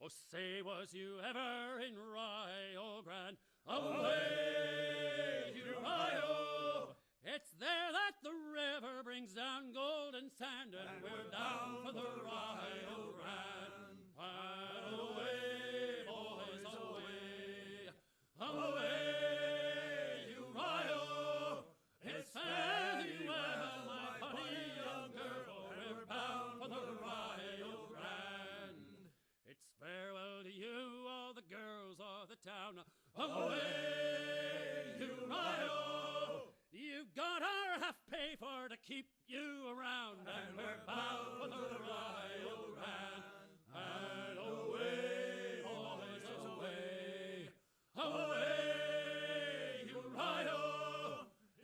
Oh, say, was you ever in Rio Grande? Away, Rio! It's there that the river brings down golden sand, and we're down for the Rio Grande. And away, boys, away, away, Rio! It's fare thee well, my funny young girl, we're bound for the Rio Grande. It's farewell to you, all the girls of the town. Away, Rio! You've got our half pay for to keep you around, and we're bound for the Rio Grande. And away, boys, away, away, Rio!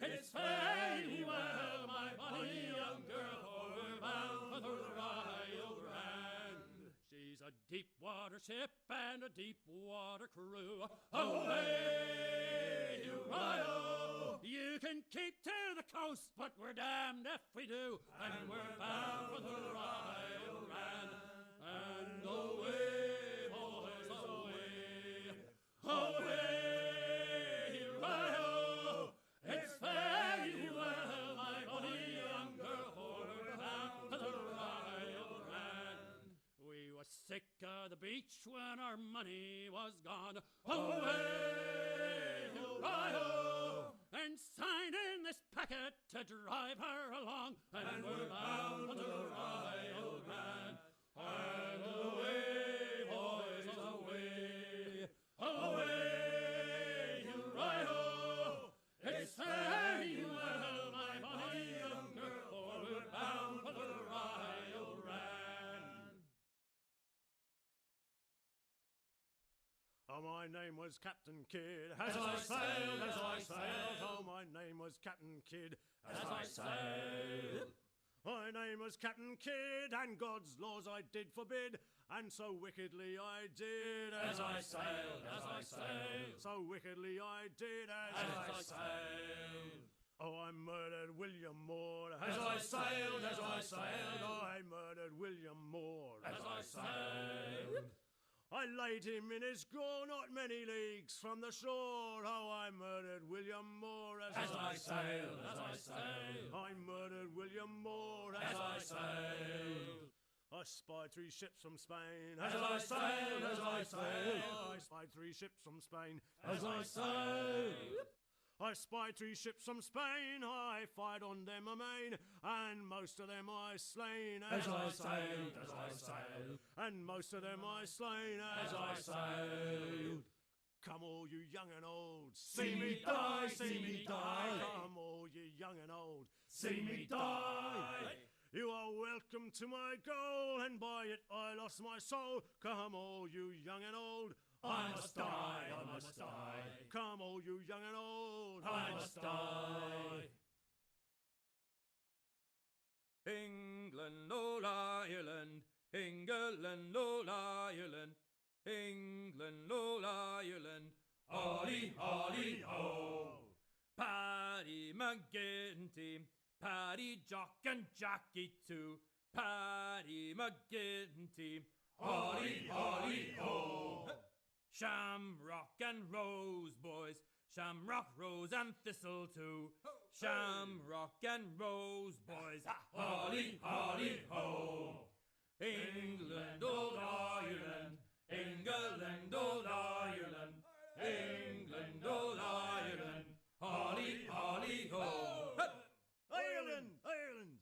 It's fare thee well, my bonny young girl, for we're bound for the Rio Grande. She's a deep water ship and a deep water crew. Away, Rio! You can keep to the coast, but we're damned if we do, and we're bound for the Rio Grande. And away, boys, away, away, Rio! It's fare thee well, my bonny young girl, for we're bound for the Rio Grande. We was sick of the beach when our money was gone. Away, Rio! And signed in this packet to drive her along, and we're bound for the Rio Grande. And away, boys, away, away, Rio! It's fare thee well, my bonny young girl, for we're bound for the Rio Grande. Oh, my name was Captain Kidd, as I sailed, as I sailed. Oh, my name was Captain Kidd, as I sailed. My name was Captain Kidd, and God's laws I did forbid, and so wickedly I did, as I sailed, as I sailed. So wickedly I did, as I sailed. Oh, I murdered William Moore, as I sailed, as I sailed. Oh, I murdered William Moore, as I sailed. I laid him in his gore not many leagues from the shore. Oh, I murdered William Moore, as I sailed, as I sailed. I murdered William Moore, as I sailed. I spied 3 ships from Spain, as I sailed, as I sailed. I spied 3 ships from Spain, as I sailed. I spied 3 ships from Spain, I fired on them amain, and most of them I slain, as I sailed, as I sailed. And most of them I slain, as I sailed. Come all you young and old, see me die, see me die. Come all you young and old, see me die. You are welcome to my goal, and by it I lost my soul. Come all you young and old, I must die, I must die. Come all you young and old, I must die. England, old Ireland, England, old Ireland, England, old Ireland, Ollie, Ollie, ho. Paddy McGinty, Paddy Jock and Jackie too, Paddy McGinty, Ollie, Ollie, ho. Shamrock and Rose, boys, Shamrock, Rose and Thistle too, Shamrock and Rose, boys, Holly, Holly, ho. England, old Ireland, England, old Ireland, England, old Ireland, Holly, Holly, ho. Ireland, Ireland.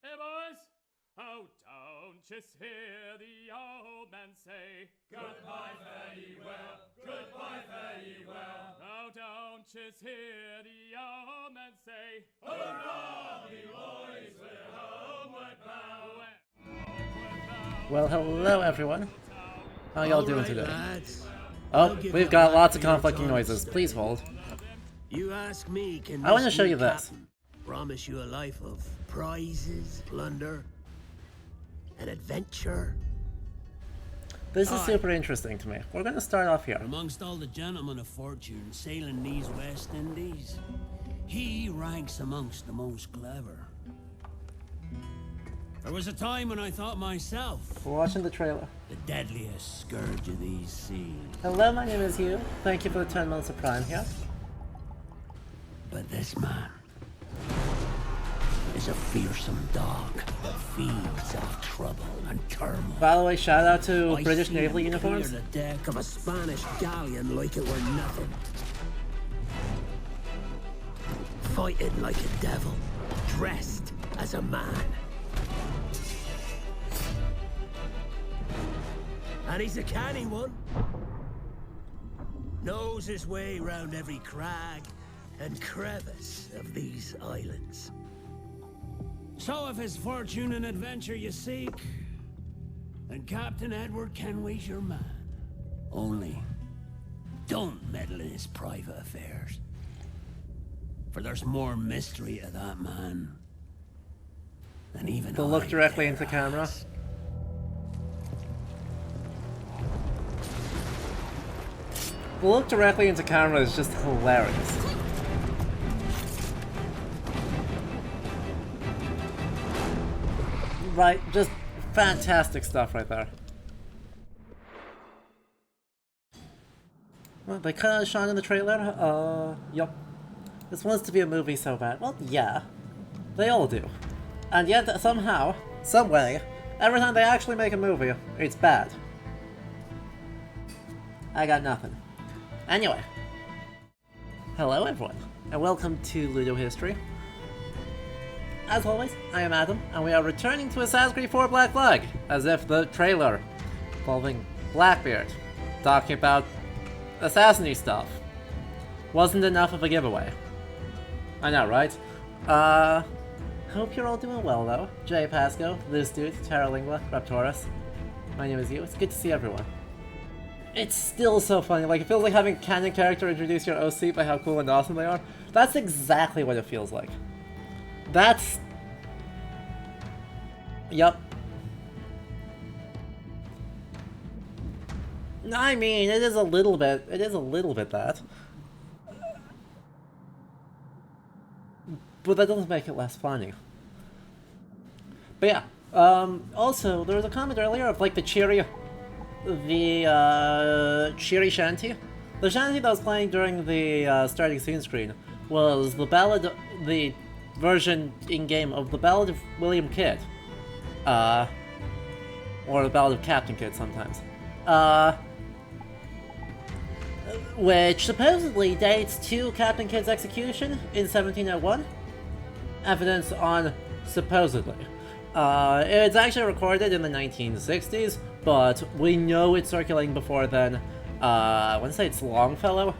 Hey, boys! Oh, don't just hear the old man say, goodbye, fare ye well, goodbye, fare ye well. Oh, don't just hear the old man say, hurrah, me boys, we're homeward bound. Well, hello everyone. How y'all doing today? Lads. Oh, we've got lots of conflicting noises. Please hold. You ask me, can I want to show you this. Promise you a life of prizes, plunder, and adventure. This is super interesting to me. We're going to start off here. Amongst all the gentlemen of fortune sailing these West Indies, he ranks amongst the most clever. There was a time when I thought myself We're watching the trailer. the deadliest scourge of these seas. Hello, my name is Hugh. Thank you for the 10 months of Prime here. But this man is a fearsome dog that feeds off trouble and turmoil. By the way, shout out to I British see naval him uniforms. clear the deck of a Spanish galleon like it were nothing. Fighting like a devil, dressed as a man. And he's a canny one. Knows his way round every crag and crevice of these islands. So if it's fortune and adventure you seek, then Captain Edward Kenway's your man. Only, don't meddle in his private affairs. For there's more mystery to that man than even They'll look I directly dare into camera. ask. The look directly into camera is just hilarious. Right, just fantastic stuff right there. Well, they kind of shone in the trailer. Yup. This wants to be a movie so bad. Well, yeah. They all do. And yet, somehow, some way, every time they actually make a movie, it's bad. I got nothing. Anyway. Hello everyone, and welcome to Ludo History. As always, I am Adam, and we are returning to Assassin's Creed 4 Black Flag, as if the trailer involving Blackbeard, talking about assassin-y stuff, wasn't enough of a giveaway. I know, right? Hope you're all doing well though. Jay Pasco, this dude, Terralingua, Raptorus. My name is you, it's good to see everyone. It's still so funny, like it feels like having a canon character introduce your OC by how cool and awesome they are. That's exactly what it feels like. That's... Yup. I mean, it is a little bit that. But that doesn't make it less funny. But yeah, also, there was a comment earlier of like the cheery shanty. The shanty that was playing during the starting scene screen was the ballad, the version in-game of the Ballad of William Kidd. Or the Ballad of Captain Kidd sometimes. Which supposedly dates to Captain Kidd's execution in 1701. Evidence on supposedly. It's actually recorded in the 1960s, but we know it's circulating before then. I want to say it's Longfellow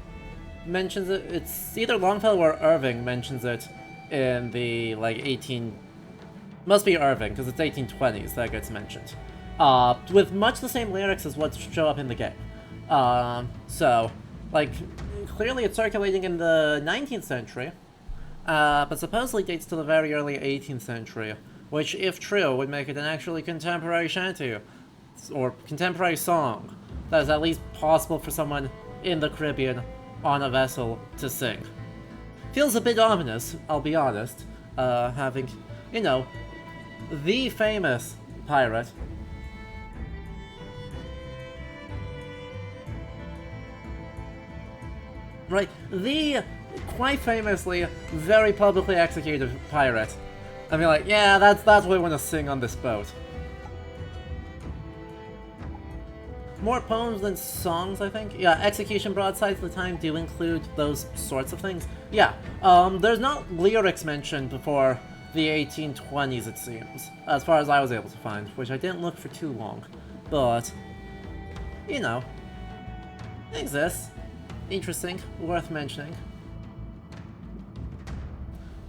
mentions it. It's either Longfellow or Irving mentions it in the, like, must be Irving, because it's 1820s that gets mentioned. With much the same lyrics as what show up in the game. So, like, clearly it's circulating in the 19th century, but supposedly dates to the very early 18th century, which, if true, would make it an actually contemporary shanty, or contemporary song, that is at least possible for someone in the Caribbean on a vessel to sing. Feels a bit ominous, I'll be honest, having, you know, the famous pirate. Right, the quite famously, very publicly executed pirate. I mean, like, yeah, that's what we want to sing on this boat. More poems than songs, I think. Yeah, execution broadsides at the time do include those sorts of things. Yeah, there's not lyrics mentioned before the 1820s, it seems, as far as I was able to find, which I didn't look for too long. But, you know, exists. Interesting, worth mentioning.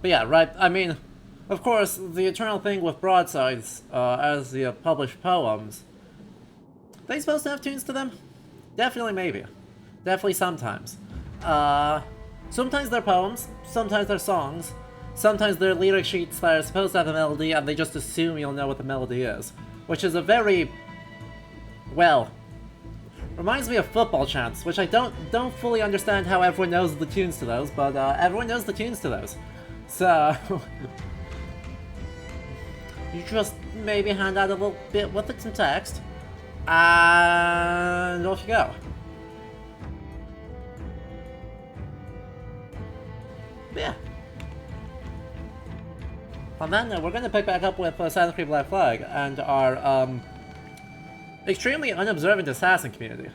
But yeah, right, I mean, of course, the eternal thing with broadsides, as the published poems, they supposed to have tunes to them? Definitely, maybe. Definitely sometimes. Sometimes they're poems, sometimes they're songs, sometimes they're lyric sheets that are supposed to have a melody and they just assume you'll know what the melody is. Which is a very, well, reminds me of football chants, which I don't fully understand how everyone knows the tunes to those, but everyone knows the tunes to those. So, you just maybe hand out a little bit with it, some text, and off you go. Yeah. On that note, we're going to pick back up with Assassin's Creed Black Flag and our extremely unobservant assassin community.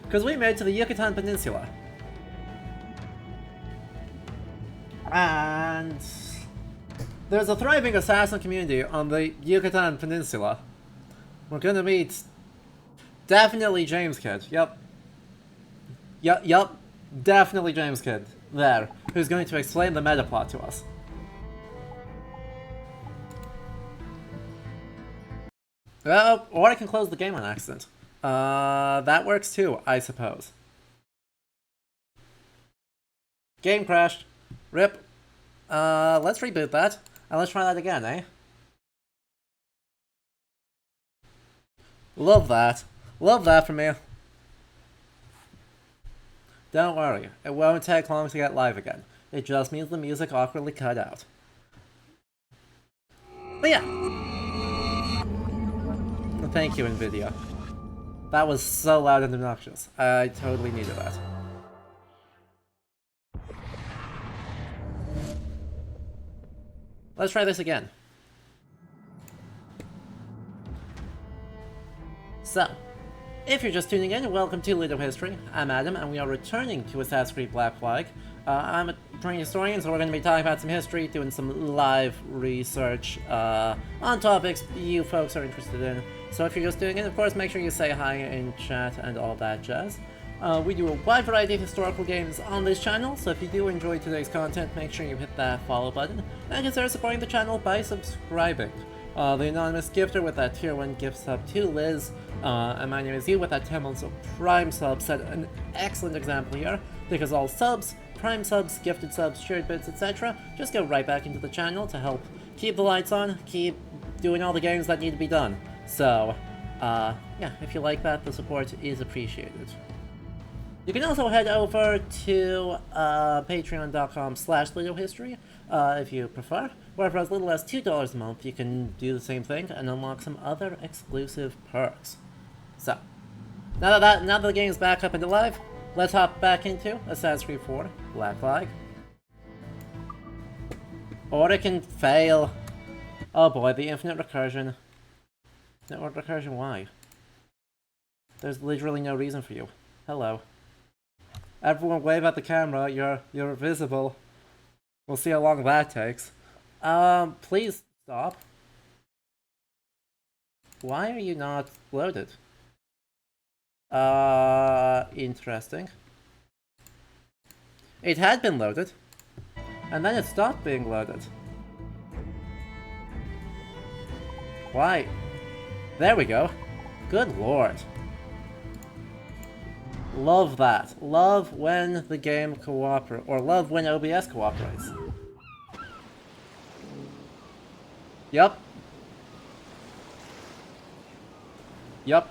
Because we made it to the Yucatan Peninsula. And there's a thriving assassin community on the Yucatan Peninsula. We're gonna meet definitely James Kidd. Yup, definitely James Kidd there, who's going to explain the meta plot to us. Or I can close the game on accident. That works too, I suppose. Game crashed. Rip. Let's reboot that. And let's try that again, eh? Love that. Love that from me. Don't worry, it won't take long to get live again. It just means the music awkwardly cut out. But yeah. Thank you, NVIDIA. That was so loud and obnoxious. I totally needed that. Let's try this again. So, if you're just tuning in, welcome to Ludo History. I'm Adam, and we are returning to Assassin's Creed Black Flag. I'm a trained historian, so we're going to be talking about some history, doing some live research on topics you folks are interested in. So if you're just doing it, of course, make sure you say hi in chat and all that jazz. We do a wide variety of historical games on this channel, so if you do enjoy today's content, make sure you hit that follow button, and consider supporting the channel by subscribing. The anonymous gifter with that tier 1 gift sub to Liz, and my name is you with that 10 months of Prime sub set an excellent example here, because all subs, Prime subs, gifted subs, shared bits, etc. just go right back into the channel to help keep the lights on, keep doing all the games that need to be done. So, yeah, if you like that, the support is appreciated. You can also head over to patreon.com/LudoHistory if you prefer, where for as little as $2 a month you can do the same thing and unlock some other exclusive perks. So, now that the game is back up and alive, let's hop back into Assassin's Creed 4 Black Flag. Or it can fail. Oh boy, the infinite recursion. Network recursion, why? There's literally no reason for you. Hello. Everyone wave at the camera, you're visible. We'll see how long that takes. Please stop. Why are you not loaded? Interesting. It had been loaded, and then it stopped being loaded. Why? There we go. Good lord. Love that. Love when the game cooperates, or love when OBS cooperates. Yup. Yup.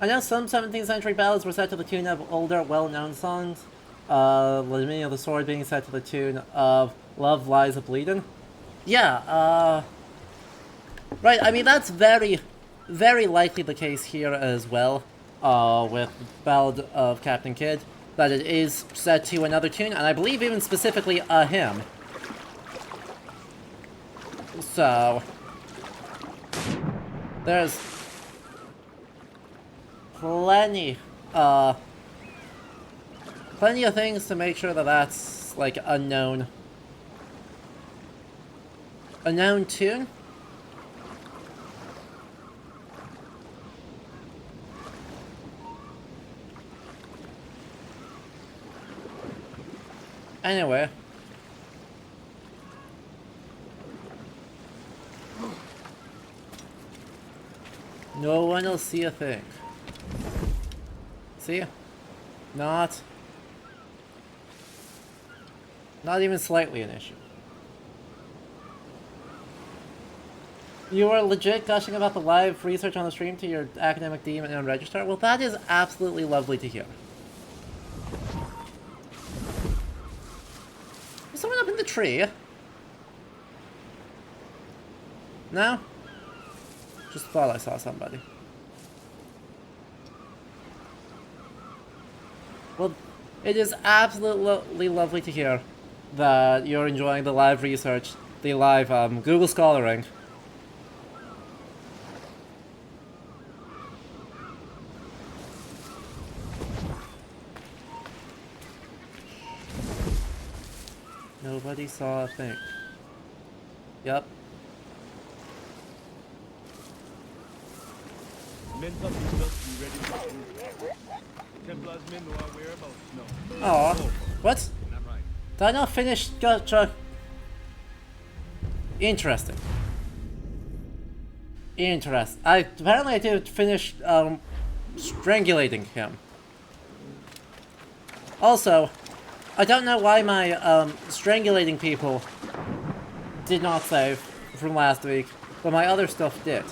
I know some 17th century ballads were set to the tune of older, well-known songs. Meaning of the Sword being set to the tune of Love Lies a Bleedin'. Yeah, right, I mean, that's very, very likely the case here as well, with Ballad of Captain Kidd, that it is set to another tune, and I believe even specifically a hymn. So, there's plenty of things to make sure that that's, like, a known tune. Anyway. No one will see a thing. See? Not even slightly an issue. You are legit gushing about the live research on the stream to your academic dean and registrar? Well, that is absolutely lovely to hear. There's someone up in the tree. No? Just thought I saw somebody. Well, it is absolutely lovely to hear that you're enjoying the live research, the live Google Scholaring. Nobody saw a thing. Yep. Men up these belts to be ready for food. Templars men know our whereabouts. No. Aw. What? Not right. Did I not finish? Gotcha. Interesting. Apparently I did finish strangulating him. Also, I don't know why my strangulating people did not save from last week, but my other stuff did.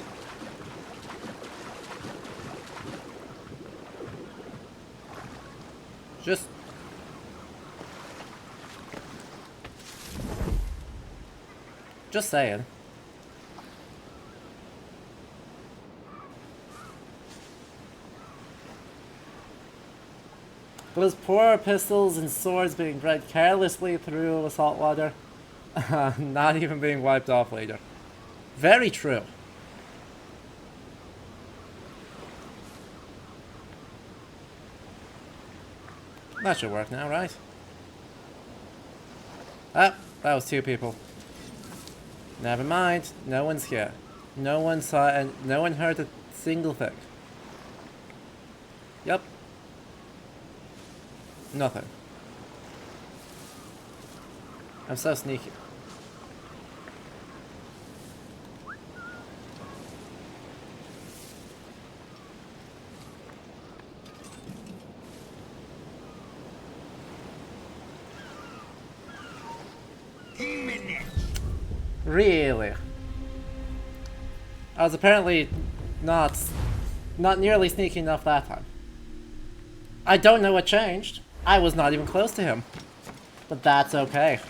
Just saying. Those poor pistols and swords being dragged carelessly through salt water, not even being wiped off later. Very true. That should work now, right? Ah, that was 2 people. Never mind, no one's here. No one saw and no one heard a single thing. Yep. Nothing. I'm so sneaky. Really? I was apparently not nearly sneaky enough that time. I don't know what changed. I was not even close to him. But that's okay.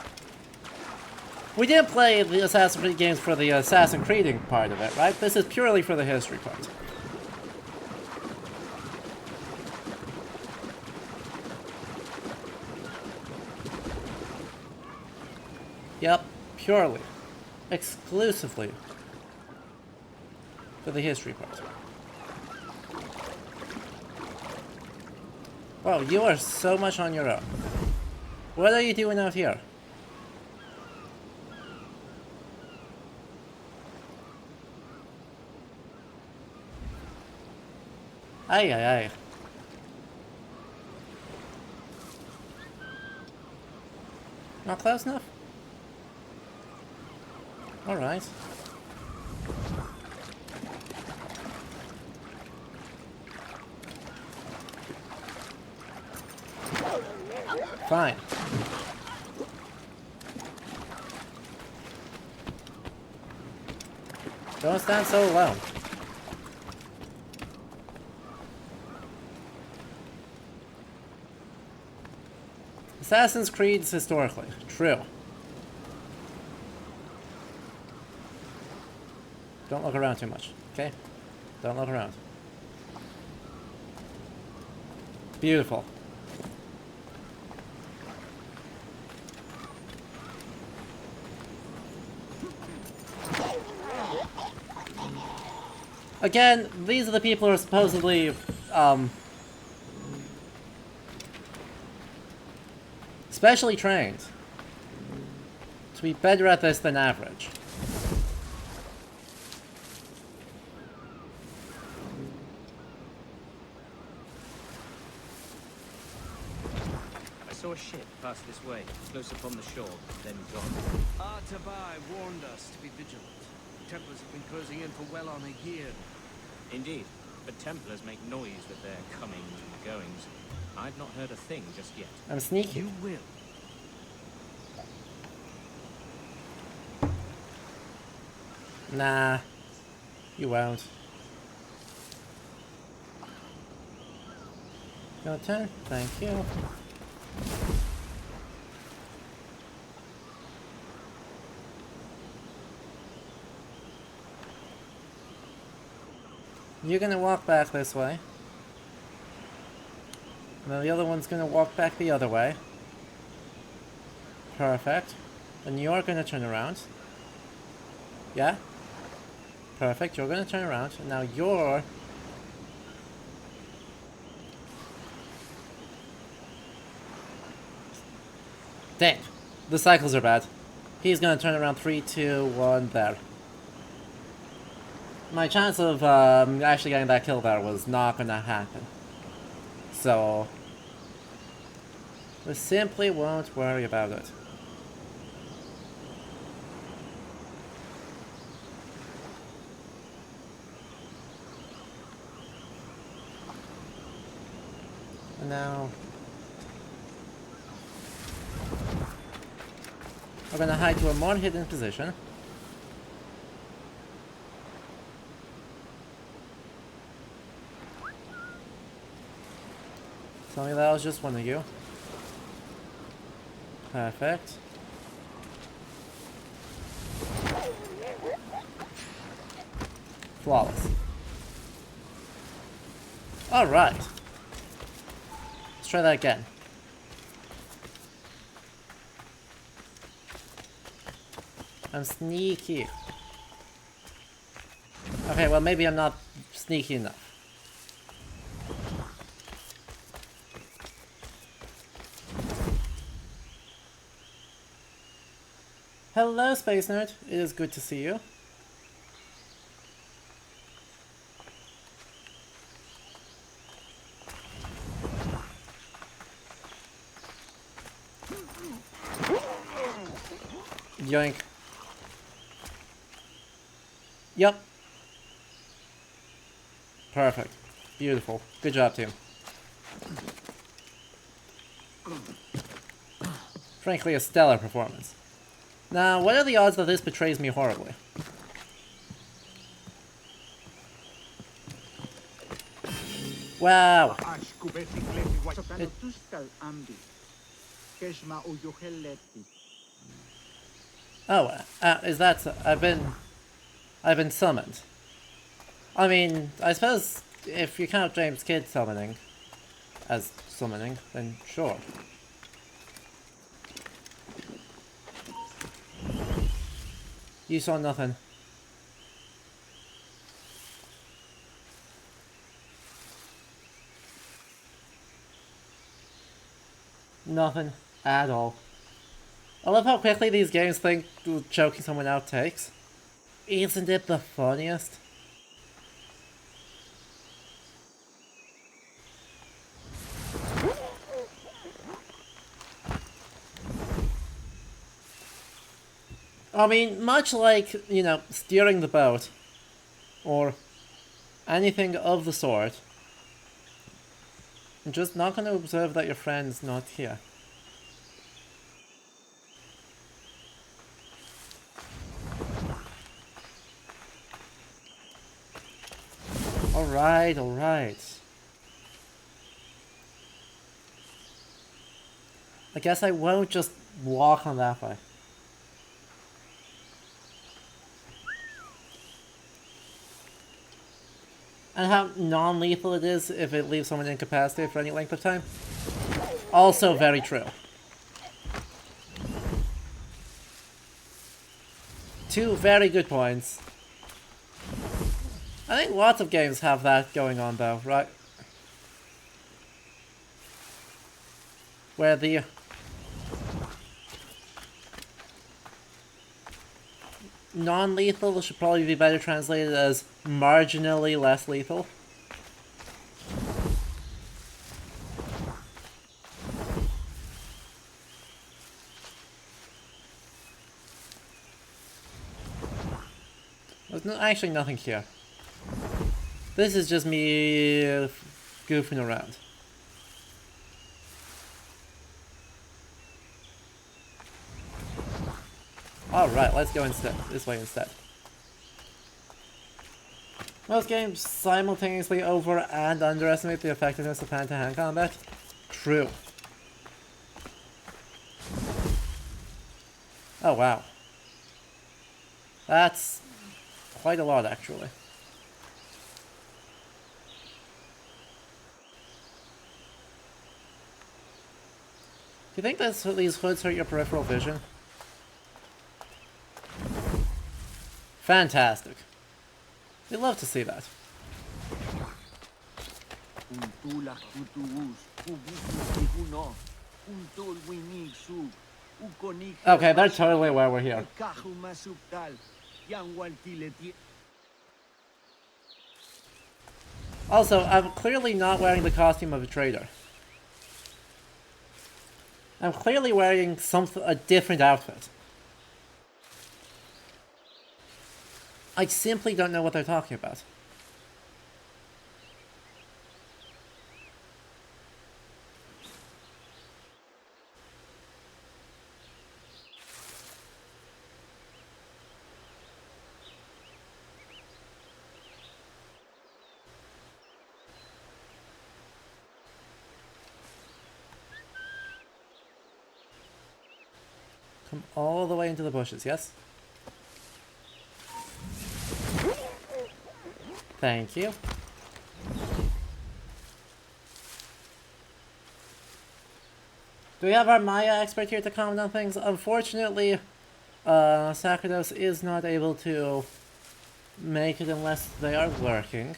We didn't play the Assassin's Creed games for the Assassin's Creeding part of it, right? This is purely for the history part. Yep, purely. Exclusively for the history part. Wow, you are so much on your own. What are you doing out here? Aye, aye, aye. Not close enough? Alright. Fine. Don't stand so alone. Assassin's Creed's historically. True. Don't look around too much, okay? Don't look around. Beautiful. Again, these are the people who are supposedly, specially trained to be better at this than average. I saw a ship pass this way, close upon the shore, then gone. Artabai warned us to be vigilant. Templars have been closing in for well on a year. Indeed, but Templars make noise with their comings and goings. I've not heard a thing just yet. I'm sneaky. You will. Nah, you won't. Your turn. Thank you. You're gonna walk back this way. And then the other one's gonna walk back the other way. Perfect. And you're gonna turn around. Yeah? Perfect, you're gonna turn around. And now you're... Dang. The cycles are bad. He's gonna turn around 3, 2, 1, there. My chance of actually getting that kill there was not gonna happen. So... we simply won't worry about it. And now... we're gonna hide to a more hidden position. Tell me that was just one of you. Perfect. Flawless. Alright. Let's try that again. I'm sneaky. Okay, well maybe I'm not sneaky enough. Hello, Space Nerd. It is good to see you. Yoink. Yep. Perfect. Beautiful. Good job, team. Frankly, a stellar performance. Now, what are the odds that this betrays me horribly? Wow. Is that... I've been summoned. I mean, I suppose if you count James Kidd summoning as summoning, then sure. You saw nothing. Nothing at all. I love how quickly these games think choking someone out takes. Isn't it the funniest? I mean, much like, you know, steering the boat, or anything of the sort, I'm just not going to observe that your friend's not here. Alright, alright. I guess I won't just walk on that way. And how non-lethal it is if it leaves someone incapacitated for any length of time. Also very true. Two very good points. I think lots of games have that going on though, right? Where the... non-lethal should probably be better translated as marginally less lethal. There's actually nothing here. This is just me goofing around. Alright, let's go instead. This way instead. Most games simultaneously over and underestimate the effectiveness of hand-to-hand combat. True. Oh wow. That's quite a lot actually. you think these hoods hurt your peripheral vision? Fantastic. We'd love to see that. Okay, they're totally where we're here. Also, I'm clearly not wearing the costume of a trader. I'm clearly wearing a different outfit. I simply don't know what they're talking about. Come all the way into the bushes, yes? Thank you. Do we have our Maya expert here to comment on things? Unfortunately, Sakrados is not able to make it unless they are lurking.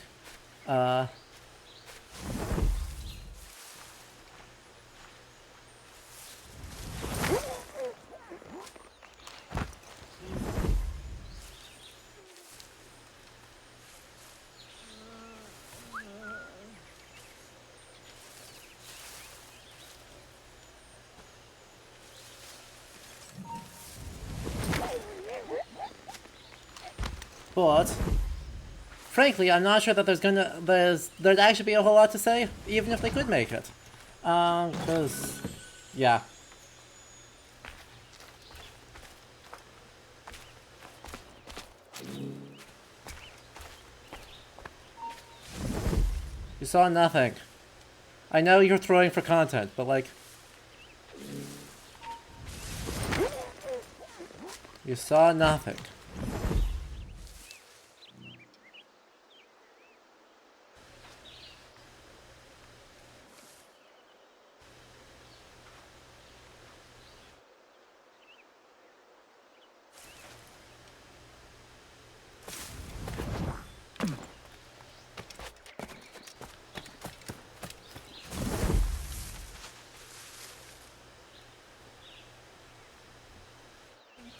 But frankly, I'm not sure that there'd actually be a whole lot to say, even if they could make it. Because, yeah. You saw nothing. I know you're throwing for content, but like... You saw nothing.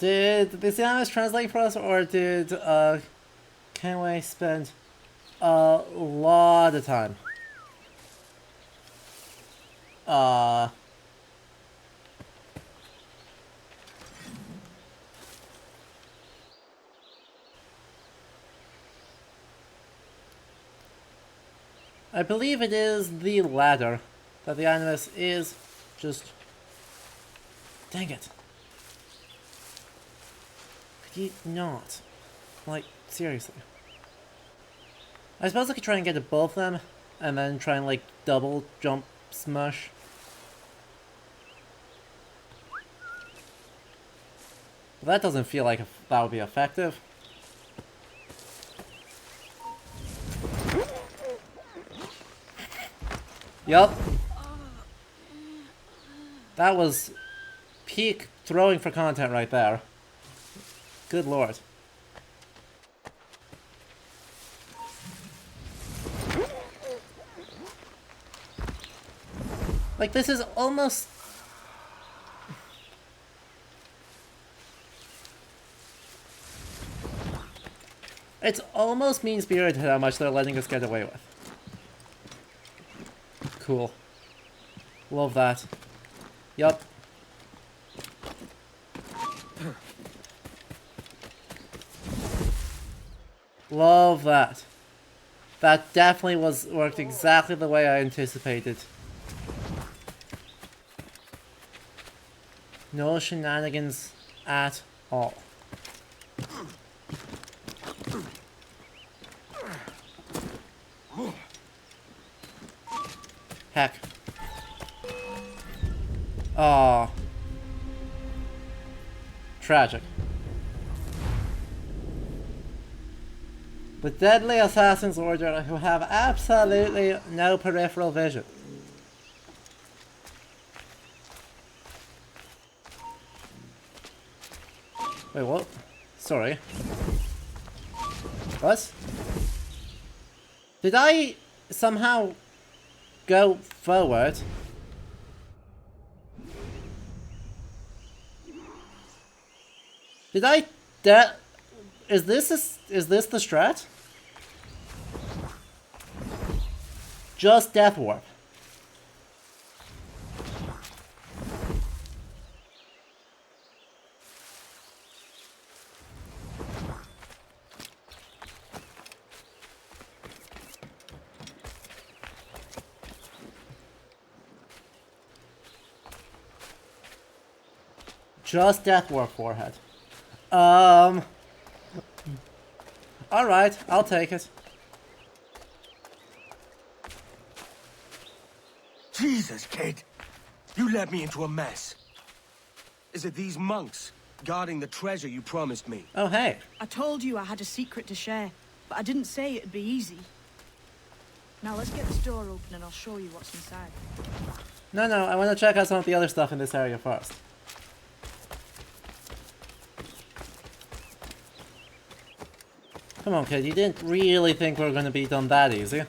Did the Siamis translate for us, or did Kenway spend a lot of time? I believe it is the latter, that the Animus is just... Dang it. Could you not? Like, seriously. I suppose I could try and get to both of them, and then try and, like, double jump smush. But that doesn't feel like that would be effective. Yup. That was peak throwing for content right there. Good lord. Like, this is almost... It's almost mean-spirited how much they're letting us get away with. Cool. Love that. Yup. Love that. That definitely worked exactly the way I anticipated. No shenanigans at all. Heck. Aw. Tragic. The deadly Assassin's Order who have absolutely no peripheral vision. Wait, what? Sorry. What? Did I somehow go forward? Did I... Is this the strat? Just Death Warp. Just Death Warp forehead. Alright, I'll take it. Jesus, kid. You led me into a mess. Is it these monks guarding the treasure you promised me? Oh, hey. I told you I had a secret to share, but I didn't say it'd be easy. Now let's get this door open and I'll show you what's inside. No, I want to check out some of the other stuff in this area first. Come on, kid, you didn't really think we were going to be done that easy.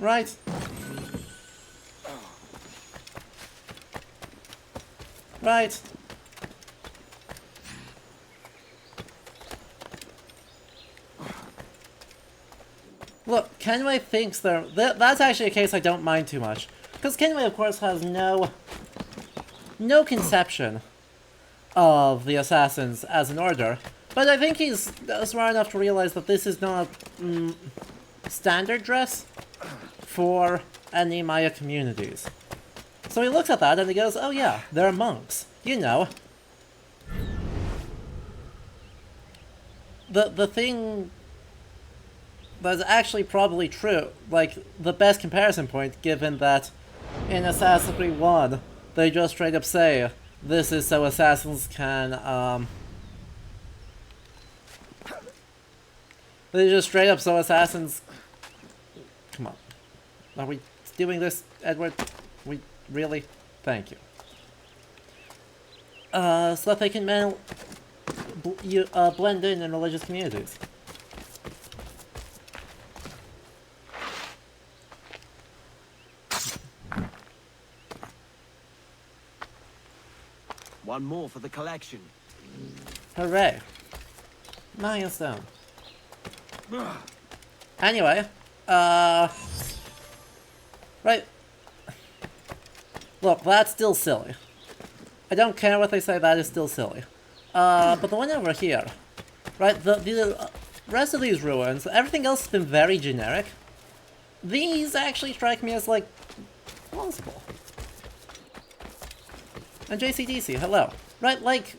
Right. Right. Look, Kenway thinks they're... That's actually a case I don't mind too much. Because Kenway, of course, has no conception of the assassins as an order, but I think he's smart enough to realize that this is not standard dress for any Maya communities. So he looks at that and he goes, oh yeah, they're monks, you know. The thing that's actually probably true, like the best comparison point, given that in Assassin's Creed 1 they just straight up say, this is so assassins can, they just straight up so assassins... Come on. Are we doing this, Edward? We really? Thank you. So that they can blend in religious communities. One more for the collection. Hooray. Milestone. Anyway, right. Look, that's still silly. I don't care what they say, that is still silly. But the one over here, right, the rest of these ruins, everything else has been very generic. These actually strike me as, like, plausible. And JCDC, hello. Right, like,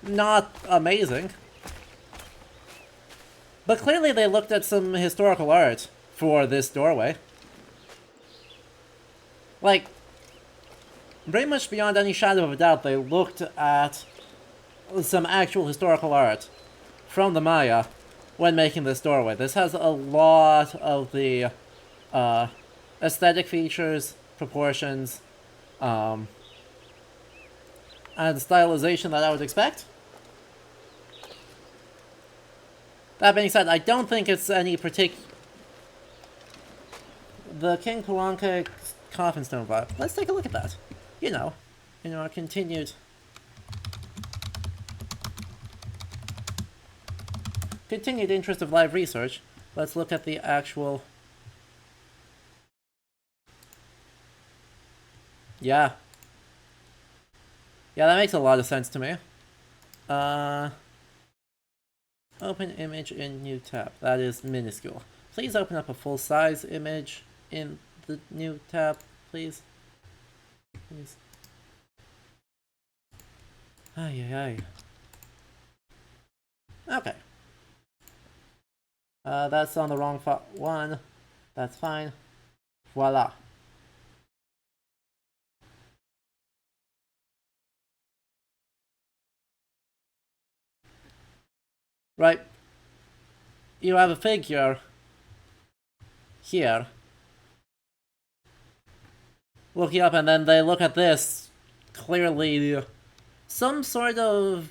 not amazing. But clearly they looked at some historical art for this doorway. Like, pretty much beyond any shadow of a doubt, they looked at some actual historical art from the Maya when making this doorway. This has a lot of the aesthetic features, proportions, and stylization that I would expect. That being said, I don't think it's any particular... The King Karanka Coffin Stone vibe. Let's take a look at that. You know, in our continued interest of live research, let's look at the actual... Yeah. Yeah, that makes a lot of sense to me. Open image in new tab. That is minuscule. Please open up a full-size image in the new tab, please. Please. Ay. Okay. That's on the wrong one. That's fine. Voila. Right. You have a figure here looking up, and then they look at this clearly some sort of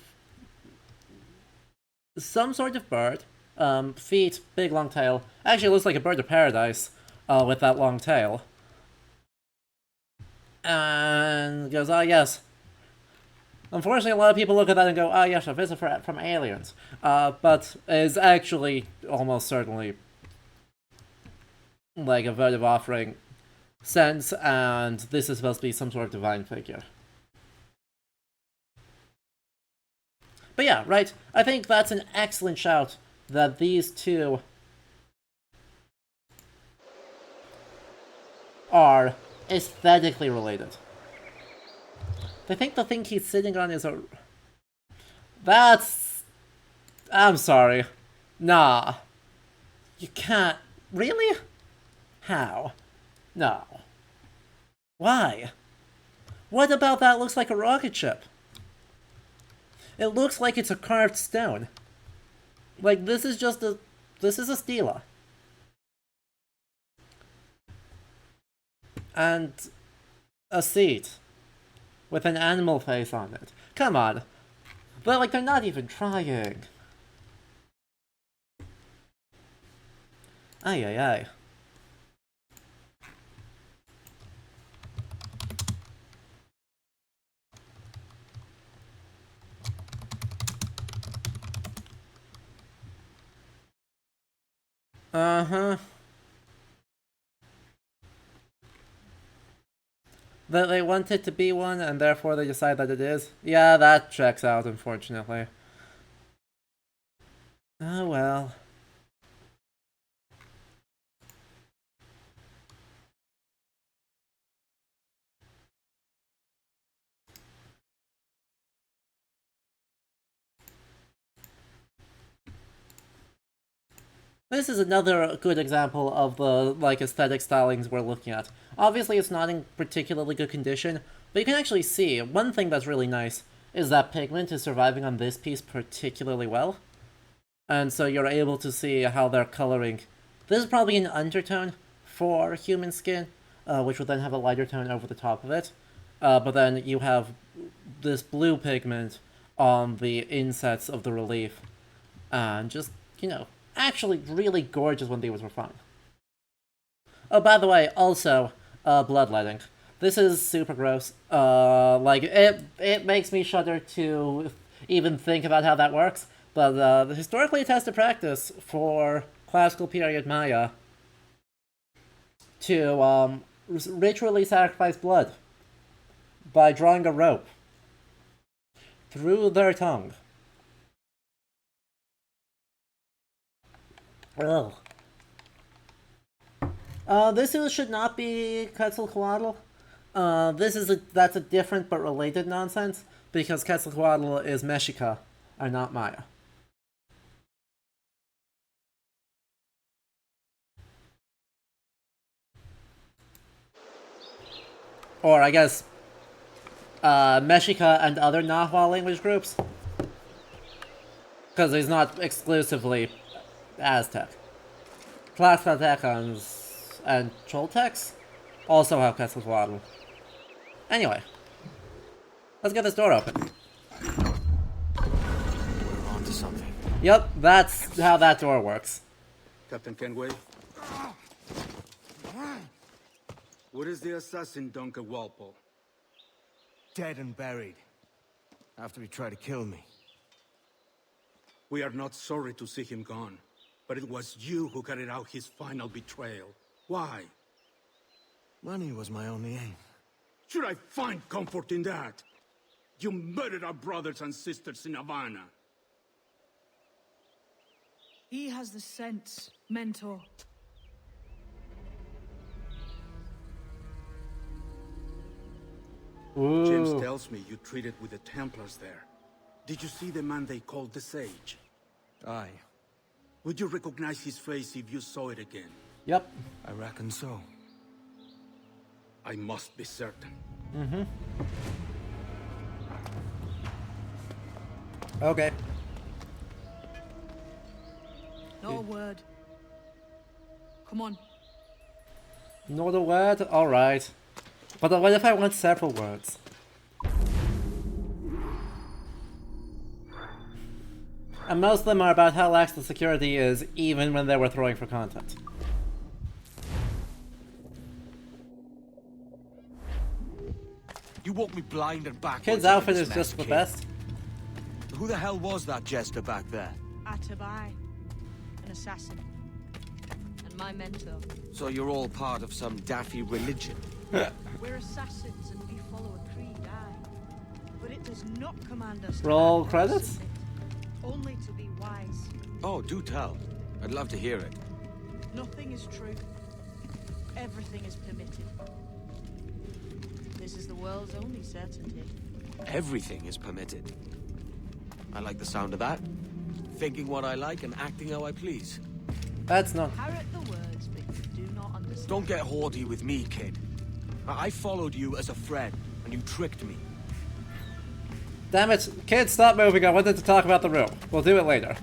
bird. Feet, big long tail. Actually, it looks like a bird of paradise with that long tail. And goes, oh yes. Unfortunately, a lot of people look at that and go, oh yes, a visit from aliens. But is actually almost certainly like a votive offering sense, and this is supposed to be some sort of divine figure. But yeah, right, I think that's an excellent shout that these two are aesthetically related. I think the thing he's sitting on is a... That's... I'm sorry. Nah. You can't... Really? How? No. Why? What about that looks like a rocket ship? It looks like it's a carved stone. Like, this is just a... This is a stela. And... a seat. With an animal face on it. Come on. But, like, they're not even trying. Ay, ay, ay. Uh-huh. That they want it to be one, and therefore they decide that it is? Yeah, that checks out, unfortunately. Oh well. This is another good example of the, like, aesthetic stylings we're looking at. Obviously, it's not in particularly good condition, but you can actually see, one thing that's really nice is that pigment is surviving on this piece particularly well. And so you're able to see how they're coloring. This is probably an undertone for human skin, which would then have a lighter tone over the top of it. But then you have this blue pigment on the insets of the relief. And just, you know, actually really gorgeous when these were found. Oh, by the way, also, bloodletting. This is super gross. Like, it makes me shudder to even think about how that works. But the historically attested practice for classical period Maya to ritually sacrifice blood by drawing a rope through their tongue. Ugh. This should not be Quetzalcoatl. That's a different but related nonsense, because Quetzalcoatl is Mexica, and not Maya. Or, I guess, Mexica and other Nahua language groups. Because he's not exclusively Aztec. Tlaxcaltecans and Choltecs also have Quetzalcoatl. Anyway, let's get this door open. We're on to something. Yep, that's how that door works. Captain Kenway? Where is the assassin, Duncan Walpole? Dead and buried. After he tried to kill me. We are not sorry to see him gone, but it was you who carried out his final betrayal. Why? Money was my only aim. Should I find comfort in that? You murdered our brothers and sisters in Havana. He has the sense, Mentor. Ooh. James tells me you treated with the Templars there. Did you see the man they called the Sage? Aye. Would you recognize his face if you saw it again? Yep. I reckon so. I must be certain. Mm-hmm. Okay. Not a word. Come on. Not a word? Alright. But what if I want several words? And most of them are about how lax the security is, even when they were throwing for content. You walk me blind and backwards. Kid's outfit is just the best. Who the hell was that jester back there? Atabai, an assassin, and my mentor. So you're all part of some daffy religion? We're assassins and we follow a creed, aye. But it does not command us to roll credits? Only to be wise. Oh, do tell. I'd love to hear it. Nothing is true. Everything is permitted. This is the world's only certainty. Everything is permitted. I like the sound of that. Thinking what I like and acting how I please. That's not... Parrot the words, but you do not understand. Don't get haughty with me, kid. I followed you as a friend, and you tricked me. Damn it. Kids, stop moving. I wanted to talk about the room. We'll do it later.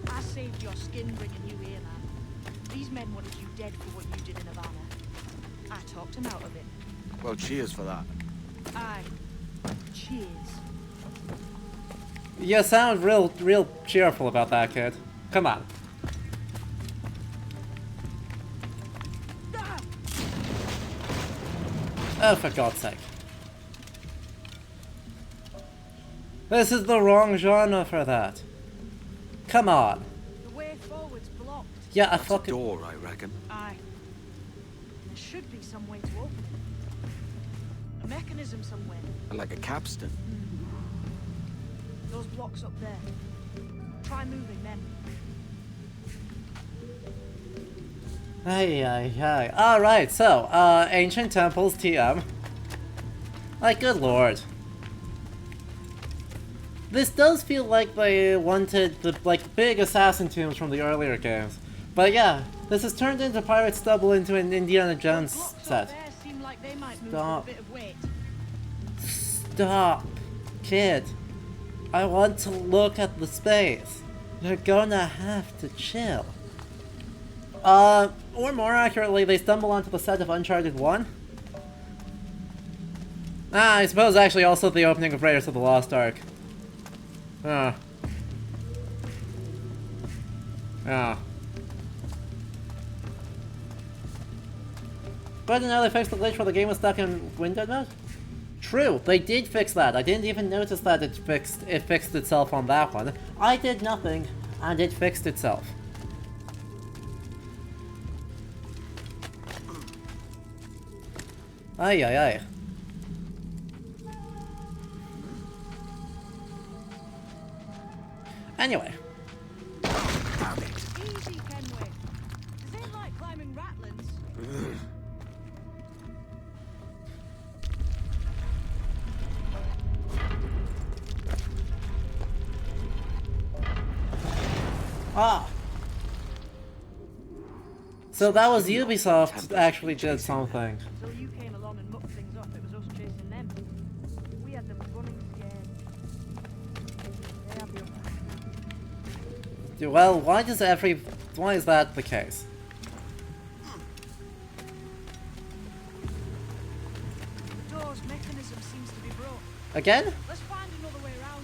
I saved your skin bringing you here, man. These men wanted you dead for what you did in Havana. I talked him out of it. Well, cheers for that. Aye. Cheers. You sound real cheerful about that, kid. Come on. Oh, for God's sake. This is the wrong genre for that. Come on. The way forward's blocked. Yeah, I That's fucking... a door, I reckon. Aye. There should be some way to open it. A mechanism somewhere. Like a capstan. Those blocks up there. Try moving them. Ay. Alright, so, Ancient Temples TM. Like, good lord. This does feel like they wanted the, like, big assassin tombs from the earlier games. But yeah, this has turned into Pirates Stumble into an Indiana Jones set. Stop. Stop. Kid. I want to look at the space. You're gonna have to chill. Or more accurately, they stumble onto the set of Uncharted 1. I suppose actually also the opening of Raiders of the Lost Ark. Yeah. But now they fixed the glitch where the game was stuck in window mode? True, they did fix that. I didn't even notice that it fixed itself on that one. I did nothing, and it fixed itself. Ay. Anyway. Easy, Kenway. This ain't like climbing Ratlins. Ah. So that was Ubisoft actually did something. Until you came along and mucked things up, it was us chasing them. We had them running scared. They have your back. Well, why is that the case? The door's mechanism seems to be broke. Again? Let's find another way around.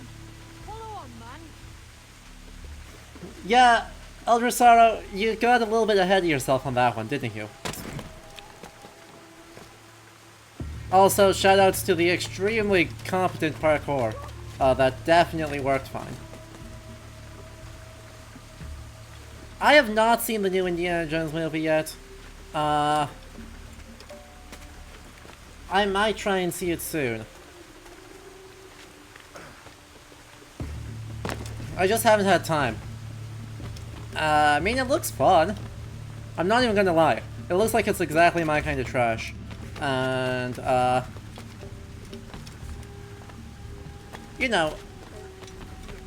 Follow on, man. Yeah, Eldrisaro, you got a little bit ahead of yourself on that one, didn't you? Also, shoutouts to the extremely competent parkour. That definitely worked fine. I have not seen the new Indiana Jones movie yet. I might try and see it soon. I just haven't had time. I mean, it looks fun. I'm not even gonna lie. It looks like it's exactly my kind of trash. And, you know,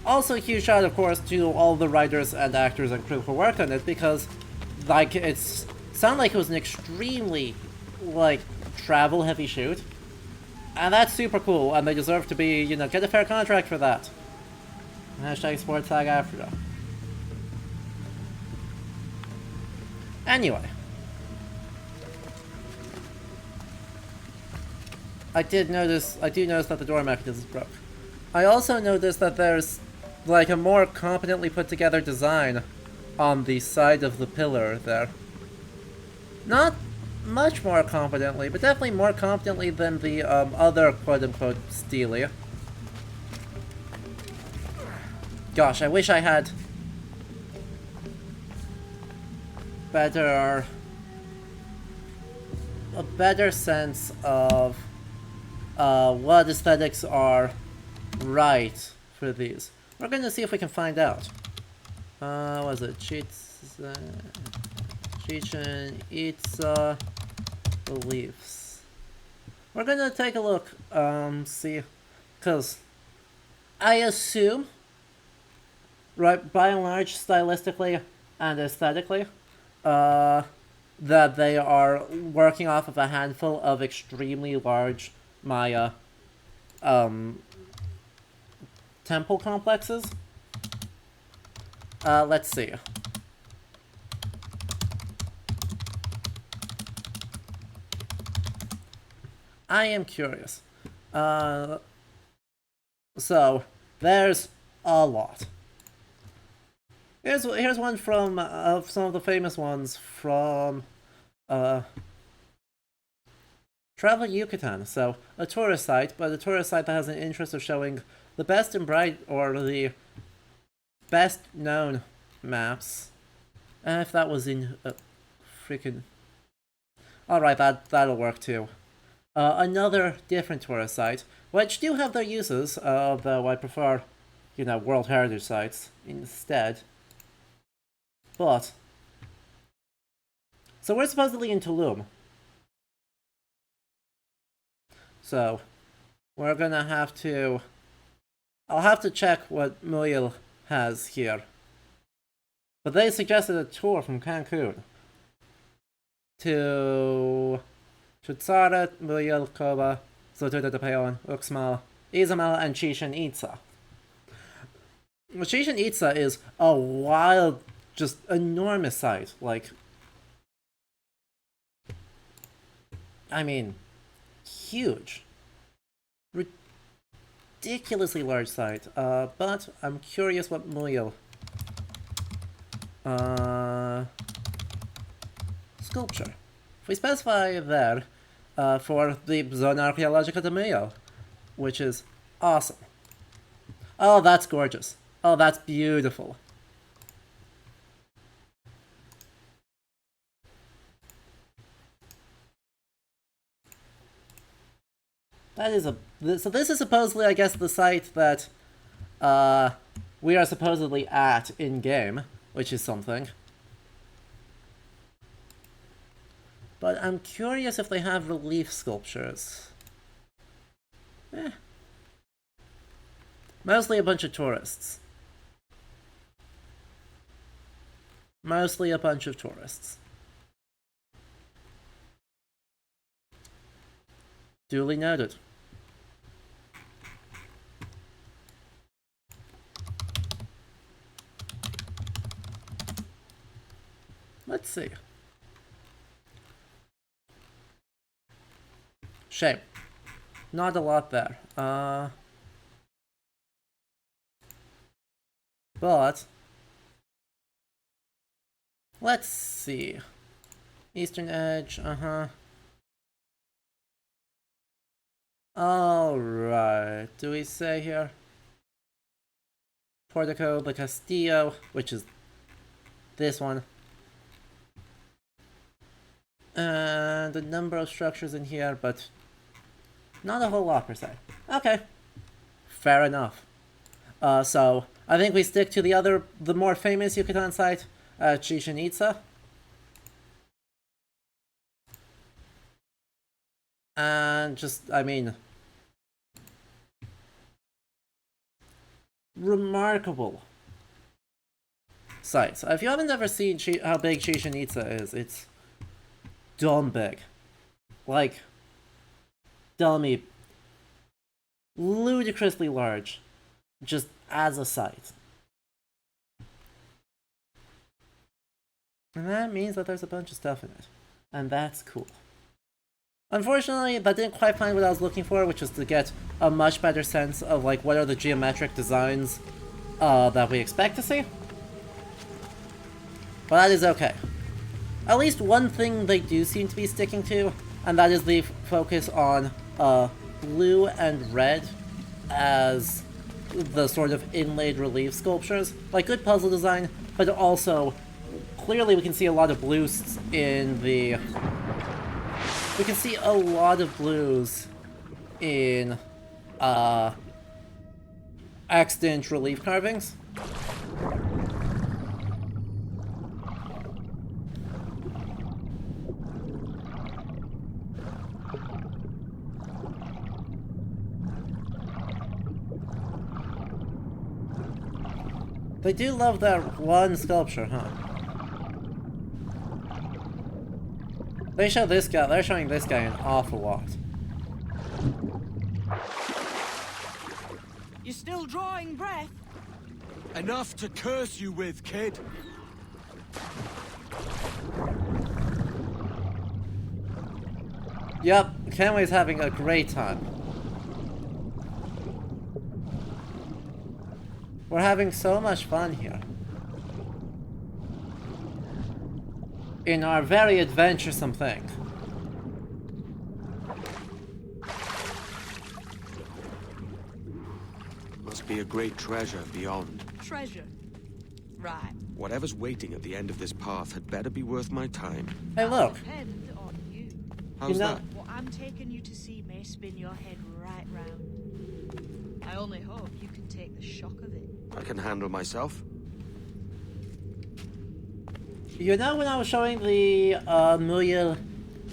also a huge shout, of course, to all the writers and actors and crew who worked on it, because, like, it's sounded like it was an extremely, like, travel-heavy shoot. And that's super cool, and they deserve to be, you know, get a fair contract for that. Hashtag sports tag Africa. Anyway. I do notice that the door mechanism broke. I also noticed that there's like a more competently put together design on the side of the pillar there. Not much more competently, but definitely more competently than the other quote-unquote Steely. Gosh, I wish I had a better sense of what aesthetics are right for these. We're gonna see if we can find out. What was it? Chichen Itza beliefs. We're gonna take a look, see, because I assume, right, by and large, stylistically and aesthetically, that they are working off of a handful of extremely large Maya temple complexes. Let's see. I am curious. So, there's a lot. Here's one from some of the famous ones from Travel Yucatan. So, a tourist site, but a tourist site that has an interest of showing the best and bright, or the best known maps. If that was in freaking... Alright, that'll work too. Another different tourist site, which do have their uses, though I prefer, you know, World Heritage sites instead. But... So we're supposedly in Tulum. So, we're gonna have to... I'll have to check what Muyil has here. But they suggested a tour from Cancun to Chutzara, Muyil, Koba, Zotuta de Peon, Uxmal, Izamal, and Chichen Itza. Chichen Itza is a wild, just enormous site. Like, I mean, huge. Ridiculously large site, but I'm curious what Muyil sculpture. If we specify there for the Zona Arqueológica de Muyil, which is awesome. Oh, that's gorgeous. Oh, that's beautiful. That is so this is supposedly, I guess, the site that we are supposedly at in-game, which is something. But I'm curious if they have relief sculptures. Mostly a bunch of tourists. Mostly a bunch of tourists. Duly noted. Let's see. Shame. Not a lot there. But let's see. Eastern Edge, Alright, do we say here? Portico de Castillo, which is this one. And a number of structures in here, but not a whole lot per se. Okay. Fair enough. So, I think we stick to the more famous Yucatan site, Chichen Itza. And just, I mean, remarkable sites. If you haven't ever seen how big Chichen Itza is, it's dumb big. Like, dummy, ludicrously large, just as a site. And that means that there's a bunch of stuff in it. And that's cool. Unfortunately, that didn't quite find what I was looking for, which was to get a much better sense of like what are the geometric designs that we expect to see. But that is okay. At least one thing they do seem to be sticking to, and that is the focus on blue and red as the sort of inlaid relief sculptures. Like, good puzzle design, but also clearly we can see a lot of blues in the... We can see a lot of blues in extant relief carvings. They do love that one sculpture, huh? They show this guy, they're showing this guy an awful lot. You're still drawing breath? Enough to curse you with, kid. Yep, Kenway's having a great time. We're having so much fun here. In our very adventuresome thing. Must be a great treasure beyond. Treasure. Right. Whatever's waiting at the end of this path had better be worth my time. Hey, look. Depend on you. How's that? What I'm taking you to see may spin your head right round. I only hope you can take the shock of it. I can handle myself. You know when I was showing the Muriel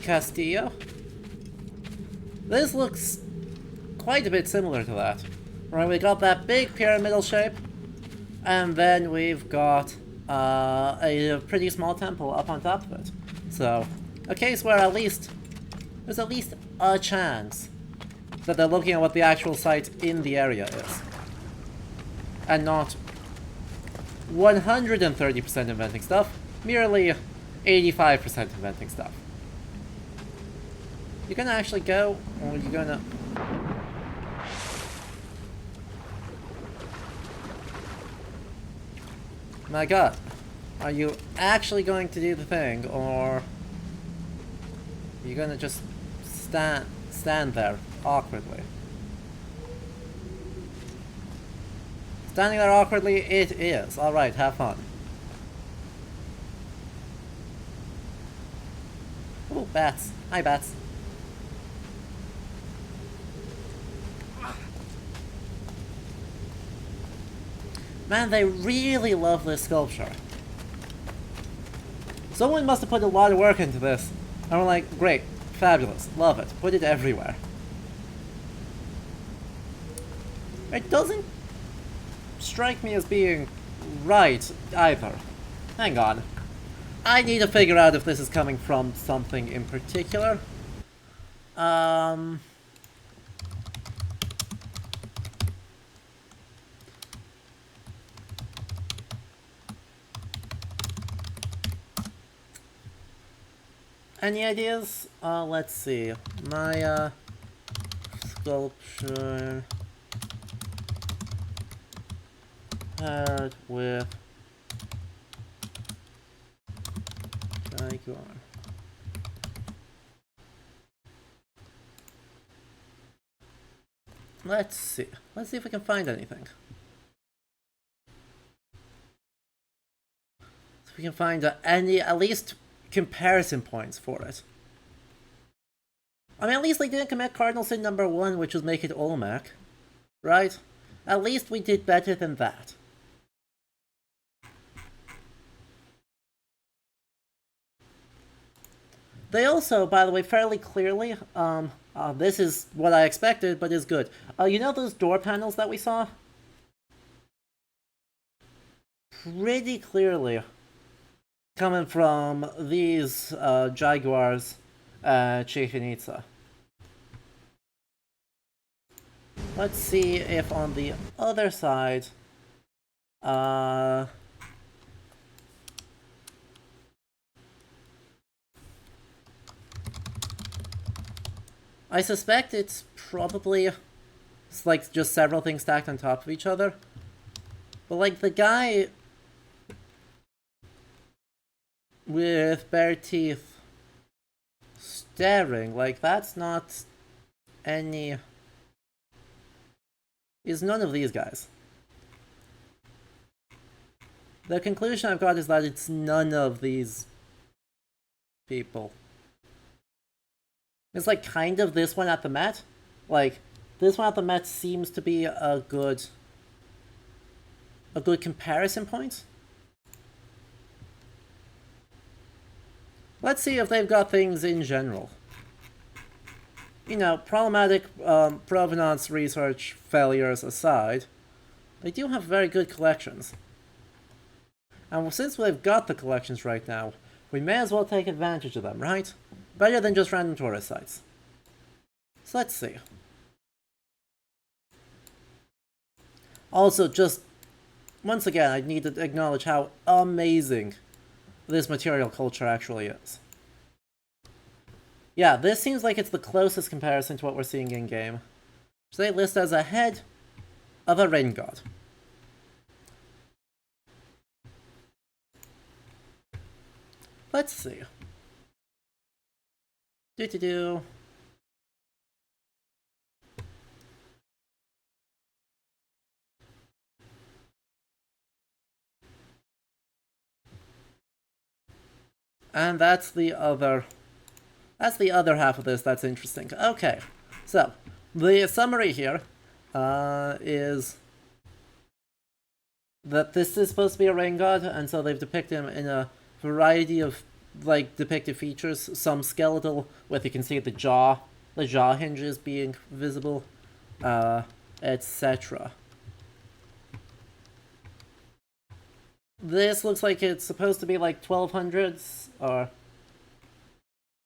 Castillo? This looks quite a bit similar to that. Right, we got that big pyramidal shape, and then we've got a pretty small temple up on top of it. So, a case where at least there's at least a chance that they're looking at what the actual site in the area is. And not 130% inventing stuff, merely 85% inventing stuff. You're gonna actually go, or you're gonna... My god, are you actually going to do the thing, or... You're gonna just stand there, awkwardly? Standing there awkwardly, it is. Alright, have fun. Ooh, bats. Hi, bats. Man, they really love this sculpture. Someone must have put a lot of work into this. And we're like, great, fabulous, love it, put it everywhere. It doesn't strike me as being right either. Hang on. I need to figure out if this is coming from something in particular. Any ideas? Let's see. My sculpture paired with Jaguar. Let's see. Let's see if we can find anything. If we can find any, at least comparison points for it. I mean, at least they didn't commit cardinal sin number 1, which was make it Olmec. Right? At least we did better than that. They also, by the way, fairly clearly, this is what I expected, but is good. You know those door panels that we saw? Pretty clearly coming from these Jaguars Chichen Itza. Let's see if on the other side I suspect it's probably like just several things stacked on top of each other. But like the guy with bare teeth staring, like that's not any... is none of these guys. The conclusion I've got is that it's none of these people. It's like kind of this one at the Met. Like, this one at the Met seems to be a good comparison point. Let's see if they've got things in general. You know, problematic provenance research failures aside, they do have very good collections. And since we've got the collections right now, we may as well take advantage of them, right? Better than just random tourist sites. So let's see. Also, just once again, I need to acknowledge how amazing this material culture actually is. Yeah, this seems like it's the closest comparison to what we're seeing in-game. So they list as a head of a rain god. Let's see. Do-do-do. And that's the other half of this that's interesting. Okay, so the summary here is that this is supposed to be a rain god, and so they've depicted him in a variety of like depicted features. Some skeletal, with you can see the jaw hinges being visible, etc. This looks like it's supposed to be like 1200s or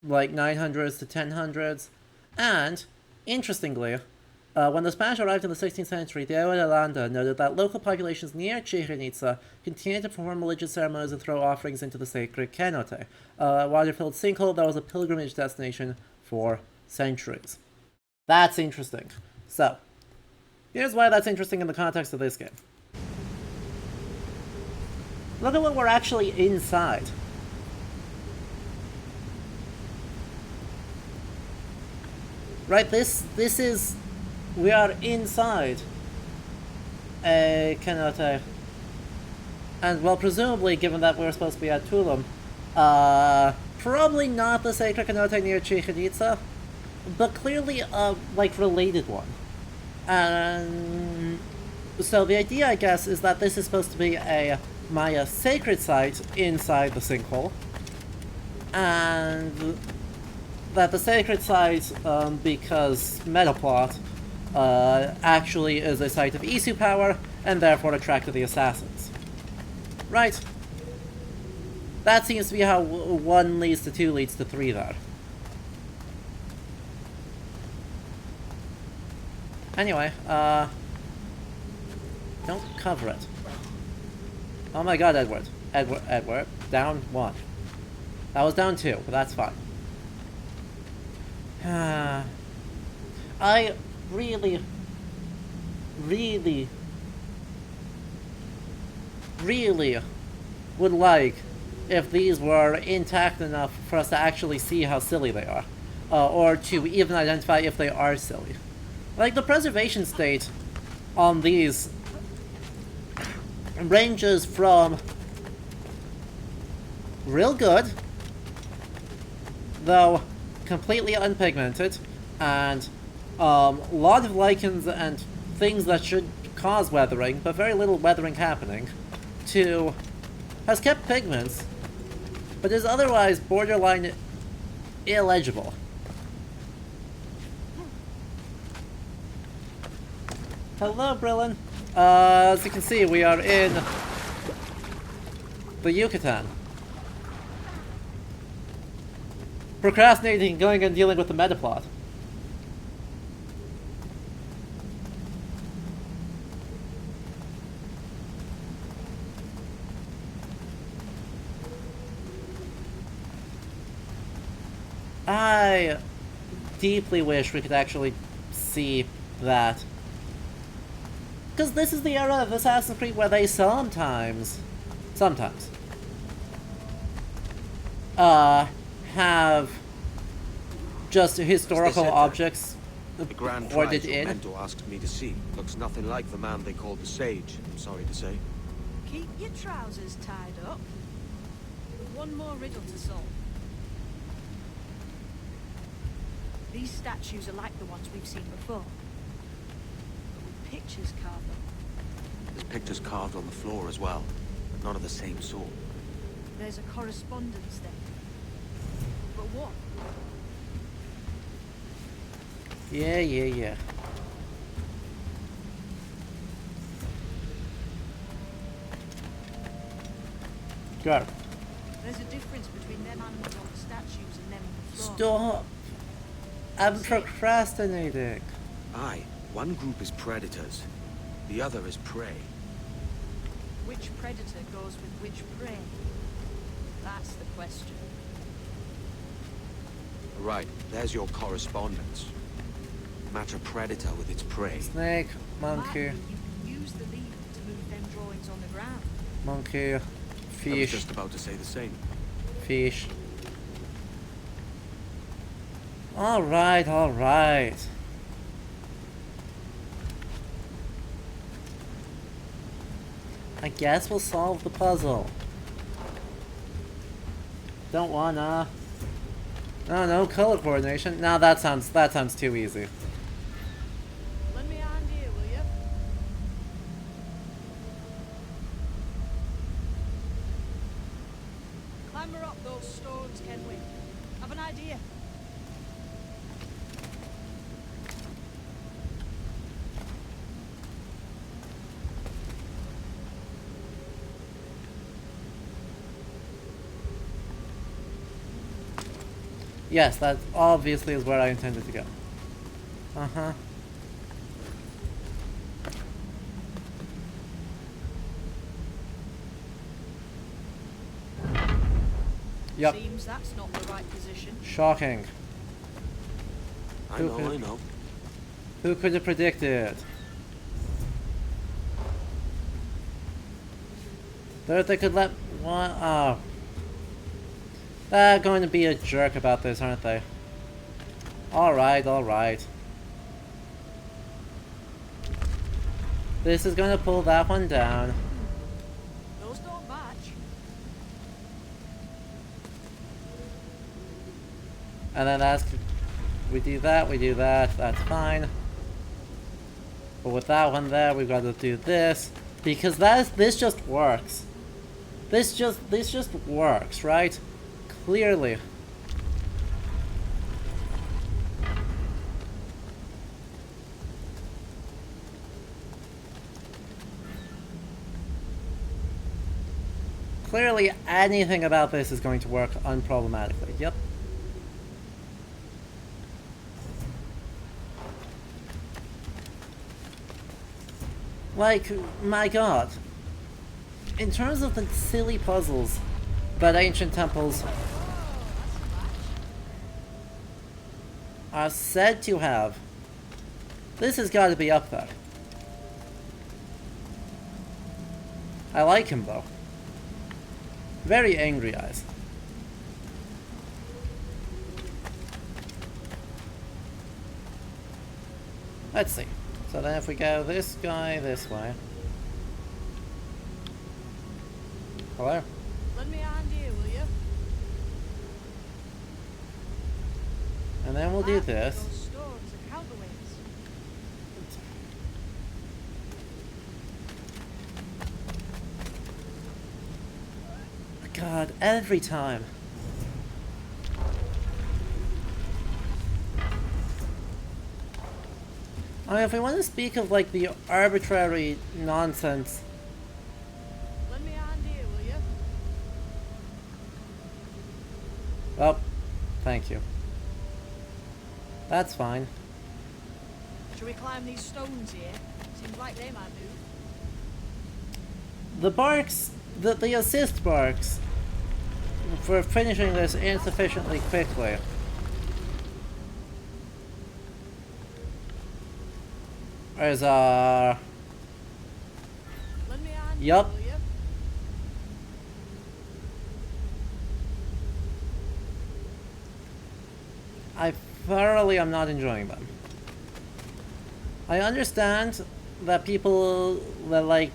like 900s to 1000s. And, interestingly, when the Spanish arrived in the 16th century, Diego de Landa noted that local populations near Chichén Itzá continued to perform religious ceremonies and throw offerings into the sacred cenote, a water-filled sinkhole that was a pilgrimage destination for centuries. That's interesting. So, here's why that's interesting in the context of this game. Look at what we're actually inside. Right, this is... we are inside a cenote. And, well, presumably, given that we're supposed to be at Tulum, probably not the sacred cenote near Chichén Itzá, but clearly a, like, related one. And so the idea, I guess, is that this is supposed to be a Maya sacred site inside the sinkhole, and that the sacred site, because metaplot, actually is a site of Isu power, and therefore attracted the assassins. Right. That seems to be how 1 leads to 2 leads to 3 there. Anyway, don't cover it. Oh my god, Edward. Edward. Down 1. That was down 2, but that's fine. I really would like if these were intact enough for us to actually see how silly they are. Or to even identify if they are silly. Like, the preservation state on these ranges from real good, though completely unpigmented, and a lot of lichens and things that should cause weathering, but very little weathering happening, to has kept pigments, but is otherwise borderline illegible. Hello, Brillin. As you can see, we are in the Yucatan. Procrastinating, going and dealing with the metaplot. deeply wish we could actually see that. Because this is the era of Assassin's Creed where they sometimes have just historical objects The Grand ported Tribe your in. mentor asked me to see. Looks nothing like the man they called the Sage, I'm sorry to say. Keep your trousers tied up. With one more riddle to solve. These statues are like the ones we've seen before. But with pictures carved on them. There's pictures carved on the floor as well, but not of the same sort. There's a correspondence there. But what? Yeah. Go. There's a difference between them animals on the statues and them on the floor. Stop. I'm procrastinating. Aye, one group is predators, the other is prey. Which predator goes with which prey? That's the question. Right, there's your correspondence. Match a predator with its prey. Snake, monkey, You can use the lever to move them drawings on the ground. monkey, I was fish, just about to say the same. fish. Alright. I guess we'll solve the puzzle. Don't wanna. No color coordination. No, that sounds too easy. Lend me a hand here, will you? Clamber up those stones, Kenway. Have an idea. Yes, that obviously is where I intended to go. Uh-huh. Yep. Seems that's not the right position. Shocking. I know. Who could have predicted? That they could let one. Oh. They're going to be a jerk about this, aren't they? Alright. This is going to pull that one down. Those don't match. And then that's... we do that, that's fine. But with that one there, we've got to do this. Because this just works. This just works, right? Clearly. Clearly anything about this is going to work unproblematically. Yep. Like, my god. In terms of the silly puzzles that ancient temples are said to have, this has got to be up there. I like him though. Very angry eyes. Let's see. So then if we go this guy this way. Hello? Lend me a hand here, will you? And then we'll do this. Those stones are counterweights. God, every time. I mean, if we want to speak of like the arbitrary nonsense. Lend me a hand here, will you? Well, thank you. That's fine. Should we climb these stones here? Seems like they might move. The barks, the assist barks for finishing this insufficiently quickly There's Lend me a hand, Yup. will you? I thoroughly am not enjoying them. I understand that people that like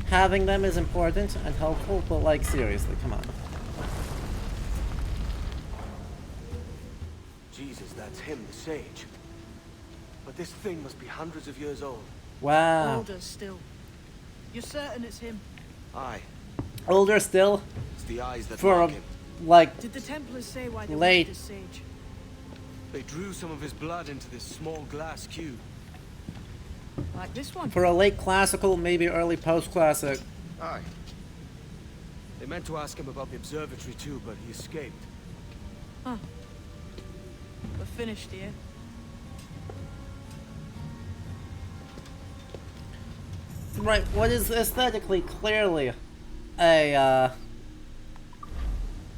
having them is important and helpful, but like seriously, come on. Jesus, that's him, the sage. But this thing must be hundreds of years old. Wow. Older still. You're certain it's him? Aye, Older still it's the eyes that for mark a, him. like Did the Templars say why they Late. wanted this sage? They drew some of his blood into this small glass cube. Like this one? for a late classical, maybe early post-classic. Aye. They meant to ask him about the observatory too, but he escaped. Huh. We're finished here. Right, what is aesthetically clearly a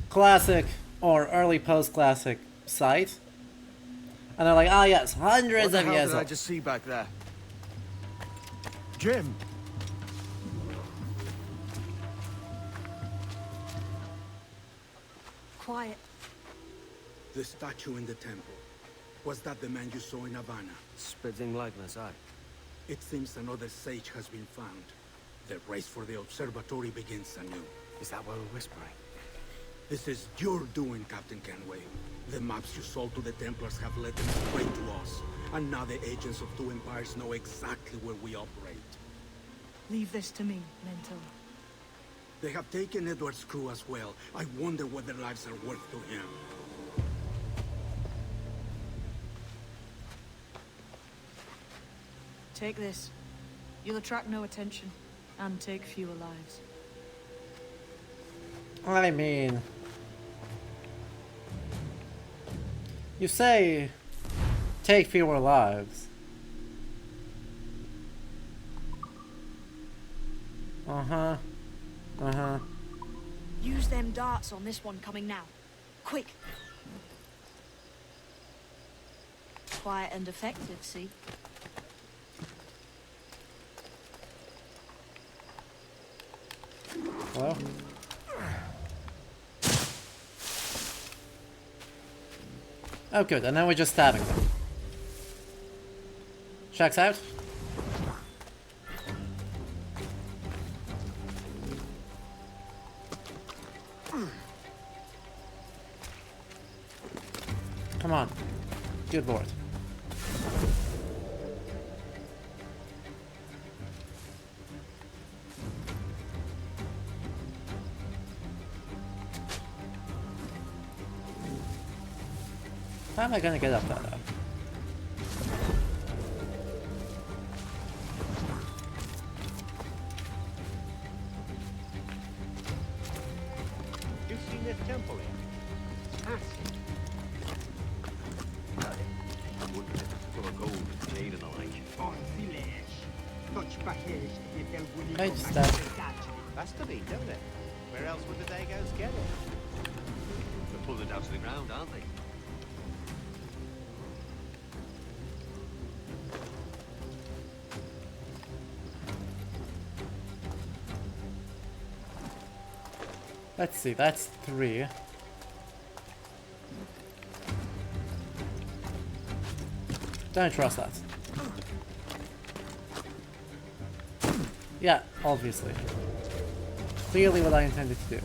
classic or early post-classic site. And they're like, ah yes, hundreds What the of hell years did I old. just see back there? Jim! Quiet. The statue in the temple. Was that the man you saw in Havana? Spitting likeness, aye. It seems another sage has been found. The race for the observatory begins anew. Is that why we're whispering? This is your doing, Captain Kenway. The maps you sold to the Templars have led them straight to us. And now the agents of two empires know exactly where we operate. Leave this to me, Mentor. They have taken Edward's crew as well. I wonder what their lives are worth to him. Take this. You'll attract no attention, and take fewer lives. I mean, you say take fewer lives. Uh-huh. Uh-huh. Use them darts on this one coming now. Quick! Quiet and effective, see? Hello? Oh good, and then we're just stabbing them. Checks out. Come on. Good lord. How am I gonna get up there though? You've seen this temple yet? Ask. Full of gold, jade and the like. Hey, stab. Has to be, don't it? Where else would the Dagos get it? They're pulling it down to the ground, aren't they? Let's see, that's 3. Don't trust that. Yeah, obviously. Clearly what I intended to do.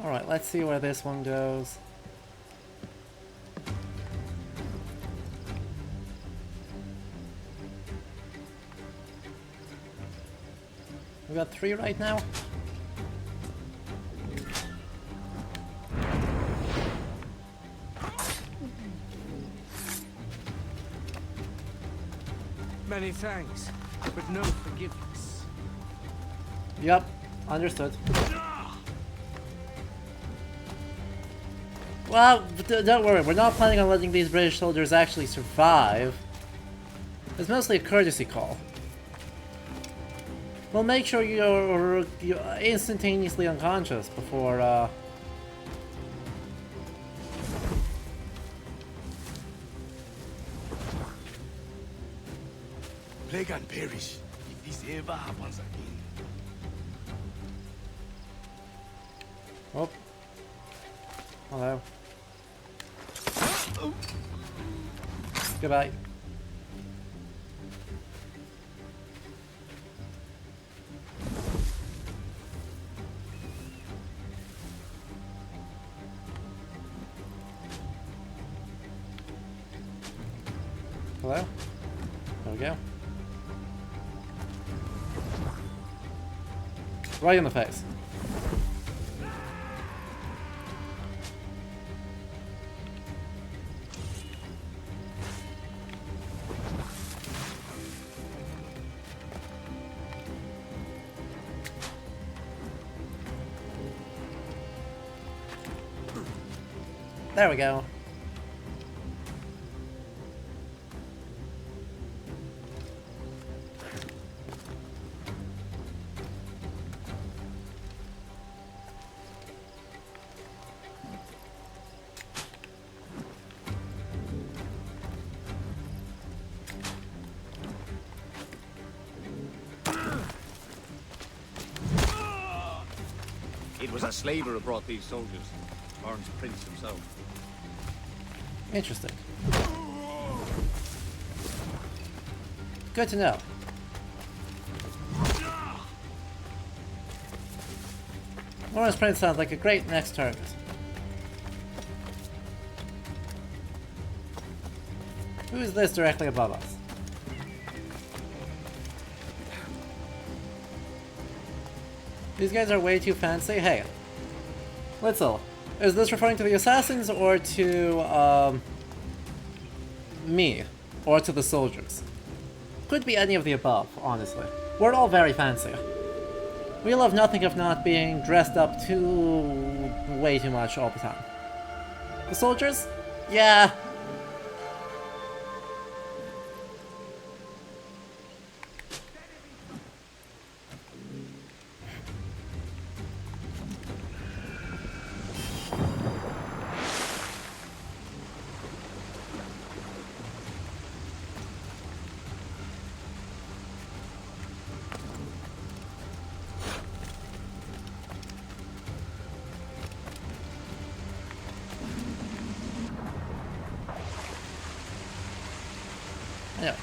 Alright, let's see where this one goes. We got 3 right now. Many thanks, but no forgiveness. Yep, understood. Well, don't worry, we're not planning on letting these British soldiers actually survive. It's mostly a courtesy call. We'll make sure you're instantaneously unconscious before, Plague and perish if this ever happens again. Oh. Hello. Goodbye. Hello? There we go. Right in the face. There we go. It was a slaver who brought these soldiers. Lawrence Prince himself. Interesting. Good to know. Lawrence Prince sounds like a great next target. Who is this directly above us? These guys are way too fancy. Hey, Litzel, is this referring to the assassins or to, me? Or to the soldiers? Could be any of the above, honestly. We're all very fancy. We love nothing if not being dressed up way too much all the time. The soldiers? Yeah. Yeah,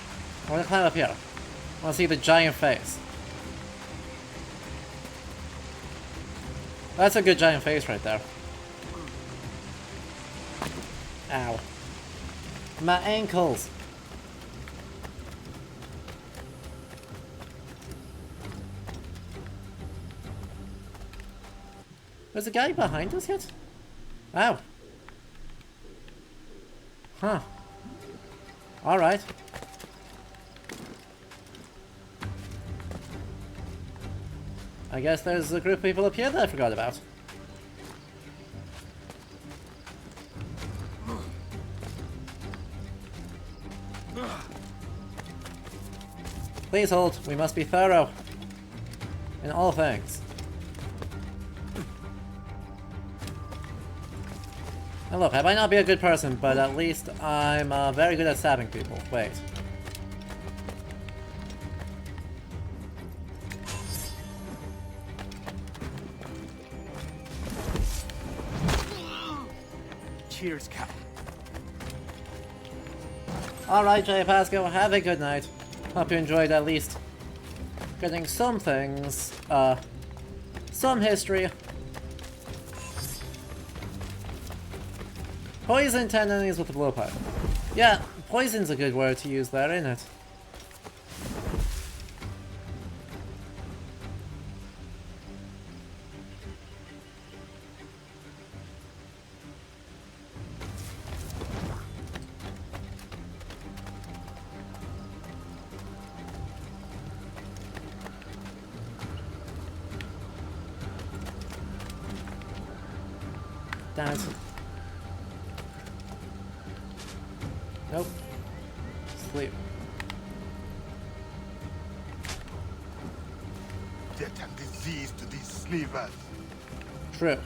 I want to climb up here. I want to see the giant face. That's a good giant face right there. Ow. My ankles. There's a guy behind us yet? Ow. Huh. Alright. I guess there's a group of people up here that I forgot about. Please hold, we must be thorough in all things. And look, I might not be a good person, but at least I'm very good at stabbing people. Wait. Cheers, Cap. Alright, Jay Pasco, have a good night. Hope you enjoyed at least getting some things, some history. Poison 10 enemies with a blowpipe. Yeah, poison's a good word to use there, isn't it? Damn it. Nope. Sleep. Death and disease to these slavers. True.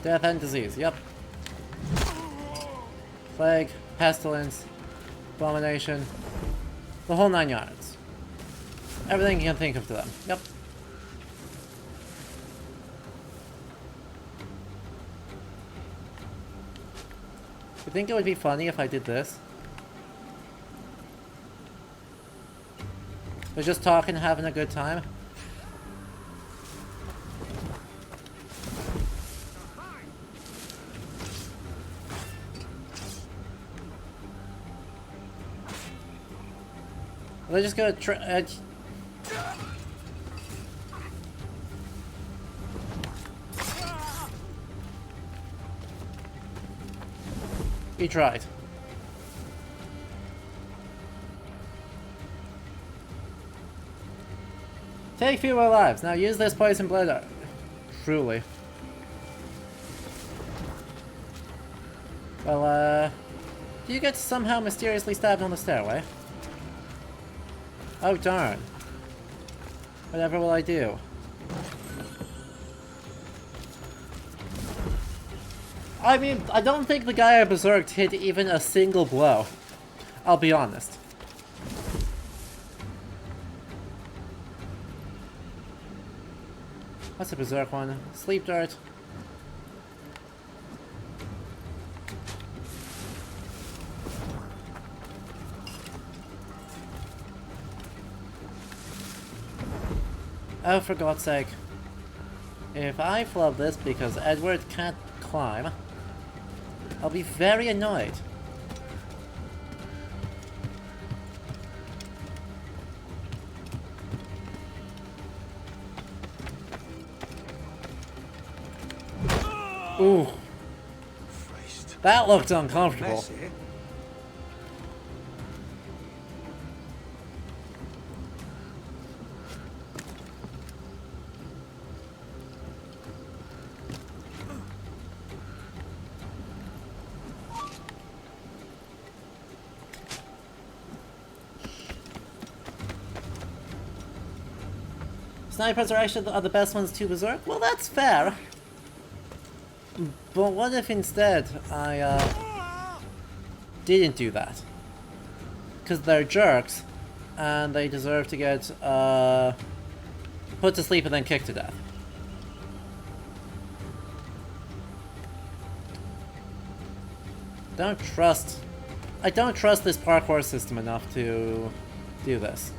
Death and disease, yep. Plague, pestilence, abomination, the whole 9 yards. Everything you can think of to them, yep. You think it would be funny if I did this? We're just talking, having a good time. They're just gonna try. He tried. Take fewer lives. Now use this poison blood. Truly. Well, do you get somehow mysteriously stabbed on the stairway? Oh darn. Whatever will I do? I mean, I don't think the guy I berserked hit even a single blow. I'll be honest. What's a berserk one? Sleep dart. Oh, for God's sake. If I flub this because Edward can't climb, I'll be very annoyed. Ooh. That looked uncomfortable. Snipers are actually the best ones to berserk? Well, that's fair. But what if instead I didn't do that? Because they're jerks, and they deserve to get put to sleep and then kicked to death. I don't trust this parkour system enough to do this.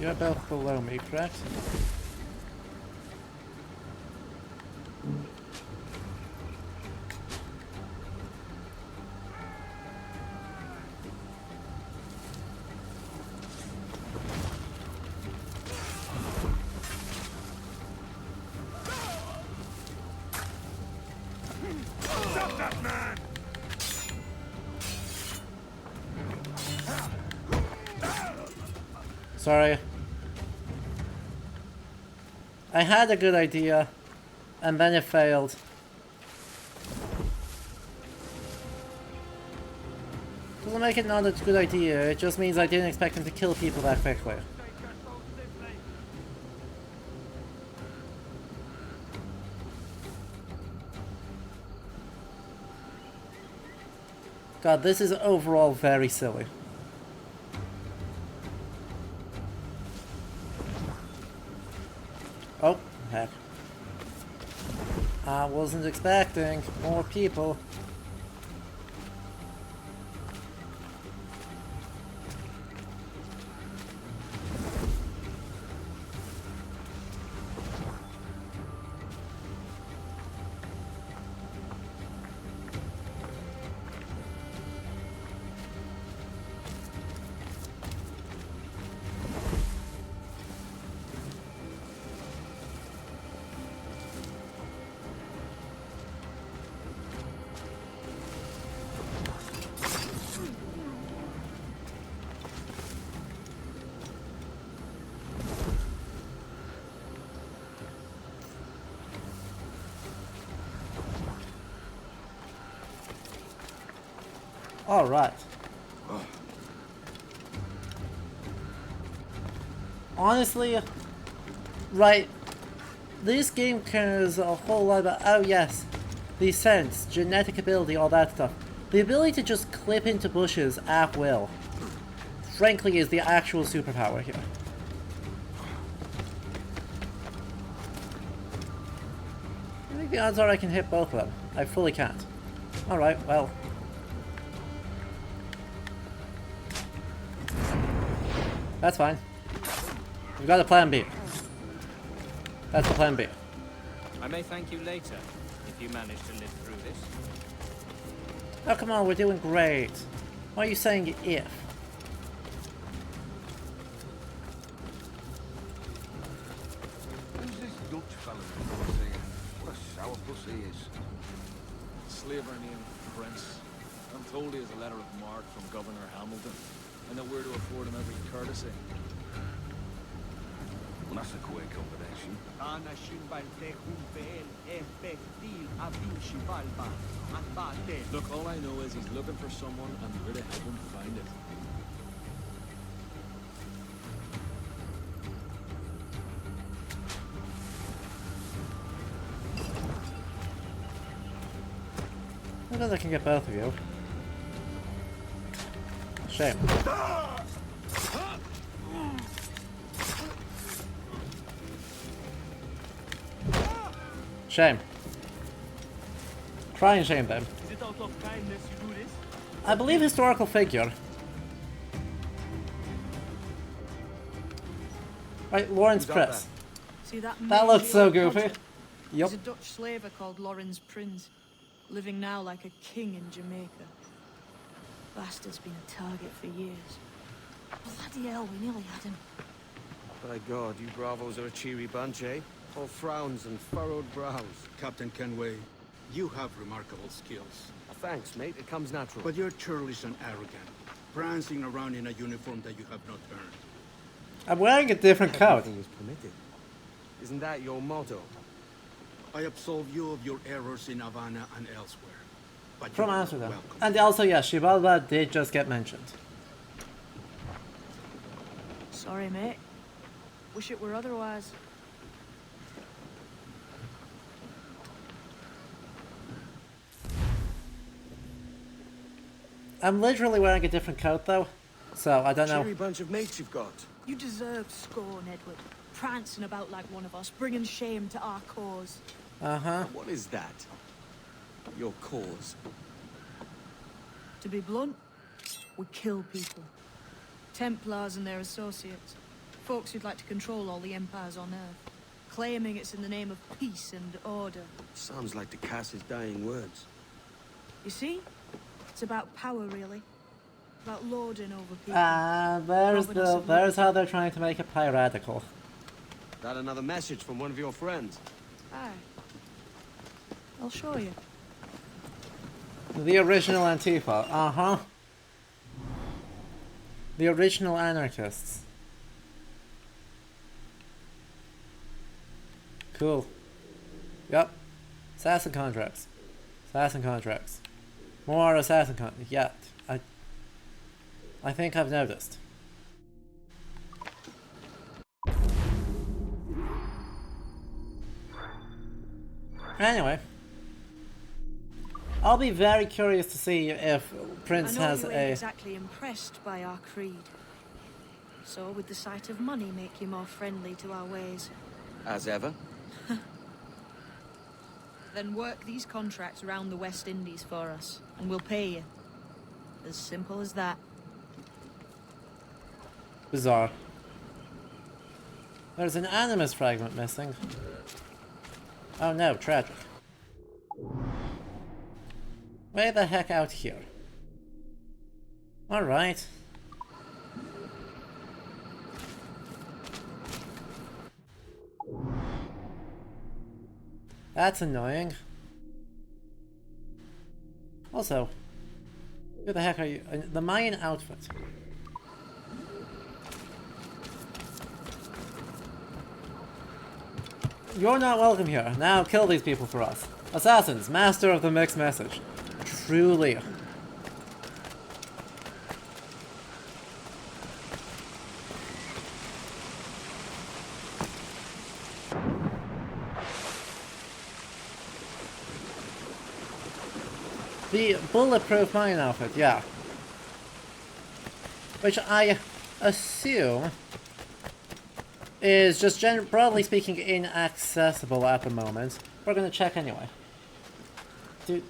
You're both below me, correct? Stop that man! Sorry. I had a good idea, and then it failed. Doesn't make it not a good idea, it just means I didn't expect him to kill people that quickly. God, this is overall very silly. Oh, heck. I wasn't expecting more people. Alright. Honestly, right, this game cares a whole lot about, oh yes, the sense, genetic ability, all that stuff. The ability to just clip into bushes at will, frankly, is the actual superpower here. I think the odds are I can hit both of them. I fully can't. Alright, well. That's fine. We've got a plan B. That's the plan B. I may thank you later, if you manage to live through this. Oh, come on, we're doing great. Why are you saying if? Who's this Dutch fella saying? What a sourpuss he is. Slaver named Prince. I'm told he has a letter of marque from Governor Hamilton, and that we're to afford him every courtesy. Well, that's a quick combination. Look, all I know is he's looking for someone, and we're to help him find it. I guess I can get both of you. Shame. Shame. Crying shame then. Is it out of kindness you do this? I believe historical figure. Right, Lawrence Press. See that? That looks so mangy old goofy. codger? Yep. He's a Dutch slaver called Lawrence Prince, living now like a king in Jamaica. Bastard's been a target for years. Bloody hell, we nearly had him. By God, you bravos are a cheery bunch, eh? All frowns and furrowed brows. Captain Kenway, you have remarkable skills. Thanks, mate. It comes natural. But you're churlish and arrogant, prancing around in a uniform that you have not earned. I'm wearing a different coat. Everything is permitted. Isn't that your motto? I absolve you of your errors in Havana and elsewhere. But From you are Amsterdam. welcome. And also, yeah, Xibalba did just get mentioned. Sorry, mate. Wish it were otherwise. I'm literally wearing a different coat, though. So, I don't know. Cheery bunch of mates you've got. You deserve scorn, Edward. Prancing about like one of us, bringing shame to our cause. Uh-huh. What is that? Your cause? To be blunt, we kill people. Templars and their associates. Folks who'd like to control all the empires on Earth. Claiming it's in the name of peace and order. Sounds like the Cass's dying words. You see? It's about power, really. About lording over people. There's how they're trying to make it piratical. That another message from one of your friends? Aye. I'll show you. The original Antifa, uh-huh. The original anarchists. Cool. Yep. Assassin contracts. Assassin contracts. More assassin contracts. Yeah. I think I've noticed. Anyway. I'll be very curious to see if Prince has you a... ain't exactly impressed by our creed. So would the sight of money make you more friendly to our ways? As ever. Then work these contracts around the West Indies for us, and we'll pay you. As simple as that. Bizarre. There's an Animus fragment missing. Oh no, tragic. Way the heck out here. Alright. That's annoying. Also, who the heck are you? The Mayan outfit. You're not welcome here. Now kill these people for us. Assassins, master of the mixed message. Truly. The bulletproof mine outfit, yeah. Which I assume is just broadly speaking inaccessible at the moment. We're gonna check anyway. Dude.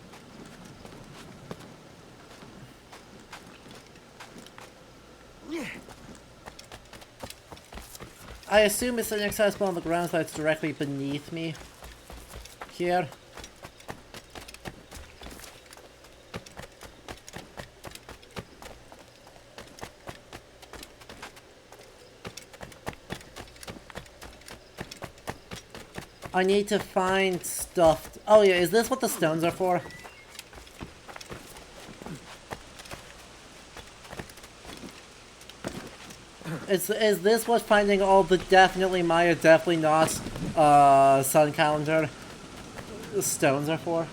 I assume it's inaccessible on the grounds that it's directly beneath me here. I need to find stuff. Oh yeah, is this what the stones are for? Is this what finding all the definitely Maya, definitely not sun calendar stones are for?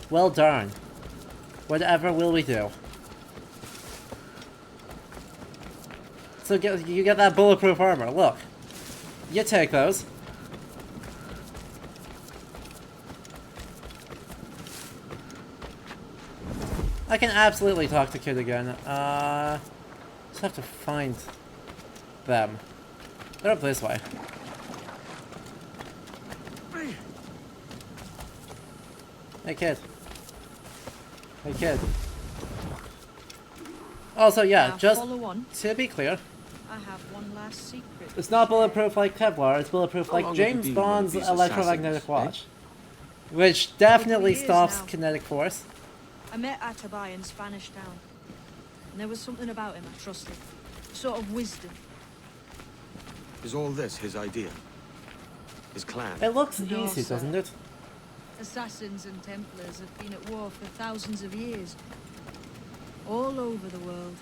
Well darn. Whatever will we do? So you get that bulletproof armor. Look. You take those. I can absolutely talk to Kid again. Just have to find them. They're up this way. Hey, Kid. Hey, Kid. Also, yeah, just to be clear, I have one last secret. It's not bulletproof like Kevlar, it's bulletproof like James Bond's electromagnetic watch. Which definitely stops kinetic force. I met Atabai in Spanish Town. And there was something about him I trusted. A sort of wisdom. Is all this his idea? His clan? It looks No, easy, sir. doesn't it? Assassins and Templars have been at war for thousands of years. All over the world.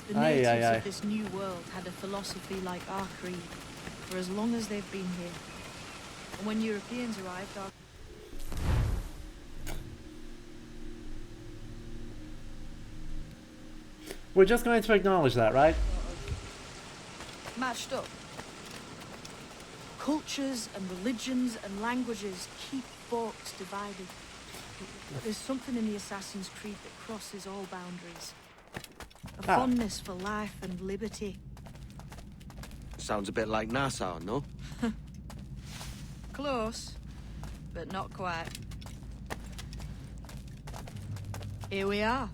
The natives of this new world had a philosophy like our creed for as long as they've been here. And when Europeans arrived, our... We're just going to acknowledge that, right? matched up. Cultures and religions and languages keep folks divided. But there's something in the Assassin's Creed that crosses all boundaries. A fondness for life and liberty. Sounds a bit like Nassau, no? Close, but not quite. Here we are.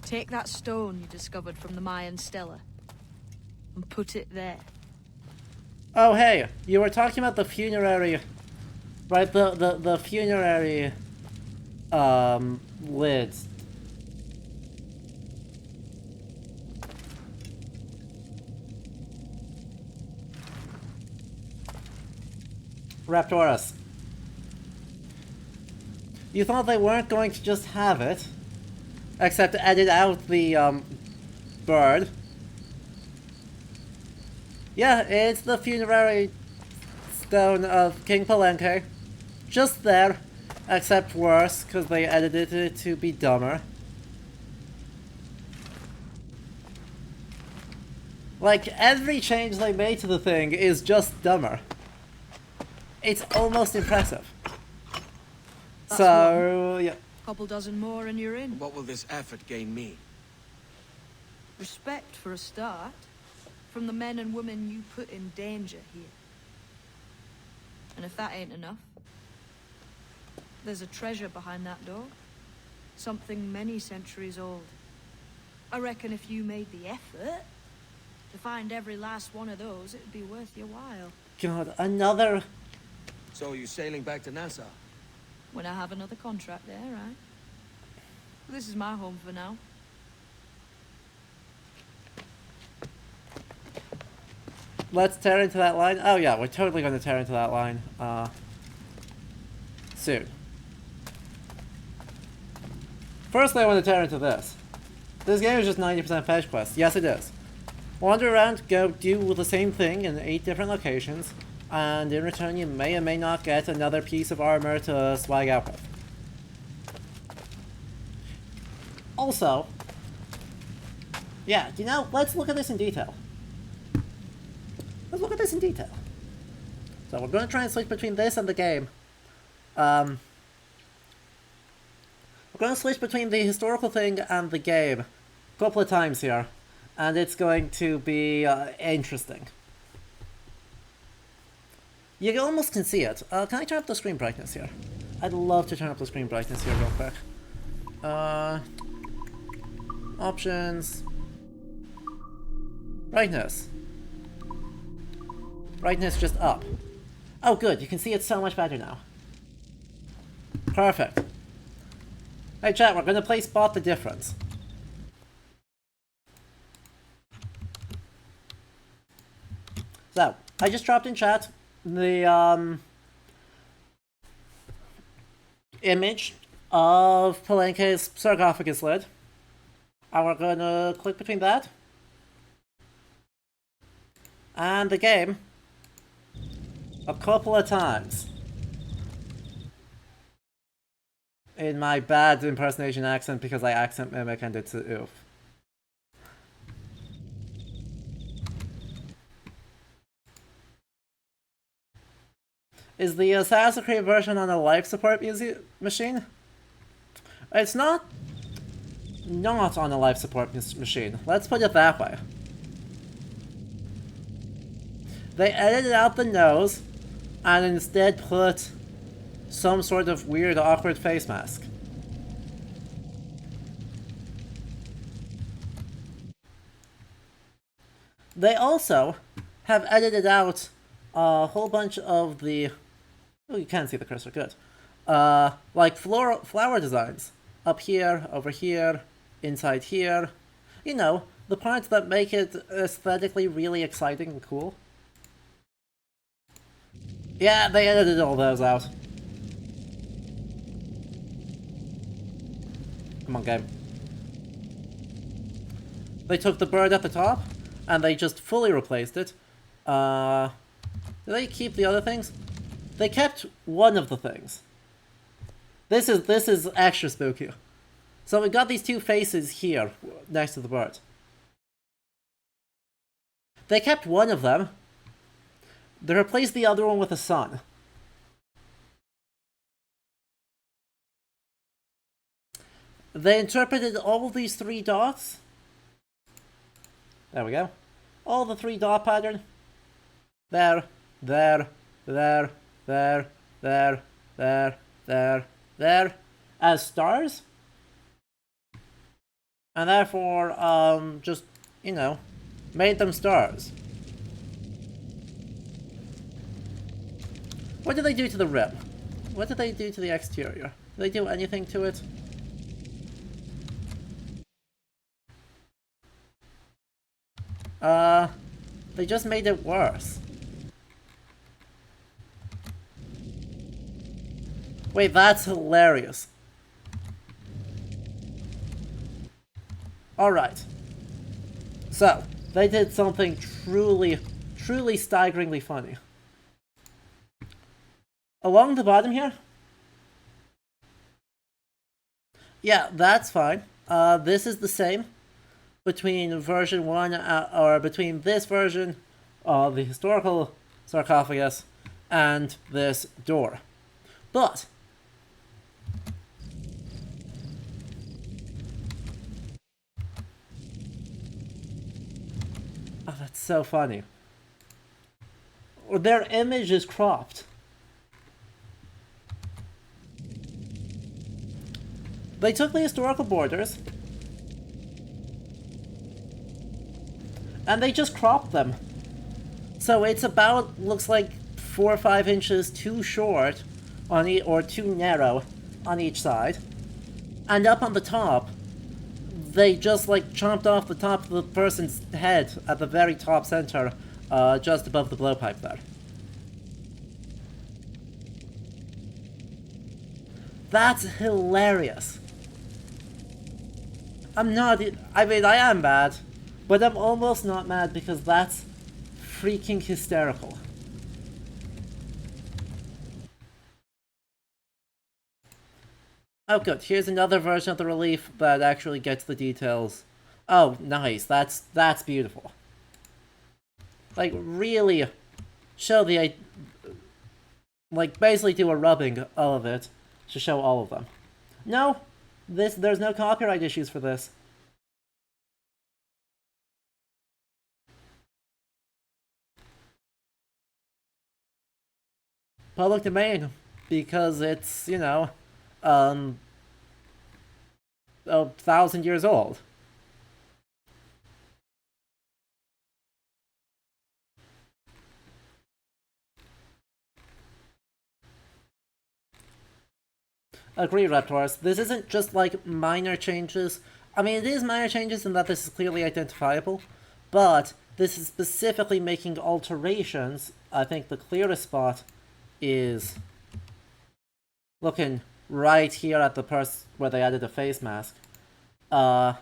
Take that stone you discovered from the Mayan Stela and put it there. Oh, hey, you were talking about the funerary, right? The funerary, lids. Raptorus. You thought they weren't going to just have it, except edit out the, bird. Yeah, it's the funerary stone of King Palenque. Just there, except worse, because they edited it to be dumber. Like, every change they made to the thing is just dumber. It's almost impressive. That's so, yeah. Couple dozen more and you're in. What will this effort gain me? Respect for a start. From the men and women you put in danger here. And if that ain't enough, there's a treasure behind that door. Something many centuries old. I reckon if you made the effort to find every last one of those, it'd be worth your while. God, another... So you're sailing back to Nassau? When I have another contract there, right? This is my home for now. Let's tear into that line. Oh yeah, we're totally going to tear into that line. Soon. Firstly, I want to tear into this. This game is just 90% fetch quest. Yes, it is. Wander around, go do the same thing in 8 different locations, and in return you may or may not get another piece of armor to swag out with. Yeah, you know, let's look at this in detail. Let's look at this in detail. So we're going to try and switch between this and the game. We're going to switch between the historical thing and the game a couple of times here. And it's going to be interesting. You almost can see it. Can I turn up the screen brightness here? I'd love to turn up the screen brightness here real quick. Options. Brightness. Brightness just up. Oh good, you can see it so much better now. Perfect. Hey chat, we're gonna play Spot the Difference. So, I just dropped in chat the image of Palenque's sarcophagus lid. And we're gonna click between that and the game a couple of times. In my bad impersonation accent because I accent mimic and it's a oof. Is the Assassin's Creed version on a life support machine? It's not on a life support machine. Let's put it that way. They edited out the nose and instead put some sort of weird, awkward face mask. They also have edited out a whole bunch of the... Oh, you can see the cursor, good. Like flower designs. Up here, over here, inside here. You know, the parts that make it aesthetically really exciting and cool. Yeah, they edited all those out. Come on, game. They took the bird at the top, and they just fully replaced it. Did they keep the other things? They kept one of the things. This is extra spooky. So we got these two faces here, next to the bird. They kept one of them. They replaced the other one with a sun. They interpreted all of these 3 dots. There we go. All the 3 dot pattern. There, there, there, there, there, there, there, there. As stars. And therefore, just, you know, made them stars. What did they do to the rim? What did they do to the exterior? Did they do anything to it? They just made it worse. Wait, that's hilarious. Alright. So, they did something truly staggeringly funny. Along the bottom here? Yeah, that's fine. This is the same between version 1, or between this version of the historical sarcophagus and this door. But oh, that's so funny. Their image is cropped. They took the historical borders and they just cropped them. So it's about, looks like 4 or 5 inches too short on or too narrow on each side. And up on the top, they just like chomped off the top of the person's head at the very top center, just above the blowpipe there. That's hilarious. I'm not, I mean, I am mad, but I'm almost not mad because that's freaking hysterical. Oh good, here's another version of the relief that actually gets the details Oh, nice. That's beautiful. Like, really show the... Like, basically do a rubbing of it to show all of them. No! There's no copyright issues for this. Public domain. Because it's, you know, 1,000 years old. Agree, Raptors. This isn't just like minor changes. I mean, it is minor changes in that this is clearly identifiable, but this is specifically making alterations. I think the clearest spot is looking right here at the person where they added a face mask. And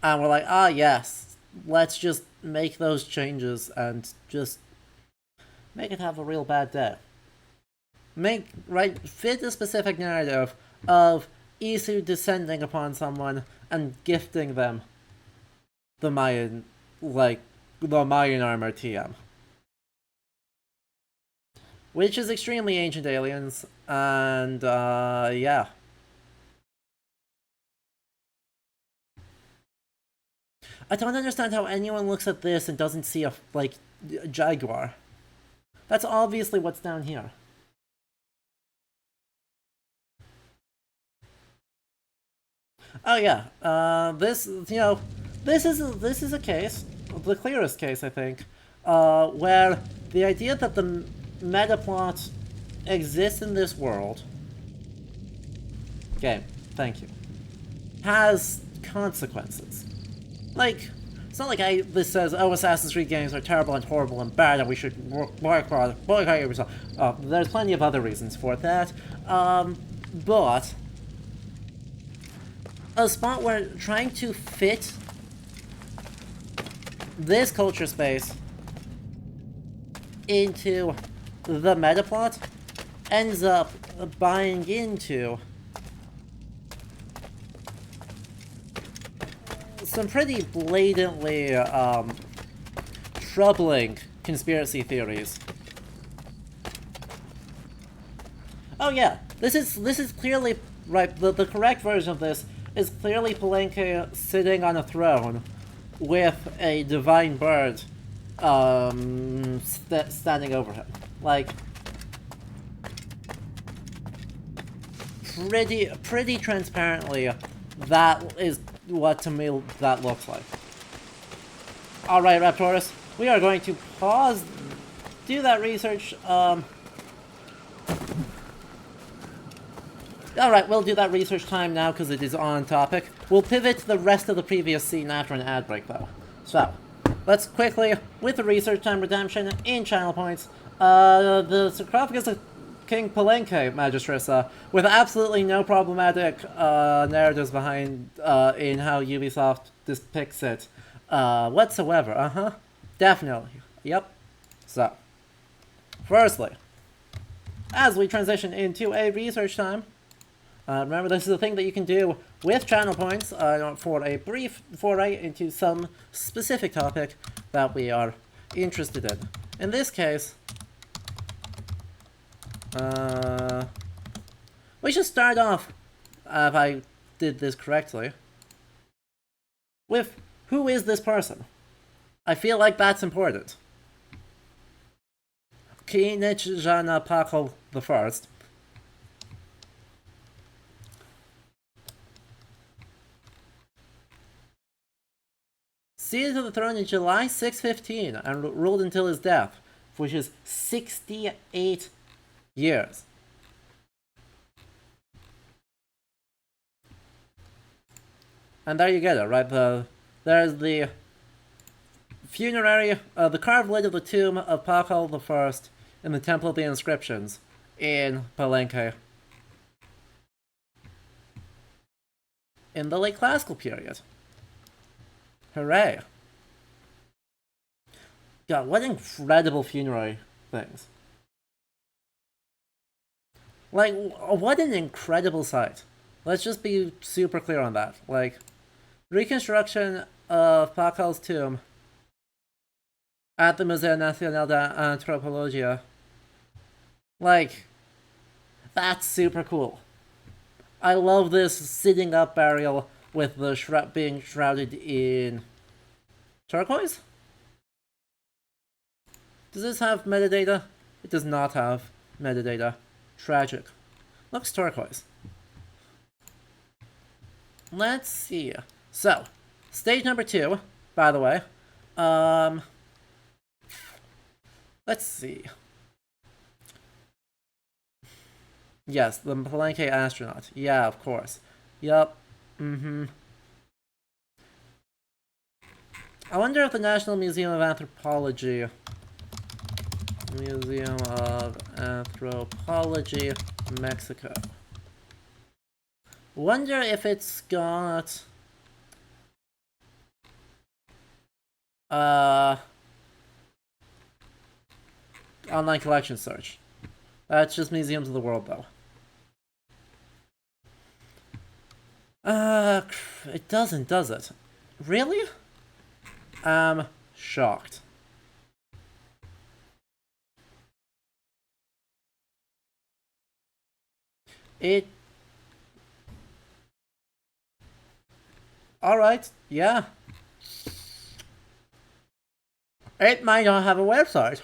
we're like, ah, yes, let's just make those changes and just make it have a real bad day. Fit the specific narrative of Isu descending upon someone and gifting them the Mayan armor TM. Which is extremely ancient aliens, and, yeah. I don't understand how anyone looks at this and doesn't see a jaguar. That's obviously what's down here. Oh yeah, this is a case, the clearest case, I think, where the idea that the metaplot exists in this world, game, thank you, has consequences. Like, it's not like this says, oh, Assassin's Creed games are terrible and horrible and bad and we should boycott Ubisoft. There's plenty of other reasons for that, but a spot where trying to fit this culture space into the metaplot ends up buying into some pretty blatantly troubling conspiracy theories. Oh yeah, this is clearly right. The correct version of this is clearly Palenque sitting on a throne with a divine bird standing over him. Like, pretty transparently, that is what to me that looks like. Alright, Raptorus, we are going to pause, do that research, Alright, we'll do that research time now because it is on topic. We'll pivot to the rest of the previous scene after an ad break though. So, let's quickly, with the research time redemption in channel points, the sarcophagus of King Palenque, Magistress, with absolutely no problematic narratives behind in how Ubisoft depicts it whatsoever. Definitely. Yep. So, firstly, as we transition into a research time, remember, this is a thing that you can do with channel points for a brief foray into some specific topic that we are interested in. In this case, we should start off, if I did this correctly, with who is this person? I feel like that's important. Kinich Pakal I. Seated to the throne in July 615 and ruled until his death, which is 68 years. And there you get it, right? There's the funerary, the carved lid of the tomb of Pakal I in the Temple of the Inscriptions in Palenque. In the late classical period. Hooray! God, what incredible funerary things. Like, what an incredible sight. Let's just be super clear on that. Like, Reconstruction of Pakal's tomb at the Museo Nacional de Antropología. Like, that's super cool. I love this sitting up burial with the being shrouded in turquoise? Does this have metadata? It does not have metadata. Tragic. Looks turquoise. Let's see. So, stage number 2, by the way. Let's see. Yes, the Palenque astronaut. Yeah, of course. Yup. I wonder if the National Museum of Anthropology... Museum of Anthropology, Mexico. Wonder if it's got... online collection search. That's just Museums of the World, though. It doesn't, does it? Really? I'm shocked. It... Alright, yeah. It might not have a website.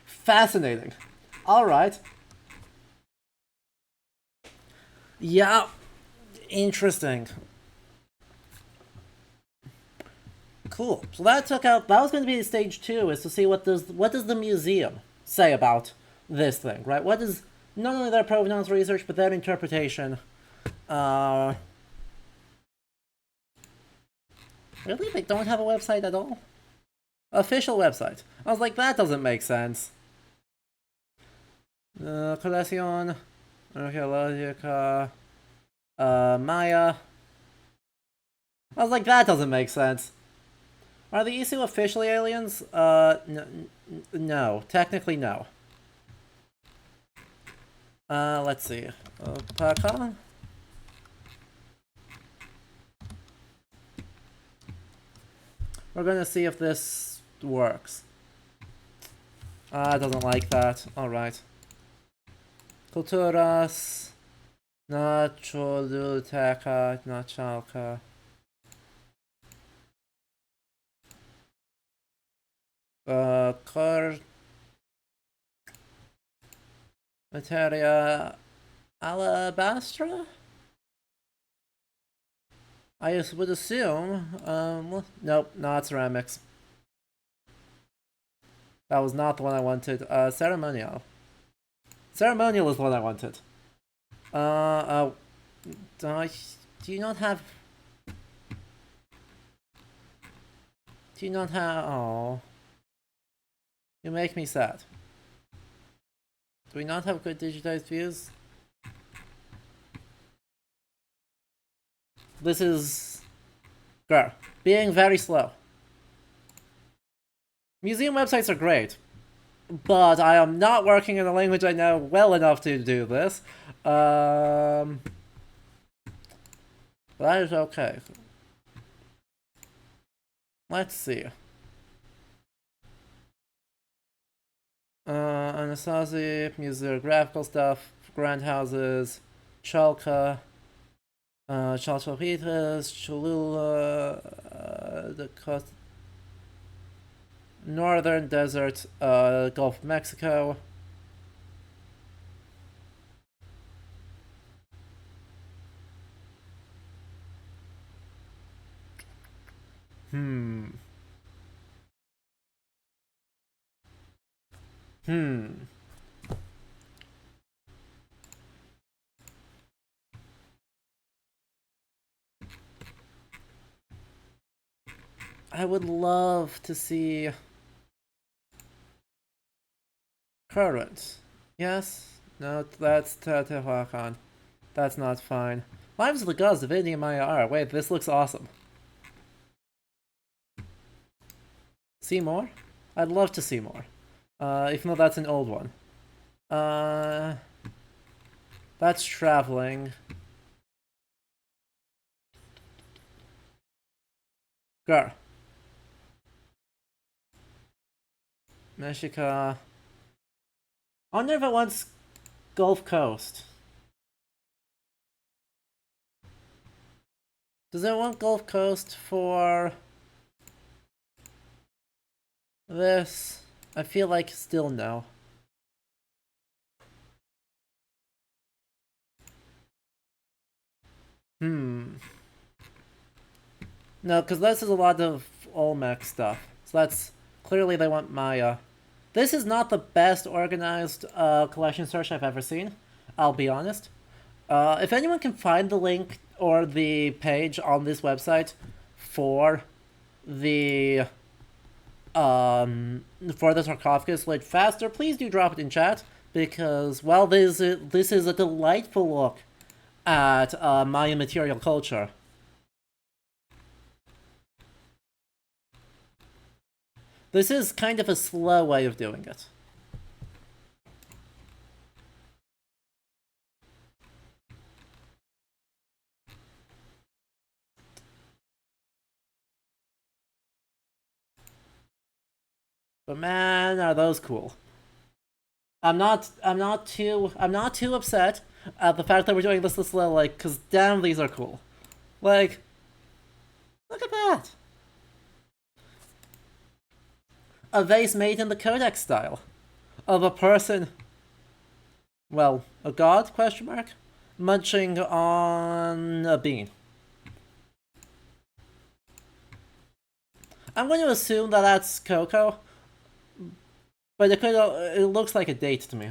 Fascinating. Alright. Yeah. Interesting. Cool. So that took out... That was going to be stage 2, is to see what does the museum say about this thing, right? What is not only their provenance research, but their interpretation. Really? They don't have a website at all? Official website. I was like, that doesn't make sense. Colección Arqueológica Maya. I was like, that doesn't make sense. Are the Isu officially aliens? No. Technically, no. Let's see. Pakal? We're gonna see if this works. It doesn't like that. Alright. Culturas. Nacholuteca. Nachalka. Materia Alabastra? I would assume, nope, not ceramics. That was not the one I wanted. Ceremonial. Ceremonial is the one I wanted. Do you not have... Do you not have... Oh. You make me sad. Do we not have good digitized views? This is... Girl, being very slow. Museum websites are great, but I am not working in a language I know well enough to do this. But that is okay. Let's see. Anasazi, museographical stuff, grand houses, Chalka, Chalchopitas, Cholula, the coast, northern desert, Gulf of Mexico. I would love to see current. Yes? No, that's Teotihuacan. That's not fine. Lives of the Gods of India Maya are. Wait, this looks awesome. See more? I'd love to see more. Even though that's an old one. That's traveling. Sure. Mexico. I wonder if it wants Gulf Coast. Does it want Gulf Coast for this? I feel like still no. No, because this is a lot of Olmec stuff. So that's clearly they want Maya. This is not the best organized collection search I've ever seen. I'll be honest. If anyone can find the link or the page on this website for the sarcophagus lit faster, please do drop it in chat, because while this is a delightful look at Mayan material culture, this is kind of a slow way of doing it. But man, are those cool. I'm not too upset at the fact that we're doing this slow, like, cause damn, these are cool. Like, look at that. A vase made in the Codex style of a person, well, a god, question mark, munching on a bean. I'm going to assume that that's Coco, but it looks like a date to me.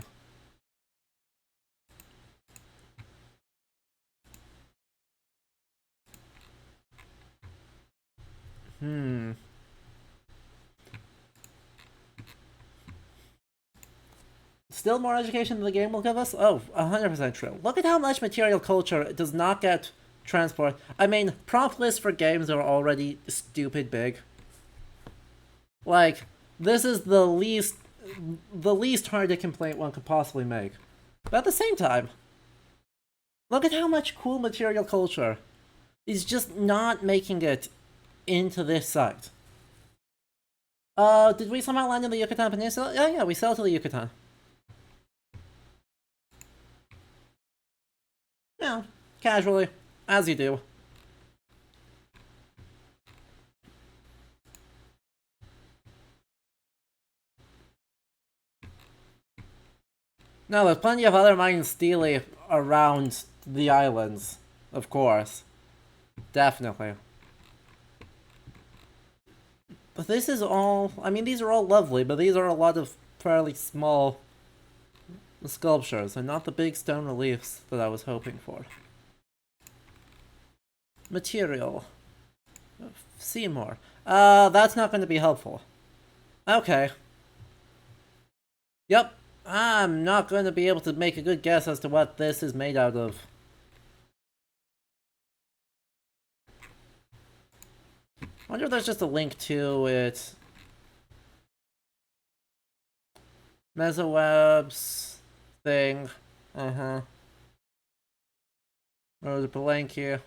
Still more education than the game will give us? Oh, 100% true. Look at how much material culture does not get transport. I mean, prompt lists for games are already stupid big. Like, this is the least hard complaint one could possibly make. But at the same time, look at how much cool material culture is just not making it into this site. Did we somehow land in the Yucatan Peninsula? Yeah, we sailed to the Yucatan. Yeah, casually, as you do. No, there's plenty of other Mayan stele around the islands, of course. Definitely. But this is all... I mean, these are all lovely, but these are a lot of fairly small sculptures, and not the big stone reliefs that I was hoping for. Material. Seymour. That's not going to be helpful. Okay. Yep. I'm not going to be able to make a good guess as to what this is made out of. I wonder if there's just a link to it. Mesowebs thing. Or the Palenque.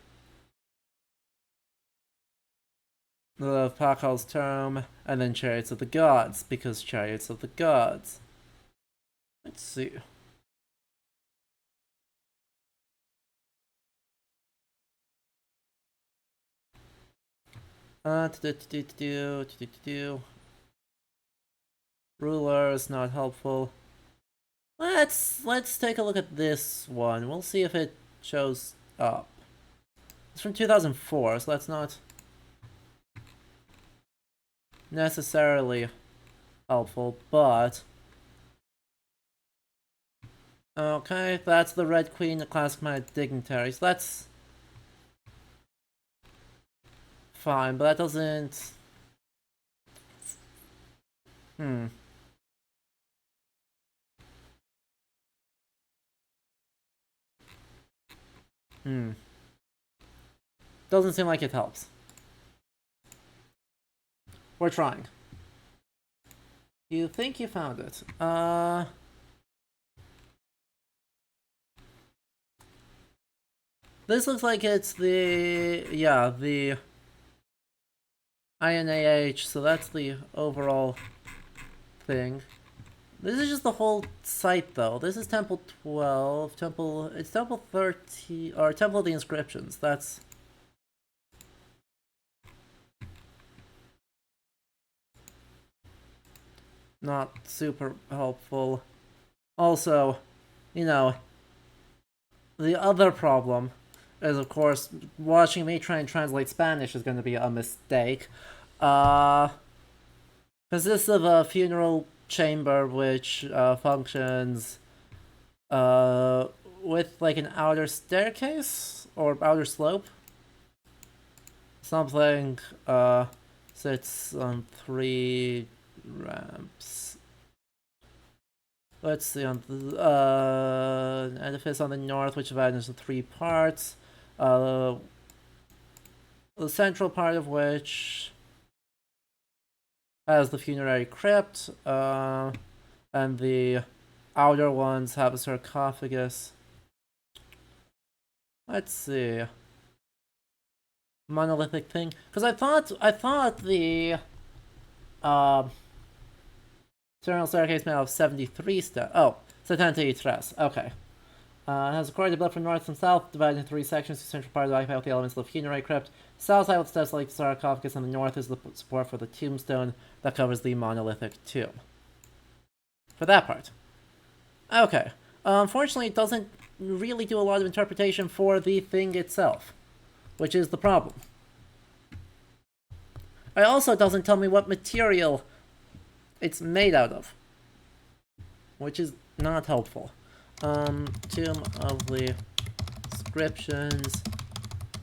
The Pakal's Tome, and then Chariots of the Gods, because Chariots of the Gods. Let's see. Rulers, not helpful. Let's take a look at this one. We'll see if it shows up. It's from 2004, so that's not necessarily helpful, but... Okay, that's the Red Queen, the classic Maya dignitary, so that's fine, but that doesn't... Doesn't seem like it helps. We're trying. You think you found it. This looks like it's the... yeah, the INAH, so that's the overall thing. This is just the whole site, though. This is Temple 12, it's Temple 13, or Temple of the Inscriptions. That's... not super helpful. Also, you know, the other problem is, of course, watching me try and translate Spanish is going to be a mistake. Consists of a funeral chamber which functions with like an outer staircase or outer slope. Something sits on 3 ramps. Let's see, on the edifice on the north, which divides into 3 parts. The central part of which has the funerary crypt, and the outer ones have a sarcophagus. Let's see. Monolithic thing, because I thought the external staircase made out of 73 steps. Oh, 73. Okay. It has a corridor built from north and south, divided into 3 sections. The central part is occupied with the elements of the funerary crypt. South side with steps like the sarcophagus, and the north is the support for the tombstone that covers the monolithic tomb. For that part. Okay. Unfortunately, it doesn't really do a lot of interpretation for the thing itself, which is the problem. It also doesn't tell me what material it's made out of, which is not helpful. Tomb of the Inscriptions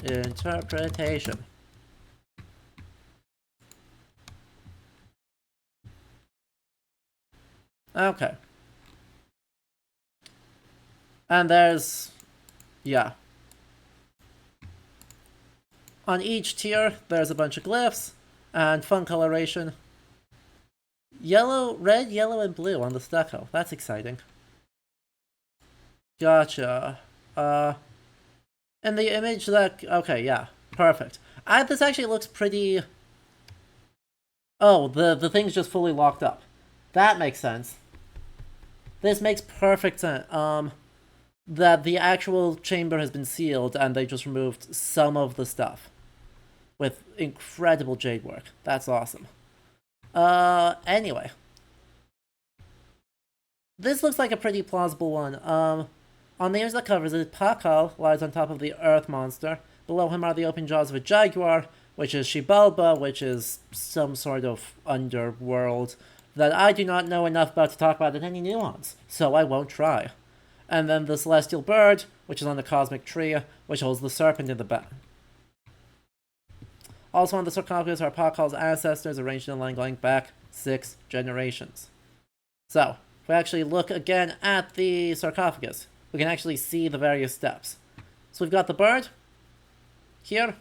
interpretation. Okay. And there's... yeah. On each tier, there's a bunch of glyphs and fun coloration. Yellow, red, yellow, and blue on the stucco. That's exciting. Gotcha. And the image that... okay, yeah. Perfect. This actually looks pretty... oh, the thing's just fully locked up. That makes sense. This makes perfect sense. That the actual chamber has been sealed and they just removed some of the stuff. With incredible jade work. That's awesome. Anyway. This looks like a pretty plausible one. On the image that covers it, Pakal lies on top of the earth monster. Below him are the open jaws of a jaguar, which is Xibalba, which is some sort of underworld that I do not know enough about to talk about in any nuance, so I won't try. And then the celestial bird, which is on the cosmic tree, which holds the serpent in the back. Also on the sarcophagus are Pakal's ancestors arranged in a line going back 6 generations. So, if we actually look again at the sarcophagus, we can actually see the various steps. So we've got the bird here,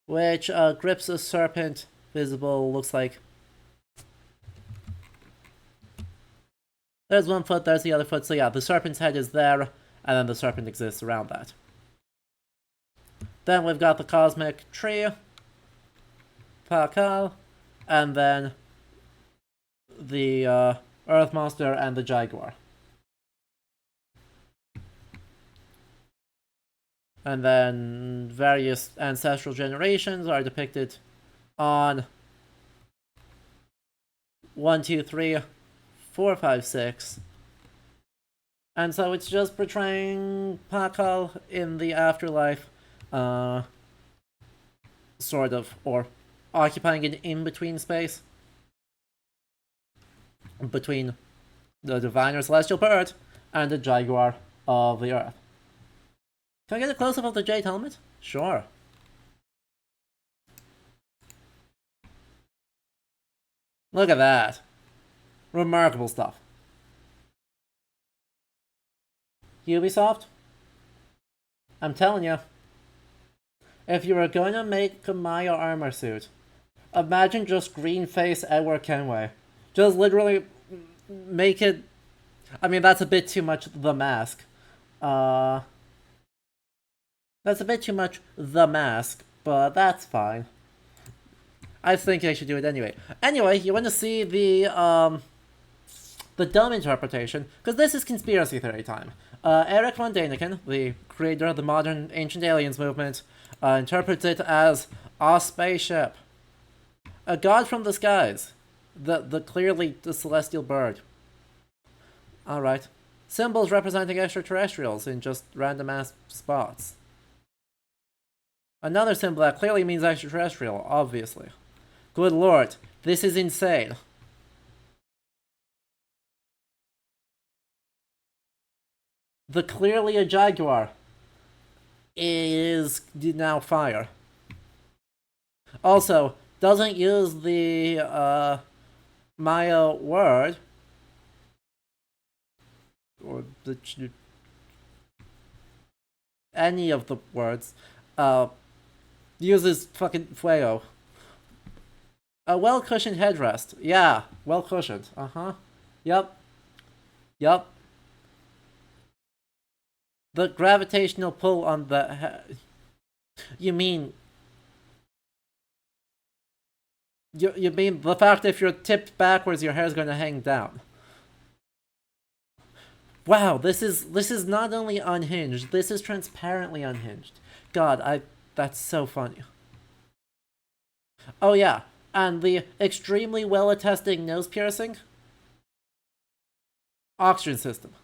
which grips a serpent, visible, looks like. There's one foot, there's the other foot, so yeah, the serpent's head is there, and then the serpent exists around that. Then we've got the cosmic tree, Pakal, and then the earth monster and the jaguar. And then various ancestral generations are depicted on 1, 2, 3, 4, 5, 6. And so it's just portraying Pakal in the afterlife, sort of, or occupying an in-between space between the divine or celestial bird and the jaguar of the earth. Can I get a close-up of the jade helmet? Sure. Look at that. Remarkable stuff. Ubisoft? I'm telling you. If you were going to make a Maya armor suit, imagine just green face Edward Kenway. Just literally make it... I mean, that's a bit too much the mask. That's a bit too much the mask, but that's fine. I think I should do it anyway. Anyway, you want to see the dumb interpretation, because this is conspiracy theory time. Eric von Däniken, the creator of the modern Ancient Aliens movement, interprets it as a spaceship. A god from the skies. Clearly the celestial bird. Alright. Symbols representing extraterrestrials in just random ass spots. Another symbol that clearly means extraterrestrial, obviously. Good lord, this is insane. The clearly a jaguar is now fire. Also, doesn't use the Maya word, or any of the words, uses fucking fuego. A well-cushioned headrest. Yeah, well-cushioned. Uh-huh. Yup. Yup. The gravitational pull on the You mean... You mean the fact if you're tipped backwards, your hair's gonna hang down. Wow, this is not only unhinged, this is transparently unhinged. God, that's so funny. Oh yeah, and the extremely well-attested nose piercing? Oxygen system.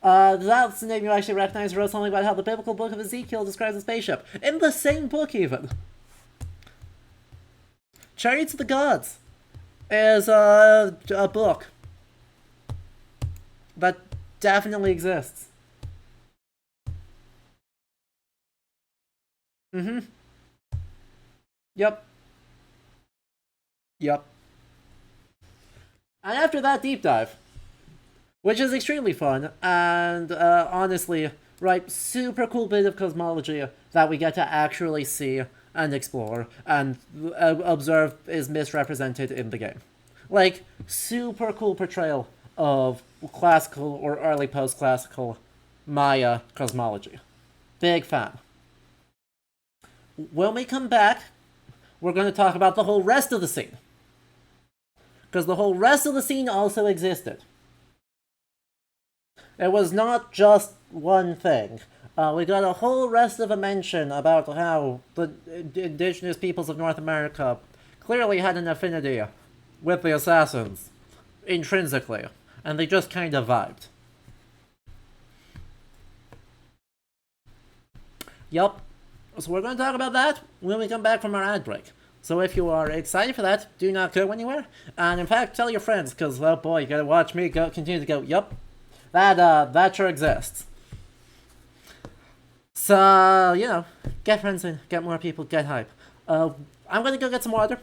That's the name you actually recognize. Wrote something about how the biblical book of Ezekiel describes a spaceship. In the same book, even. Chariots of the Gods is a book that definitely exists. Mm-hmm. Yep. Yep. And after that deep dive, which is extremely fun, and honestly, right, super cool bit of cosmology that we get to actually see and explore, and observe is misrepresented in the game. Like, super cool portrayal of classical or early post-classical Maya cosmology. Big fan. When we come back, we're going to talk about the whole rest of the scene. Because the whole rest of the scene also existed. It was not just one thing. We got a whole rest of a mention about how the indigenous peoples of North America clearly had an affinity with the assassins, intrinsically, and they just kind of vibed. Yup. So we're going to talk about that when we come back from our ad break. So if you are excited for that, do not go anywhere. And in fact, tell your friends, because, oh boy, you gotta watch me continue to go, yup. That sure exists. So, you know, get friends in, get more people, get hype. I'm gonna go get some water.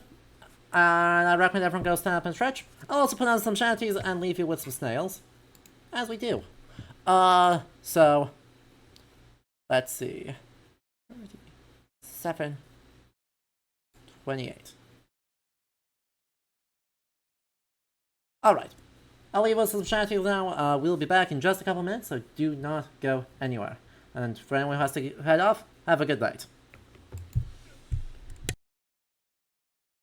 And I recommend everyone go stand up and stretch. I'll also put on some shanties and leave you with some snails. As we do. So, let's see. 7:28. Alright. I'll leave us some shanties now. We'll be back in just a couple minutes, so do not go anywhere. And for anyone who has to head off, have a good night.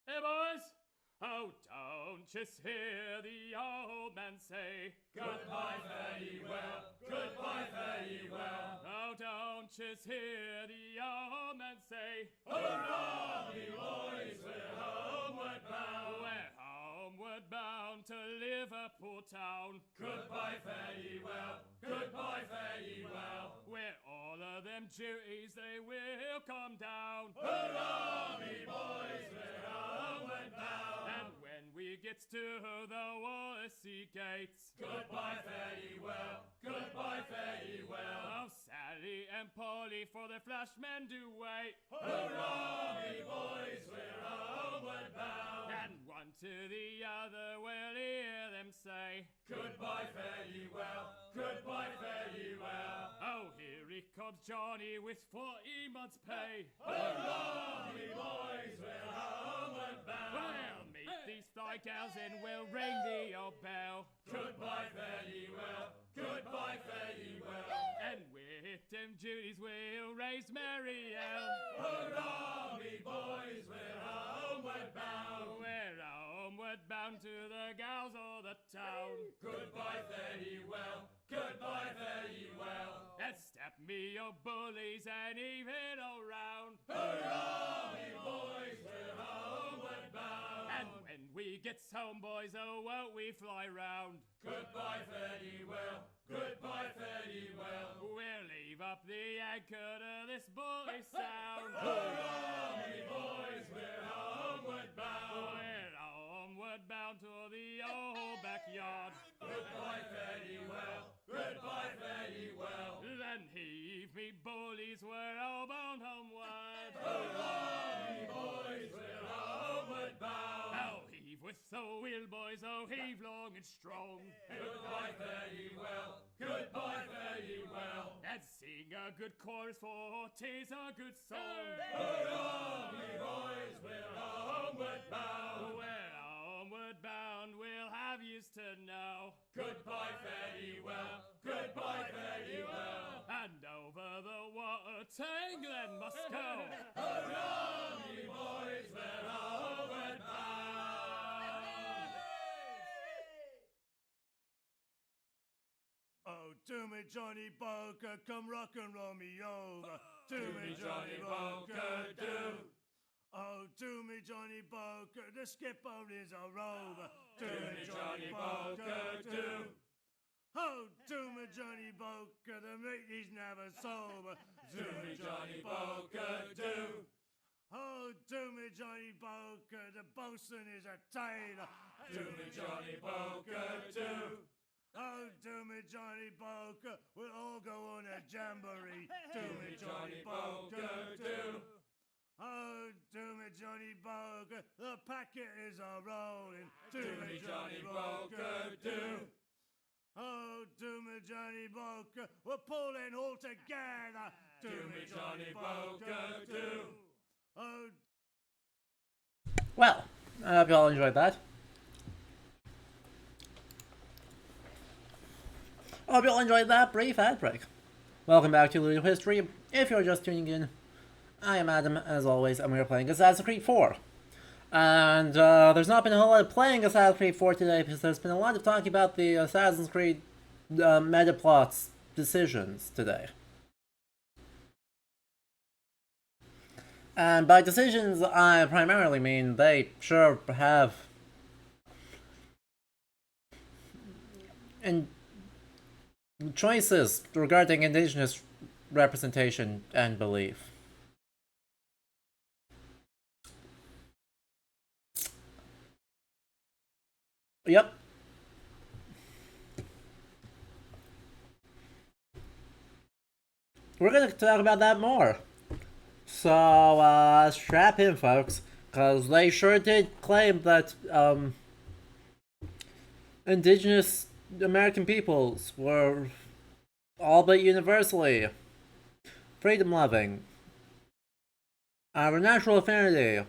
Hey boys! Oh, don't just hear the old man say, goodbye, fare ye well, goodbye, fare ye well. Oh, don't just hear the old man say, hurrah, me boys, we're homeward bound. We're homeward bound to Liverpool town. Goodbye, fare ye well, goodbye, fare ye well. Where all of them duties they will come down. Hurrah, me boys, we're homeward bound. And when we get to the Wallasey gates, goodbye, fare ye well, goodbye, fare ye well. Oh, Sally and Polly for the flashmen do wait. Hurrah, me boys, we're homeward bound. And one to the other will hear them say, goodbye, fare ye well, goodbye, fare ye well. Oh, here he comes Johnny with 40 months' pay. Hurrah, me boys, we're homeward bound. We'll meet these fly gals and we'll ring the old bell. Goodbye, fare ye well, Goodbye, fare ye well. And with them duties we'll raise Mariel. Hurrah, me boys, we're homeward bound. We're homeward bound to the gals of the town. Goodbye, fare ye well. Goodbye, fare ye well. And step me your bullies and heave it around. Hurrah, me boys, we're homeward bound. And when we get home, boys, oh, won't we fly round? Goodbye, fare ye well. Goodbye, fare ye well. We'll leave up the anchor to this bully sound. Hurrah, me boys, we're homeward bound. We're homeward bound to the old backyard. Goodbye, fare ye well. Goodbye, fare ye well. Then heave me bullies, we're all bound homeward. Hurrah, me boys, we're homeward bound. Oh, heave with the wheel, boys, oh, heave long and strong. Goodbye, fare ye well. Goodbye, fare ye well. And sing a good chorus, for 'tis a good song. Hurrah, me boys, we're homeward bound. We're homeward bound, we'll have yous to know. Goodbye, fare ye well. Goodbye, fare ye well. And over the water to England must go. Hurrah, me boys, we're homeward bound. Oh, do me Johnny Boker, come rock and roll me over. Do me Johnny Boker, do. Oh, do me Johnny Boker, the skipper is a rover. Do me Johnny Boker, do. Oh, do me Johnny Boker, the mate is never sober. Do me Johnny Boker, do. Oh, do me Johnny Boker, the bosun is a tailor. Do me Johnny Boker, do. Oh, do me Johnny Boker, we'll all go on a jamboree. Do me Johnny Boker, do. Oh, do me Johnny Boker, the packet is a rolling. Do me Johnny Boker, do. Oh, do me Johnny Boker, we're pulling all together. Do me Johnny Boker, do. Oh. Well, I hope you all enjoyed that. I hope you all enjoyed that brief ad break. Welcome back to Ludo History. If you're just tuning in, I am Adam, as always, and we are playing Assassin's Creed 4. And there's not been a whole lot of playing Assassin's Creed 4 today, because there's been a lot of talking about the Assassin's Creed meta plots decisions today. And by decisions, I primarily mean they sure have choices regarding indigenous representation and belief. Yep. We're gonna talk about that more. So, strap in, folks, because they sure did claim that, indigenous American peoples were all but universally freedom-loving, have a natural affinity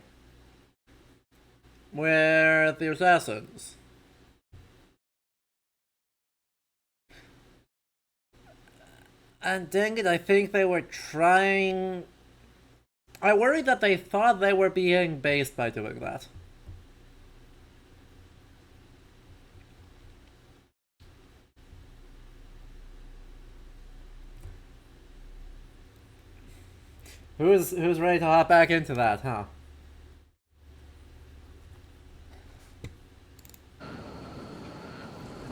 with the assassins. And dang it, I think they were trying... I worry that they thought they were being based by doing that. Who's ready to hop back into that, huh?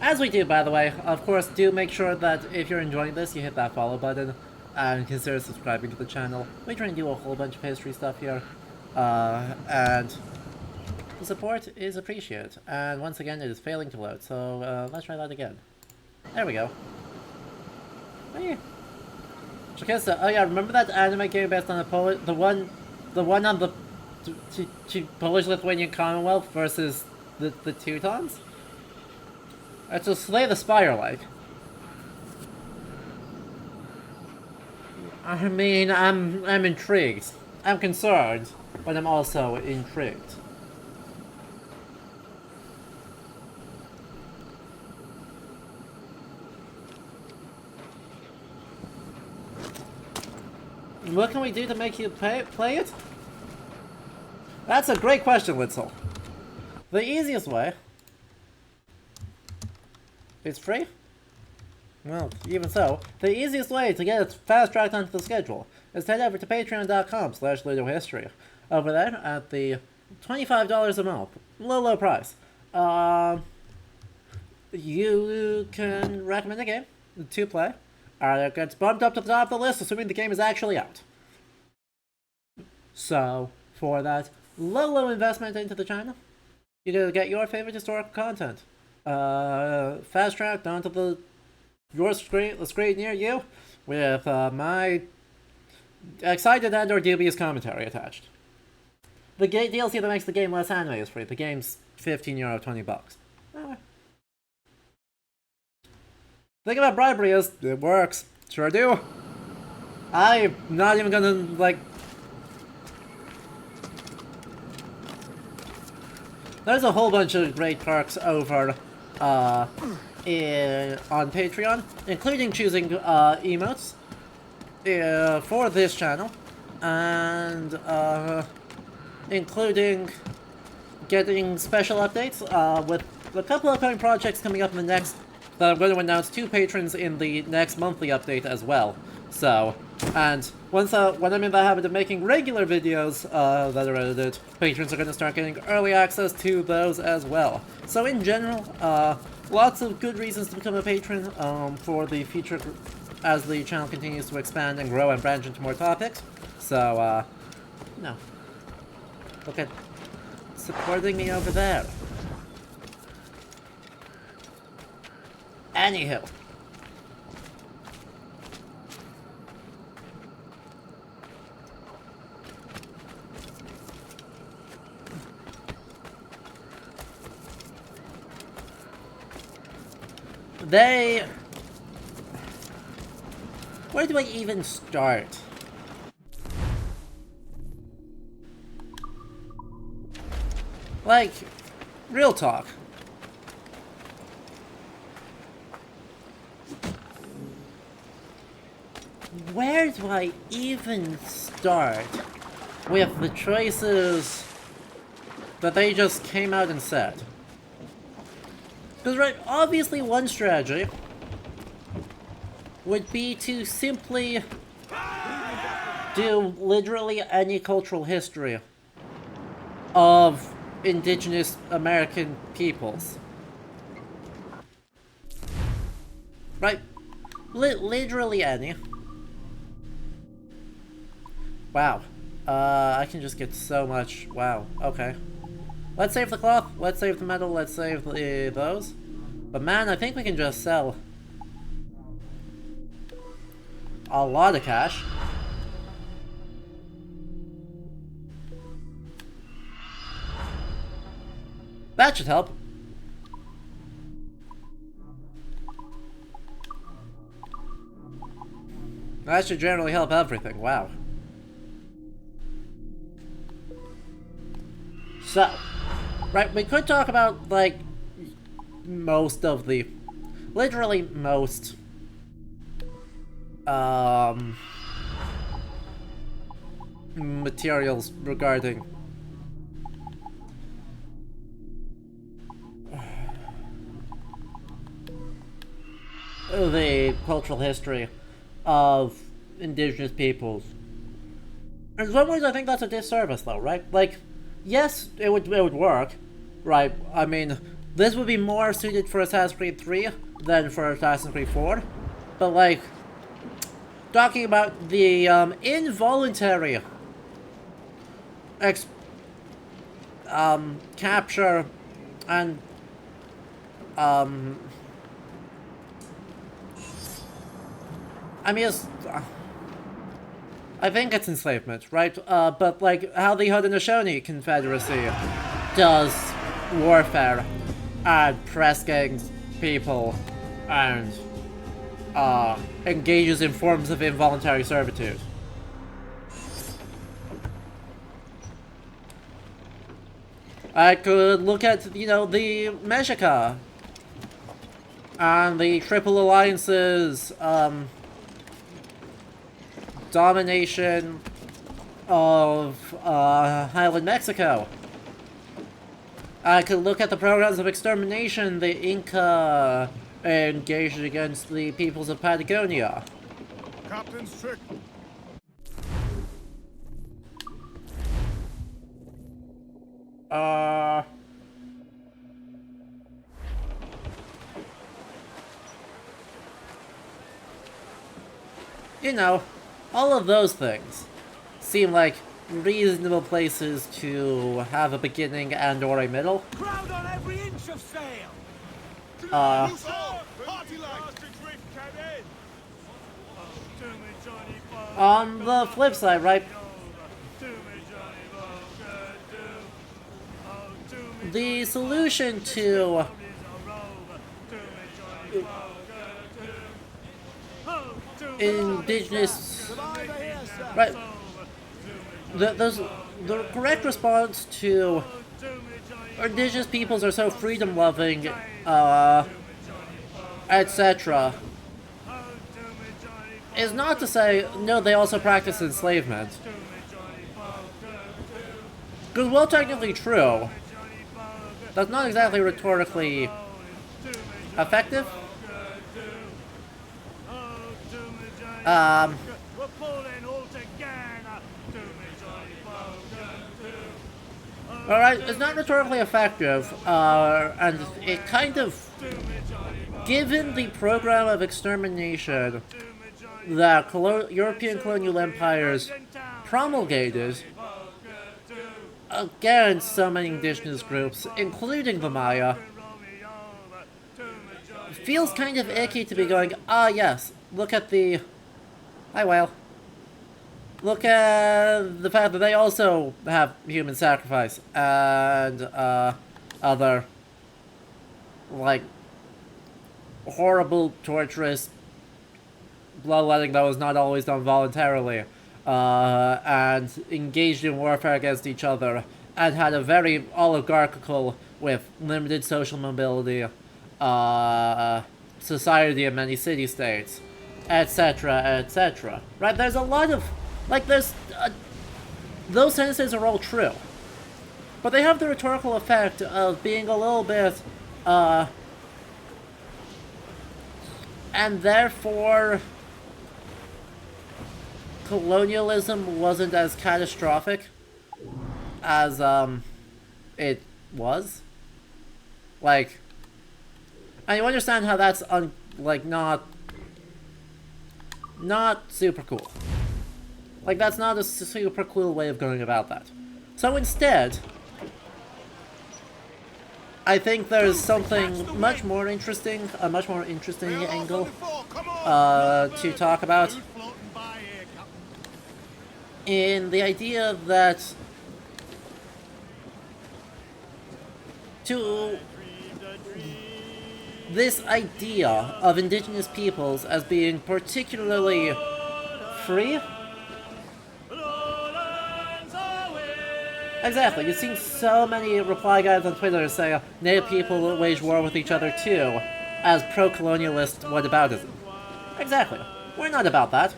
As we do, by the way, of course, do make sure that if you're enjoying this, you hit that follow button and consider subscribing to the channel. We try and do a whole bunch of history stuff here, and the support is appreciated. And once again, it is failing to load, so let's try that again. There we go. Hey. Chikessa, oh yeah, remember that anime game based on the one on the Polish-Lithuanian Commonwealth versus the Teutons? It's a Slay the Spire-like. I mean, I'm intrigued. I'm concerned, but I'm also intrigued. What can we do to make you play it? That's a great question, Litzel. The easiest way... It's free? Well, even so, the easiest way to get it fast-tracked onto the schedule is to head over to patreon.com/ludohistory. Over there, at the $25 a month, low price, you can recommend a game to play, and it gets bumped up to the top of the list, assuming the game is actually out. So, for that low investment into the channel, you get your favorite historical content fast-tracked onto the screen near you, with my excited and/or dubious commentary attached. The DLC that makes the game less anime is free. The game's €15, $20. Thing about bribery is, it works. Sure do. I'm not even gonna, like... There's a whole bunch of great perks over on Patreon, including choosing emotes for this channel, and including getting special updates with a couple of upcoming projects coming up in the next, that I'm going to announce to patrons in the next monthly update as well. So, and once when I'm in the habit of making regular videos that are edited, patrons are going to start getting early access to those as well. So in general, lots of good reasons to become a patron for the future as the channel continues to expand and grow and branch into more topics. So, no. Look at supporting me over there. Anywho. Where do I even start? Like, real talk. Where do I even start with the choices that they just came out and said? Because, right, obviously one strategy would be to simply do literally any cultural history of indigenous American peoples. Right? Literally any. Wow. I can just get so much. Wow. Okay. Let's save the cloth. Let's save the metal. Let's save those. But man, I think we can just sell a lot of cash. That should help. That should generally help everything. Wow. So, right, we could talk about, like, most of the... literally most... materials regarding... the cultural history of indigenous peoples. In some ways, I think that's a disservice, though, right? Like, yes, it would work, right? I mean, this would be more suited for Assassin's Creed 3 than for Assassin's Creed 4, but, like, talking about the involuntary capture and I mean, I think it's enslavement, right? But like how the Haudenosaunee Confederacy does warfare and press gangs people and engages in forms of involuntary servitude. I could look at, you know, the Meshika and the Triple Alliance's domination of Highland Mexico. I could look at the programs of extermination the Inca engaged against the peoples of Patagonia. Captain's trick. You know, all of those things seem like reasonable places to have a beginning and or a middle. Crowd on every inch of sail. On the flip side, right? The solution to indigenous, right? The correct response to indigenous peoples are so freedom-loving, etc., is not to say, no, they also practice enslavement. Because while technically true, that's not exactly rhetorically effective. Alright, it's not rhetorically effective, and it kind of, given the program of extermination that European colonial empires promulgated against so many indigenous groups, including the Maya, feels kind of icky to be going, ah yes, look at the... Hi, whale. Look at the fact that they also have human sacrifice and other, like, horrible, torturous bloodletting that was not always done voluntarily, and engaged in warfare against each other, and had a very oligarchical, with limited social mobility, society in many city-states, etc., etc. Right? There's a lot of... Like, there's... those sentences are all true. But they have the rhetorical effect of being a little bit, and therefore... colonialism wasn't as catastrophic as, it was. Like... And you understand how that's, like, not super cool. Like, that's not a super cool way of going about that. So instead, I think there's something much more interesting, a much more interesting angle to talk about. In the idea that this idea of indigenous peoples as being particularly free. Exactly, you've seen so many reply guides on Twitter say Native people wage war with each other too, as pro-colonialist whataboutism. Exactly, we're not about that.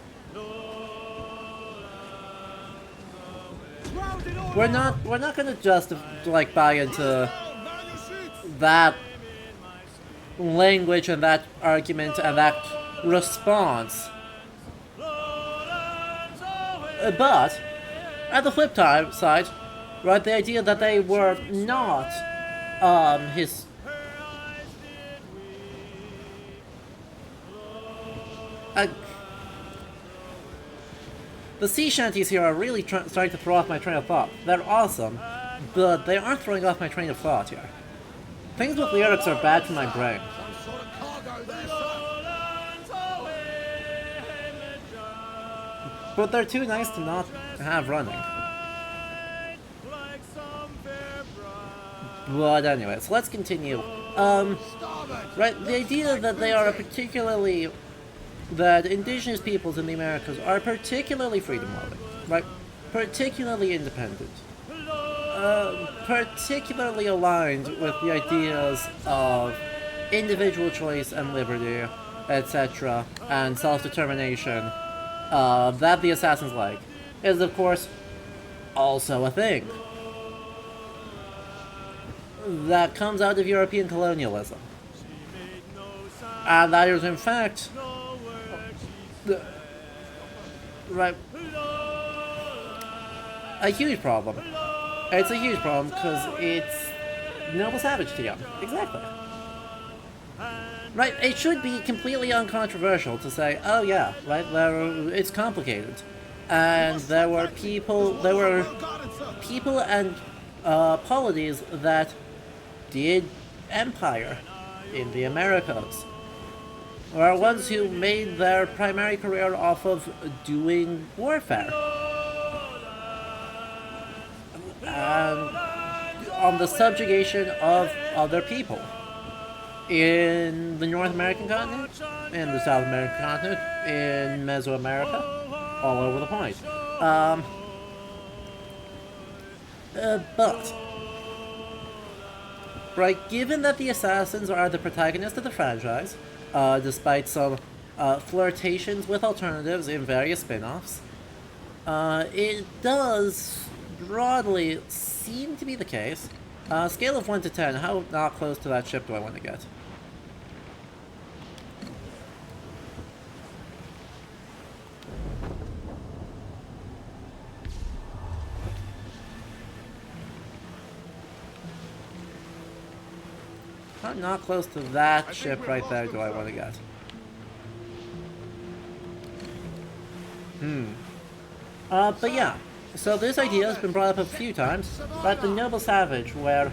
We're not gonna just, like, buy into that language and that argument and that response. But, at the flip side, right, the idea that they were not, the sea shanties here are really starting to throw off my train of thought. They're awesome, but they aren't throwing off my train of thought here. Things with lyrics are bad for my brain. But they're too nice to not have running. But anyways, let's continue. Right, the idea that they are that indigenous peoples in the Americas are particularly freedom-loving, right? Particularly independent. Particularly aligned with the ideas of individual choice and liberty, etc., and self-determination, that the assassins like, is of course also a thing that comes out of European colonialism. And that is in fact, right, a huge problem. It's a huge problem because it's noble savage to you. Exactly. Right, it should be completely uncontroversial to say, oh yeah, right, it's complicated. And there were people and polities that did empire in the Americas. There are ones who made their primary career off of doing warfare. And on the subjugation of other people. In the North American continent, in the South American continent, in Mesoamerica, all over the point. But, right, given that the Assassins are the protagonists of the franchise, despite some flirtations with alternatives in various spin-offs, it does broadly seem to be the case. Scale of 1 to 10, how not close to that ship do I want to get? How not close to that ship right there do I want to get? But yeah. So this idea has been brought up a few times, but the Noble Savage, where,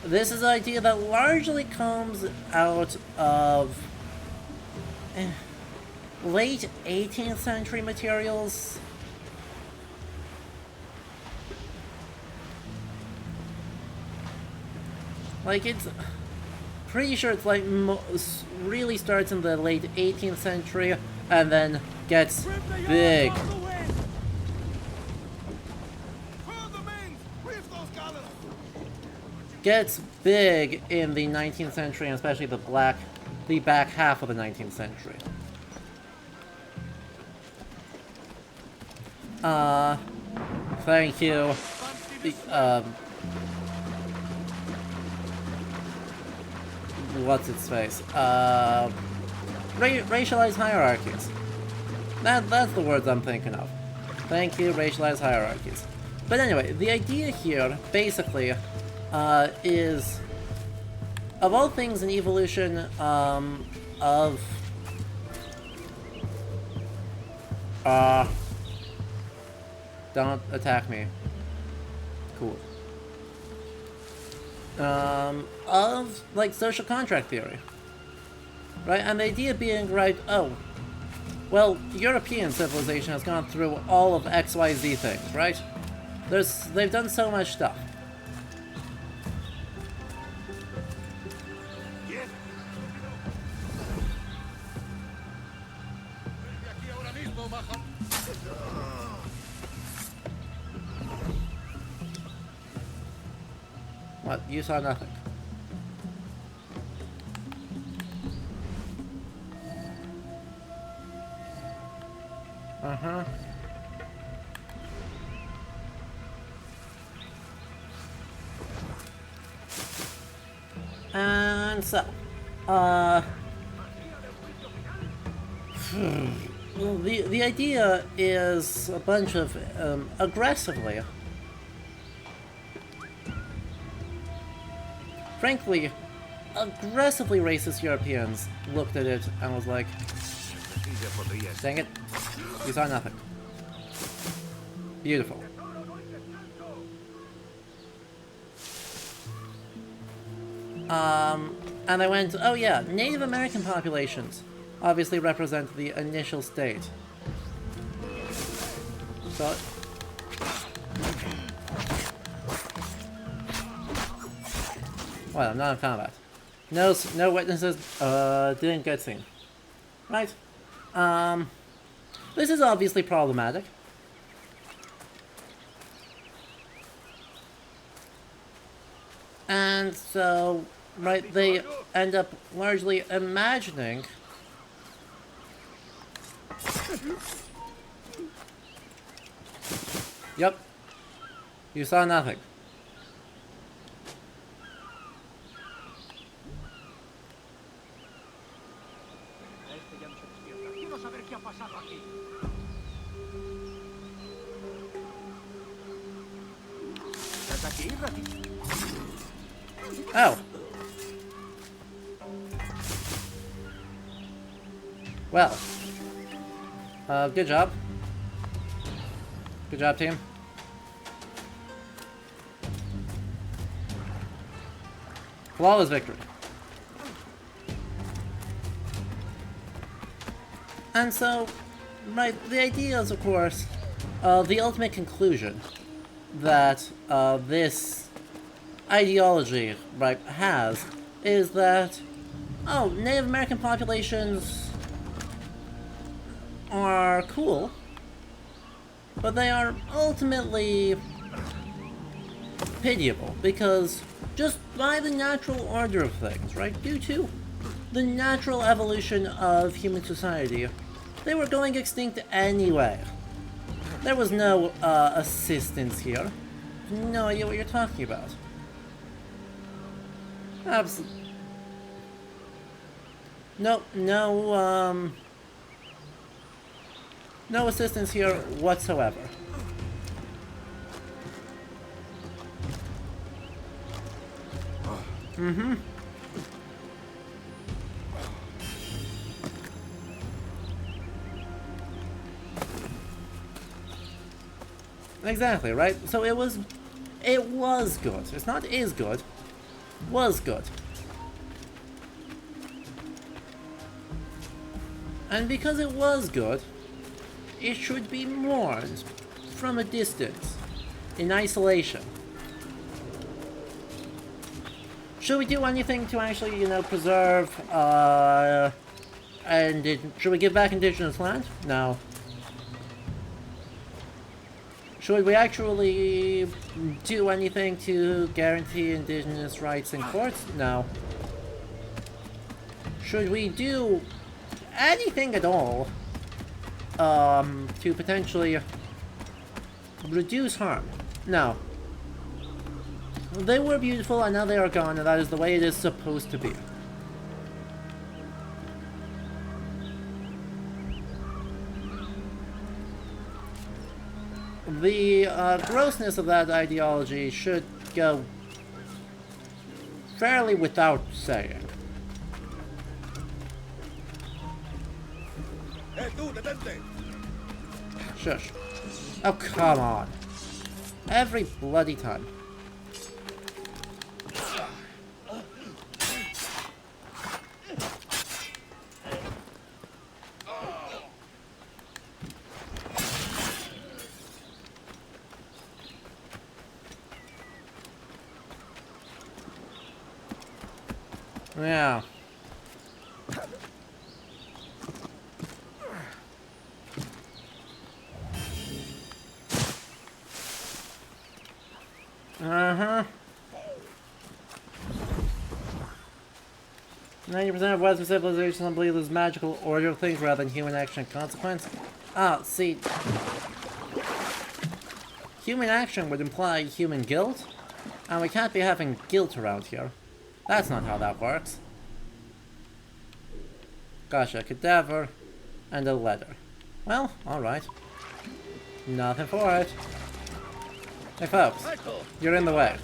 this is an idea that largely comes out of late 18th century materials. Like, it's pretty sure it's like really starts in the late 18th century and then gets big. Gets big in the 19th century, and especially the back half of the 19th century. Thank you. What's its face? Racialized hierarchies. That's the words I'm thinking of. Thank you, racialized hierarchies. But anyway, the idea here, basically, is, of all things in evolution, of... don't attack me. Cool. Of, like, social contract theory. Right? And the idea being, right, oh, well, European civilization has gone through all of XYZ things, right? They've done so much stuff. What? You saw nothing. Uh-huh. And so, well, the idea is a bunch of aggressively, frankly, aggressively racist Europeans looked at it and was like, dang it, you saw nothing. Beautiful. And I went, oh yeah, Native American populations obviously represent the initial state. So... well, I'm not in combat. No witnesses, didn't get seen. Right. This is obviously problematic. And so, right, they end up largely imagining Yep. You saw nothing. Oh. Well. Good job. Good job, team. Flawless victory. And so, right, the idea is, of course, the ultimate conclusion that this ideology, right, has, is that, oh, Native American populations are cool, but they are ultimately pitiable, because just by the natural order of things, right, due to the natural evolution of human society, they were going extinct anyway. There was no assistance here. No idea what you're talking about. Absolutely. No, no assistance here whatsoever. Mm-hmm. Exactly, right? So it was good. It's not is good. Was good. And because it was good, it should be mourned from a distance, in isolation. Should we do anything to actually, you know, preserve, should we give back indigenous land? No. Should we actually do anything to guarantee indigenous rights in courts? No. Should we do anything at all to potentially reduce harm? No. They were beautiful and now they are gone, and that is the way it is supposed to be. The grossness of that ideology should go fairly without saying. Shush. Oh, come on. Every bloody time. Yeah. Uh-huh. 90% of Western civilizations believe there's magical order of things rather than human action and consequence. Ah, see. Human action would imply human guilt, and we can't be having guilt around here. That's not how that works. Gosh, a cadaver and a letter. Well, alright. Nothing for it. Hey folks, you're in the way.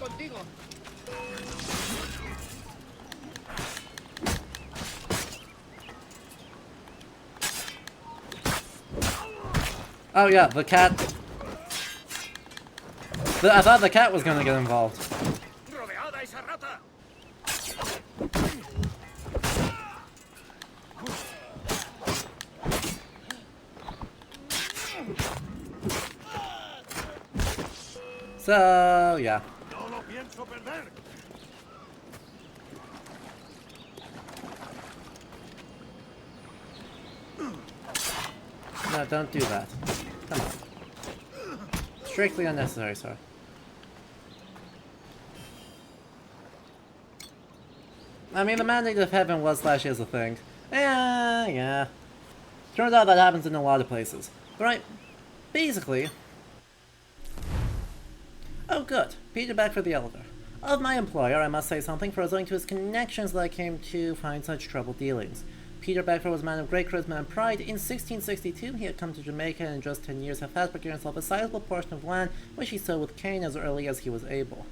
Oh yeah, the cat. I thought the cat was gonna get involved. So, yeah. No, don't do that. Come on. Strictly unnecessary, sir. I mean, the mandate of heaven was/is a thing. Yeah. Turns out that happens in a lot of places. Right, basically... Oh good, Peter back for the elevator. Of my employer, I must say something, for it was owing to his connections that I came to find such troubled dealings. Peter Beckford was a man of great charisma and pride. In 1662, he had come to Jamaica and in just 10 years had fast procured himself a sizable portion of land, which he sowed with cane as early as he was able.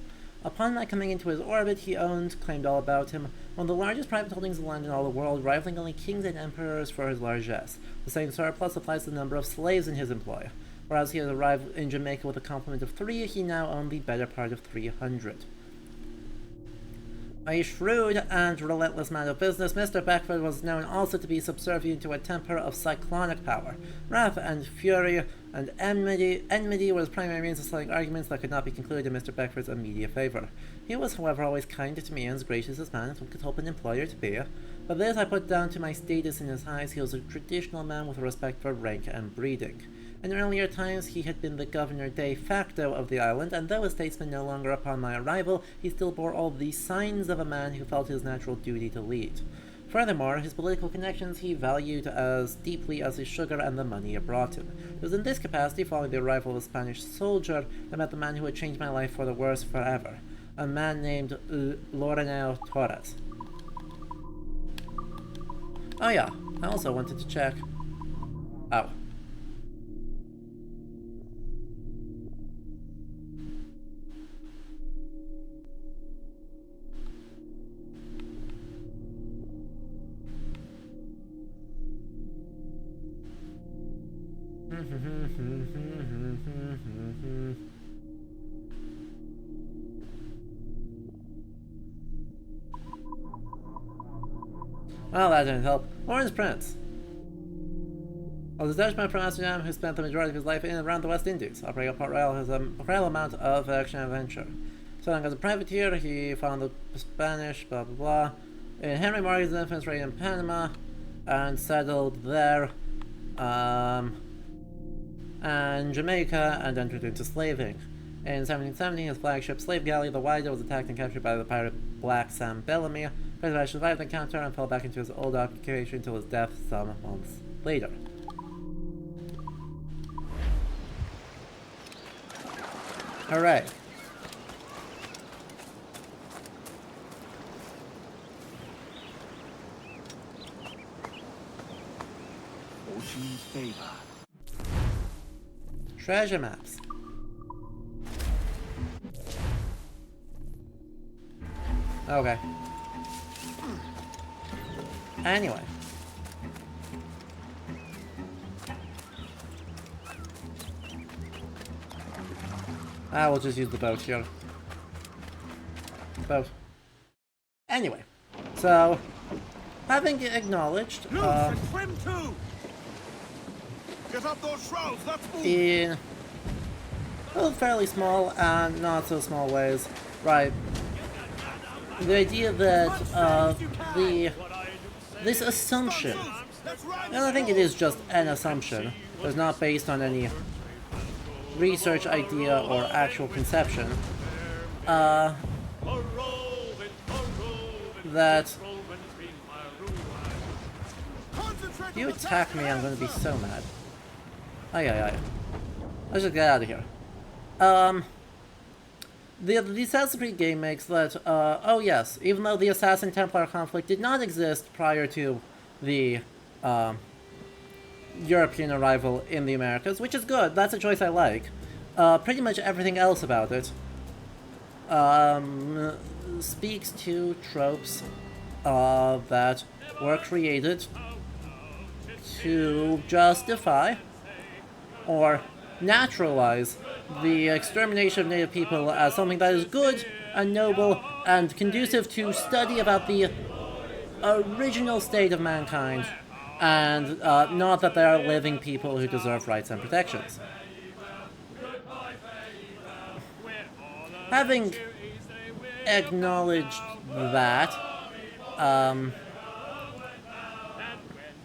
Upon my coming into his orbit, he claimed all about him, one of the largest private holdings of land in all the world, rivaling only kings and emperors for his largesse. The same surplus applies to the number of slaves in his employ. Whereas he had arrived in Jamaica with a complement of 3, he now owned the better part of 300. A shrewd and relentless man of business, Mr. Beckford was known also to be subservient to a temper of cyclonic power. Wrath and fury and enmity were his primary means of settling arguments that could not be concluded in Mr. Beckford's immediate favour. He was, however, always kind to me and as gracious as man as one could hope an employer to be. But this I put down to my status in his eyes. He was a traditional man with a respect for rank and breeding. In earlier times, he had been the governor de facto of the island, and though a statesman no longer upon my arrival, he still bore all the signs of a man who felt his natural duty to lead. Furthermore, his political connections he valued as deeply as his sugar and the money it brought him. It was in this capacity, following the arrival of a Spanish soldier, that I met the man who had changed my life for the worse forever, a man named Lorenao Torres. Oh yeah, I also wanted to check... Oh. Well, that didn't help. Orange Prince. Was a Dutchman from Amsterdam who spent the majority of his life in and around the West Indies. Operating Port Royal has an incredible amount of action and adventure. So long as a privateer, he found the Spanish, blah blah blah. In Henry Morgan's infant's reign in Panama, and settled there, and Jamaica, and entered into slaving. In 1770, his flagship slave galley, the Whydah, was attacked and captured by the pirate Black Sam Bellamy. President survived the encounter and fell back into his old occupation until his death some months later. Hooray. Ocean's favor. Treasure maps. Okay. Anyway. We'll just use the boat here. Boat. Anyway. So, having acknowledged, swim too! Get up those shrouds, let's move! In fairly small and not so small ways, right? The idea that this assumption, and I think it is just an assumption, it's not based on any research idea or actual conception, that if you attack me, I'm going to be so mad. Aye. Let's just get out of here. The Assassin's Creed game makes that, oh yes, even though the Assassin-Templar conflict did not exist prior to the, European arrival in the Americas, which is good, that's a choice I like, pretty much everything else about it, speaks to tropes, that were created to justify, or naturalize, the extermination of native people as something that is good and noble and conducive to study about the original state of mankind, and not that they are living people who deserve rights and protections. Having acknowledged that,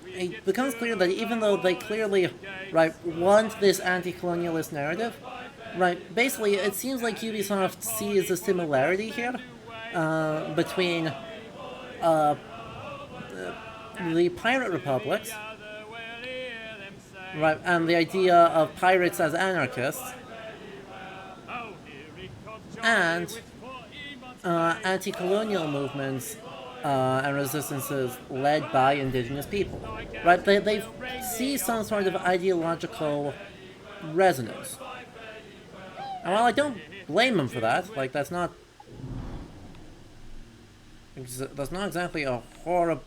it becomes clear that even though they clearly, right, want this anti-colonialist narrative, right, basically it seems like Ubisoft sees a similarity here between the pirate republics right, and the idea of pirates as anarchists, and anti-colonial movements and resistances led by indigenous people. Right, they see some sort of ideological resonance. And while I don't blame them for that, like, that's not exactly a horrible,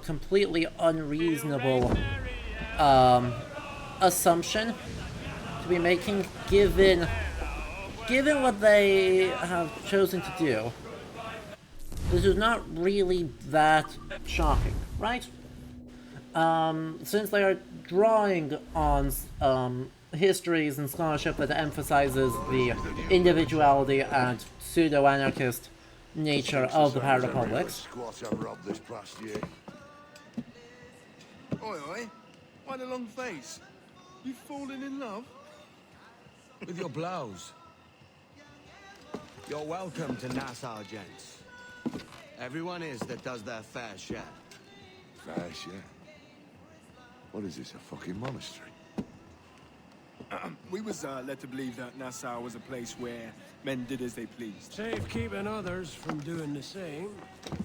completely unreasonable assumption to be making, given what they have chosen to do. This is not really that shocking, right? Since they are drawing on histories and scholarship that emphasizes the individuality and pseudo-anarchist nature of the pirate republics. Oi, oi. Why the long face? You falling in love? With your blouse. You're welcome to Nassau, gents. Everyone is that does their fair share. Fair share? What is this, a fucking monastery? We was led to believe that Nassau was a place where men did as they pleased. Safe keeping others from doing the same.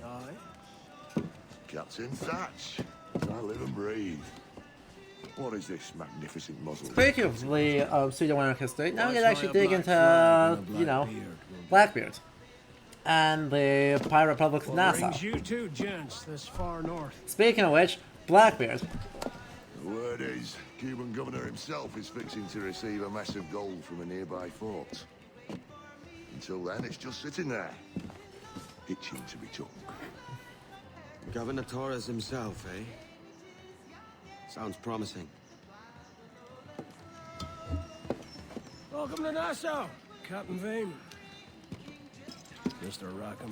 Aye. Captain Thatch. I live and breathe. What is this magnificent muzzle? Speaking of the pseudo-anarchist state, now we can actually dig into, you know, Blackbeard and the Pirate Republic of Nassau. Brings you two gents this far north. Speaking of which, Blackbeard. The word is, Cuban governor himself is fixing to receive a massive gold from a nearby fort. Until then, it's just sitting there, itching to be took. Governor Torres himself, eh? Sounds promising. Welcome to Nassau, Captain Vane. Mr. Rackham.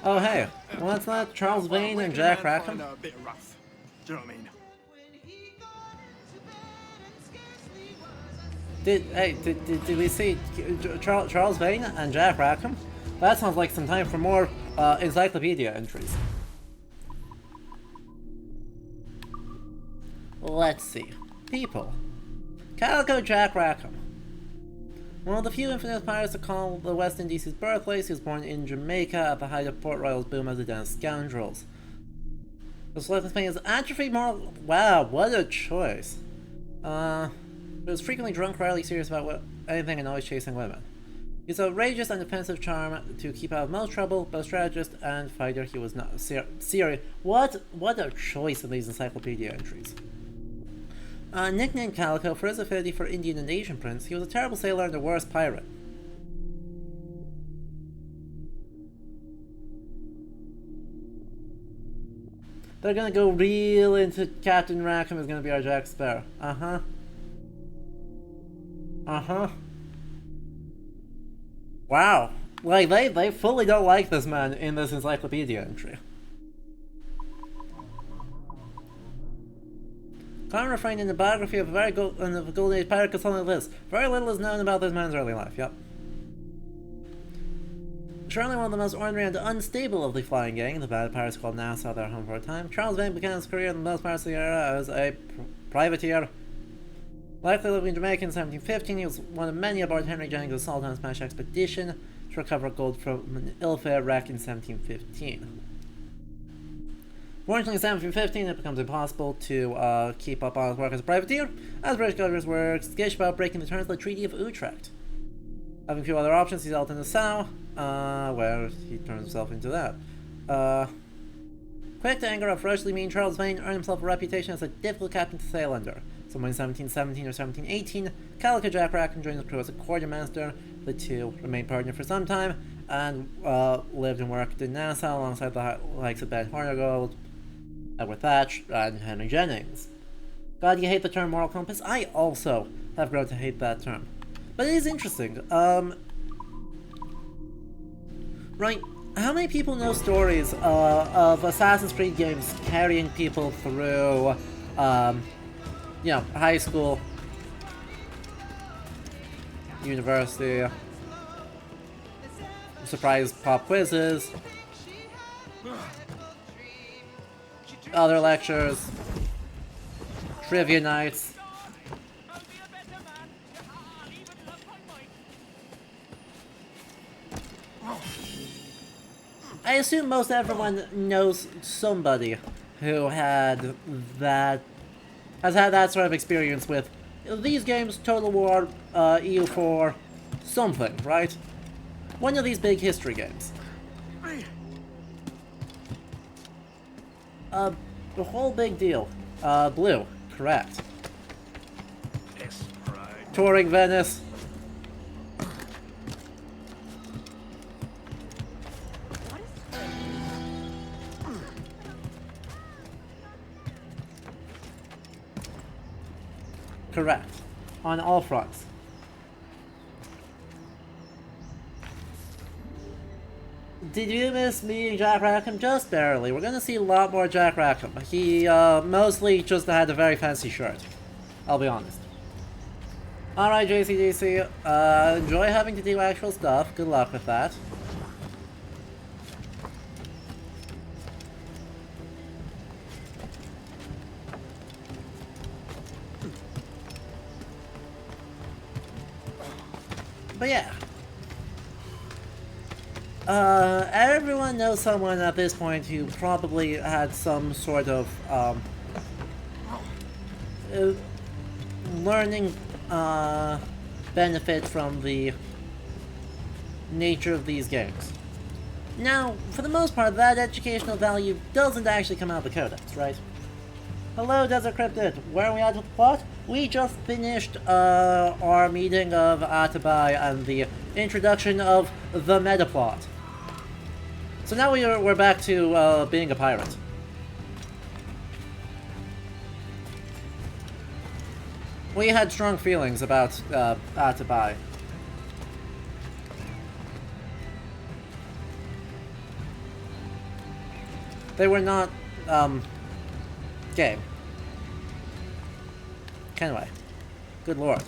Oh, hey. Well, it's not Charles Vane and Jack Rackham. A bit rough. Do you know what I mean? Did we see Charles Vane and Jack Rackham? That sounds like some time for more encyclopedia entries. Let's see. People. Calico Jack Rackham. One of the few infamous pirates to call the West Indies his birthplace, he was born in Jamaica at the height of Port Royal's boom as a den of scoundrels. The life of Spain is atrophied moral. Wow, what a choice. He was frequently drunk, rarely serious about anything, and always chasing women. He's outrageous and offensive charm to keep out of most trouble, but a strategist and fighter he was not. Serious. What a choice in these encyclopedia entries. Nicknamed Calico for his affinity for Indian and Asian prints, he was a terrible sailor and the worst pirate. They're gonna go real into Captain Rackham is gonna be our Jack Sparrow. Uh-huh. Uh-huh. Wow. Like, they fully don't like this man in this encyclopedia entry. Common refrain in the biography of a Golden Age pirate goes something like this. Very little is known about this man's early life, yep. Surely one of the most ordinary and unstable of the flying gang, the bad pirates called Nassau their home for a time, Charles Vane began his career in the most parts of the era as a privateer. Likely living in Jamaica in 1715, he was one of many aboard Henry Jennings' assault on Spanish expedition to recover gold from an ill-fated wreck in 1715. Fortunately, in 1715, it becomes impossible to keep up on his work as a privateer, as British governors were skittish about breaking the terms of the Treaty of Utrecht. Having few other options, he sailed to Nassau, where he turned himself into that. Quick to anger up ferociously mean, Charles Vane earned himself a reputation as a difficult captain to sail under. So in 1717 or 1718, Calico Jack Rackham joined the crew as a quartermaster. The two remained partnered for some time, and lived and worked in Nassau alongside the likes of Ben Hornigold, Edward Thatch, and Henry Jennings. God, you hate the term moral compass? I also have grown to hate that term. But it is interesting. Right, how many people know stories of Assassin's Creed games carrying people through, you know, high school, university, surprise pop quizzes? other lectures, trivia nights. I assume most everyone knows somebody who has had that sort of experience with these games, Total War, EU4, something, right? One of these big history games. The whole big deal. Blue, correct. Touring Venice. Correct. On all fronts. Did you miss meeting Jack Rackham? Just barely. We're gonna see a lot more Jack Rackham. He, mostly just had a very fancy shirt. I'll be honest. Alright, JCDC. Enjoy having to do actual stuff. Good luck with that. But yeah. Everyone knows someone at this point who probably had some sort of, learning, benefit from the nature of these games. Now, for the most part, that educational value doesn't actually come out of the codex, right? Hello, Desert Cryptid. Where are we at with the plot? We just finished our meeting of Atabai and the introduction of the metaplot. So now we're back to being a pirate. We had strong feelings about Atabai. They were not gay. Kenway. Good lord.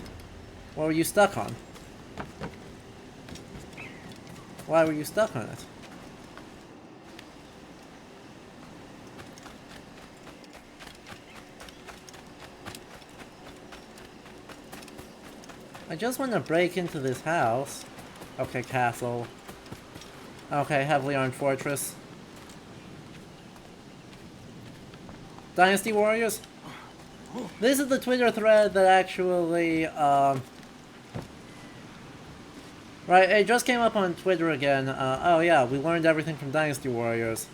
What were you stuck on? Why were you stuck on it? I just want to break into this house. Okay, castle. Okay, heavily armed fortress. Dynasty Warriors? This is the Twitter thread that actually, right, it just came up on Twitter again. Oh yeah, we learned everything from Dynasty Warriors.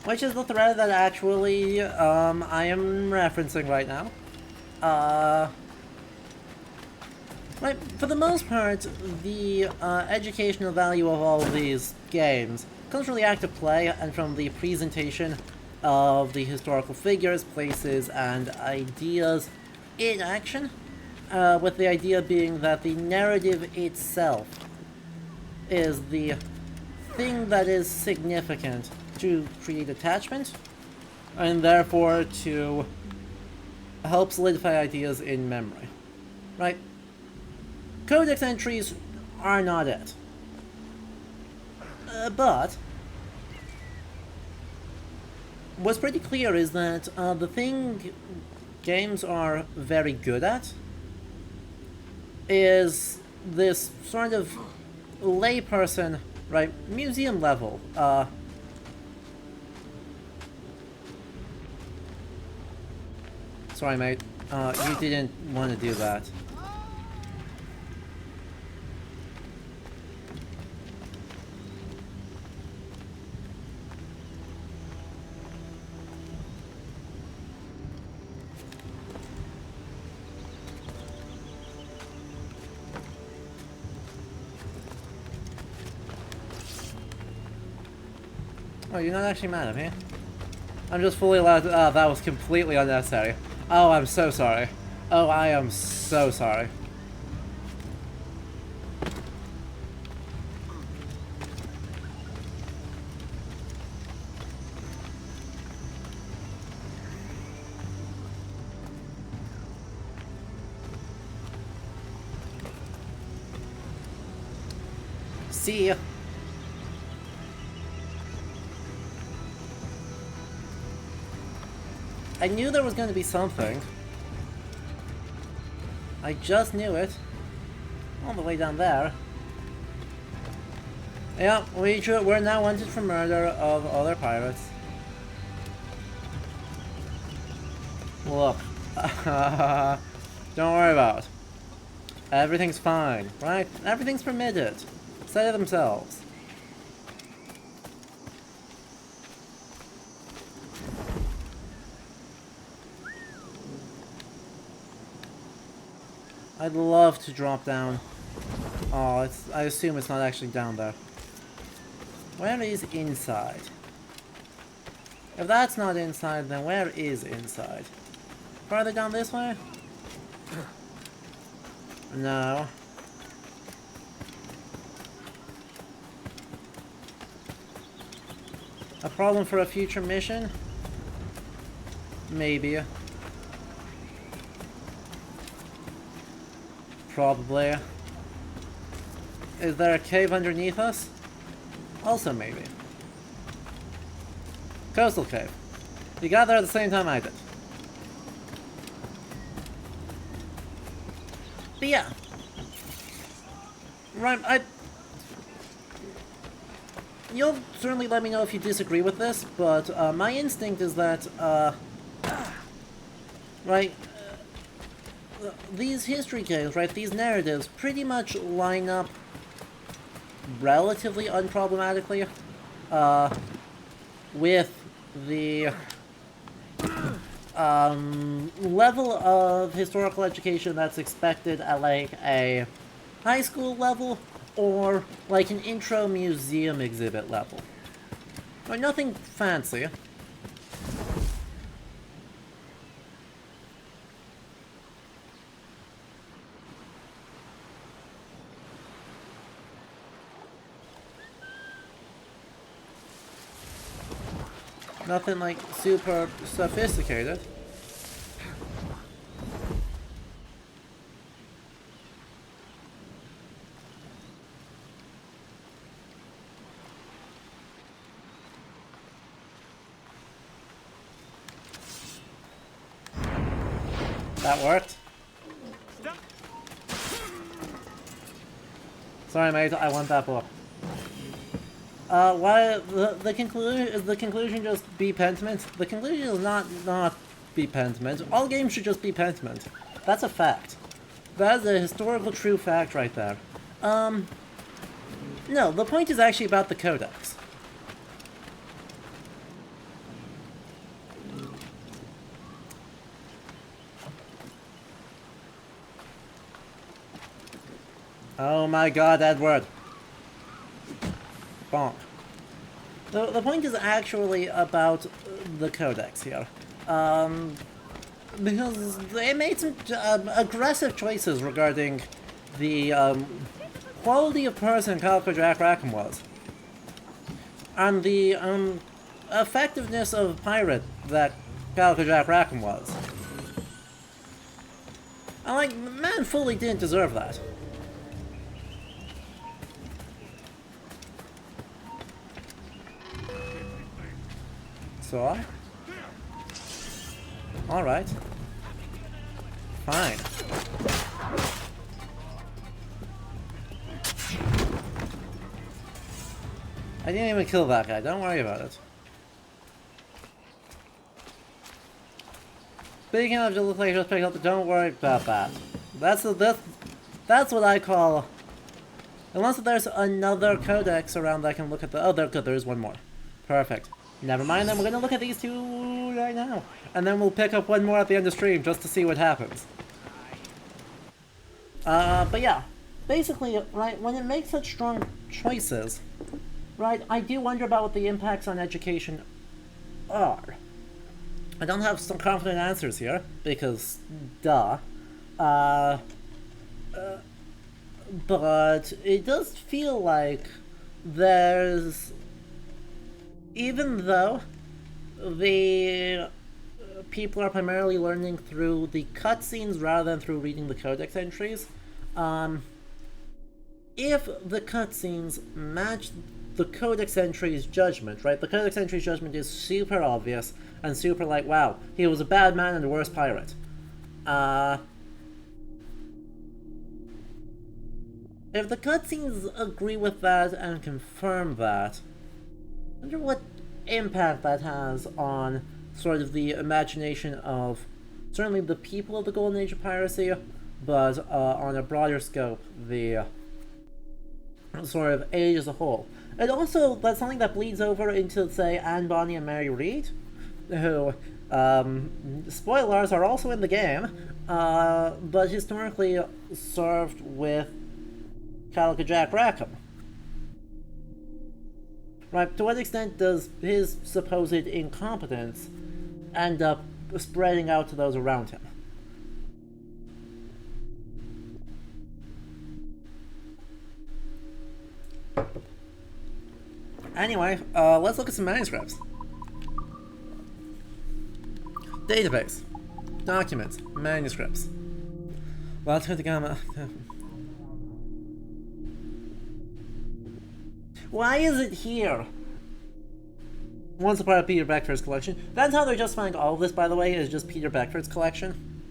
Which is the thread that actually, I am referencing right now. Right, for the most part, the educational value of all of these games comes from the active play and from the presentation of the historical figures, places, and ideas in action, with the idea being that the narrative itself is the thing that is significant to create attachment, and therefore to help solidify ideas in memory. Right? Codex entries are not it. But what's pretty clear is that the thing games are very good at is this sort of layperson, right, museum level, sorry mate, you didn't want to do that. Oh, you're not actually mad at me? I'm just fully allowed to— that was completely unnecessary. Oh, I'm so sorry. Oh, I am so sorry. See ya. I knew there was going to be something. I just knew it. All the way down there. Yeah, we're now wanted for murder of other pirates. Look. Don't worry about it. Everything's fine, right? Everything's permitted. Say it themselves. I'd love to drop down. Oh, I assume it's not actually down there. Where is inside? If that's not inside, then where is inside? Farther down this way? No. A problem for a future mission? Maybe. Probably. Is there a cave underneath us? Also maybe. Coastal cave. You got there at the same time I did. But yeah. Right, you'll certainly let me know if you disagree with this, but my instinct is that, these history games, right, these narratives pretty much line up relatively unproblematically with the level of historical education that's expected at like a high school level or like an intro museum exhibit level. Or nothing fancy. Nothing like super sophisticated. That worked. Sorry, mate. I want that book. Why the conclusion is the conclusion just be Pentiment? The conclusion is not be Pentiment. All games should just be Pentiment. That's a fact. That is a historical true fact right there. No, the point is actually about the Codex. Oh my god, Edward. Bonk. The point is actually about the Codex here. Because they made some aggressive choices regarding the quality of person Calico Jack Rackham was. And the effectiveness of pirate that Calico Jack Rackham was. And like, man fully didn't deserve that. So? Alright. Fine. I didn't even kill that guy, don't worry about it. Speaking of just like just pick up, don't worry about that. That's what I call, unless there's another codex around that I can look at the, oh there's one more. Perfect. Never mind, then we're gonna look at these two right now. And then we'll pick up one more at the end of stream just to see what happens. But yeah. Basically, right, when it makes such strong choices, right, I do wonder about what the impacts on education are. I don't have some confident answers here, because, duh. But it does feel like there's, even though the people are primarily learning through the cutscenes rather than through reading the codex entries, if the cutscenes match the Codex entry's judgment, right? The Codex entry's judgment is super obvious and super like, wow, he was a bad man and the worst pirate. If the cutscenes agree with that and confirm that, I wonder what impact that has on sort of the imagination of certainly the people of the Golden Age of piracy, but on a broader scope, the sort of age as a whole. And also, that's something that bleeds over into, say, Anne Bonny and Mary Read, who, spoilers, are also in the game, but historically served with Calico Jack Rackham. Right, to what extent does his supposed incompetence end up spreading out to those around him? Anyway, let's look at some manuscripts. Database. Documents. Manuscripts. Vasco da Gama. Why is it here? Once a part of Peter Beckford's collection. That's how they're justifying all of this, by the way, is just Peter Beckford's collection.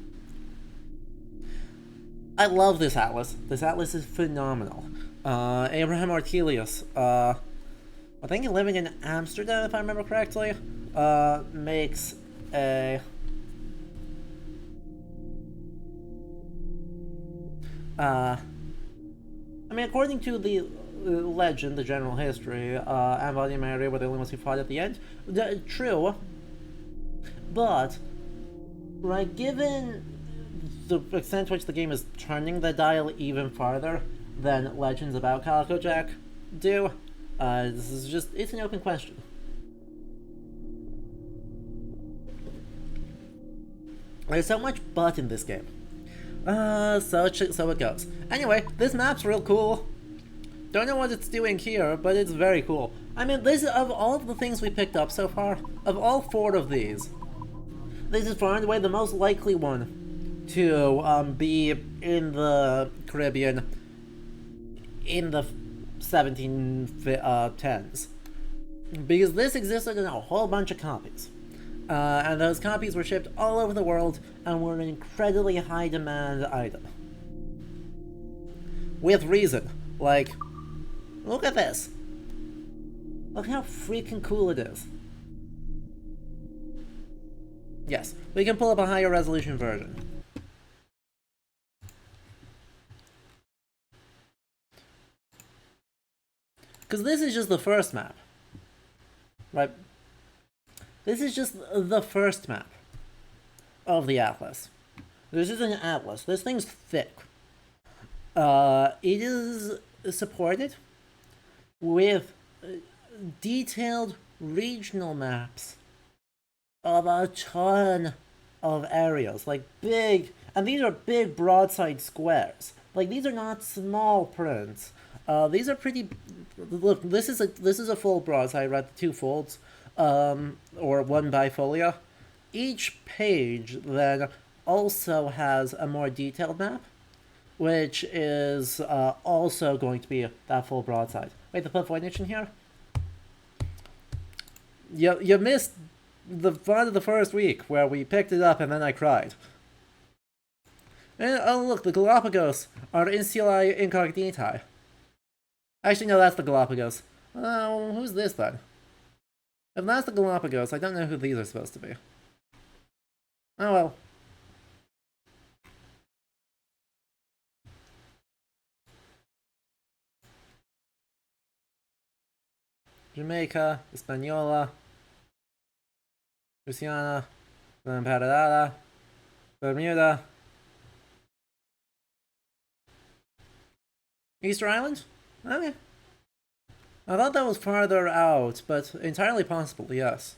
I love this atlas. This atlas is phenomenal. Abraham Ortelius, I think living in Amsterdam, if I remember correctly, makes a... I mean, according to the legend, the general history, Anne Bonny and Mary were the only ones who fought at the end. True, but, right, given the extent to which the game is turning the dial even farther than legends about Calico Jack do, this is just, it's an open question. There's so much but in this game. So it goes. Anyway, this map's real cool. Don't know what it's doing here, but it's very cool. I mean, this, of all of the things we picked up so far, of all 4 of these, this is far and away the most likely one to be in the Caribbean in the 1710s. Because this existed in a whole bunch of copies. And those copies were shipped all over the world and were an incredibly high demand item. With reason. Like, look at this. Look how freaking cool it is. Yes, we can pull up a higher resolution version. Because this is just the first map. Right? This is just the first map of the atlas. This is an atlas. This thing's thick. It is supported with detailed regional maps of a ton of areas. Like big, and these are big broadside squares. Like these are not small prints. These are pretty, look, this is a full broadside, right? The 2 folds. Or 1 bifolia. Each page then also has a more detailed map, which is also going to be that full broadside. Wait, the put Voynich in here? You missed the fun of the first week where we picked it up and then I cried. And, oh look, the Galapagos are Insulae Incognitae. Actually, no, that's the Galapagos. Oh, who's this then? If that's the Galapagos, I don't know who these are supposed to be. Oh well. Jamaica, Hispaniola, Louisiana, Paraná, Bermuda. Easter Island? Okay. I thought that was farther out, but entirely possible, yes.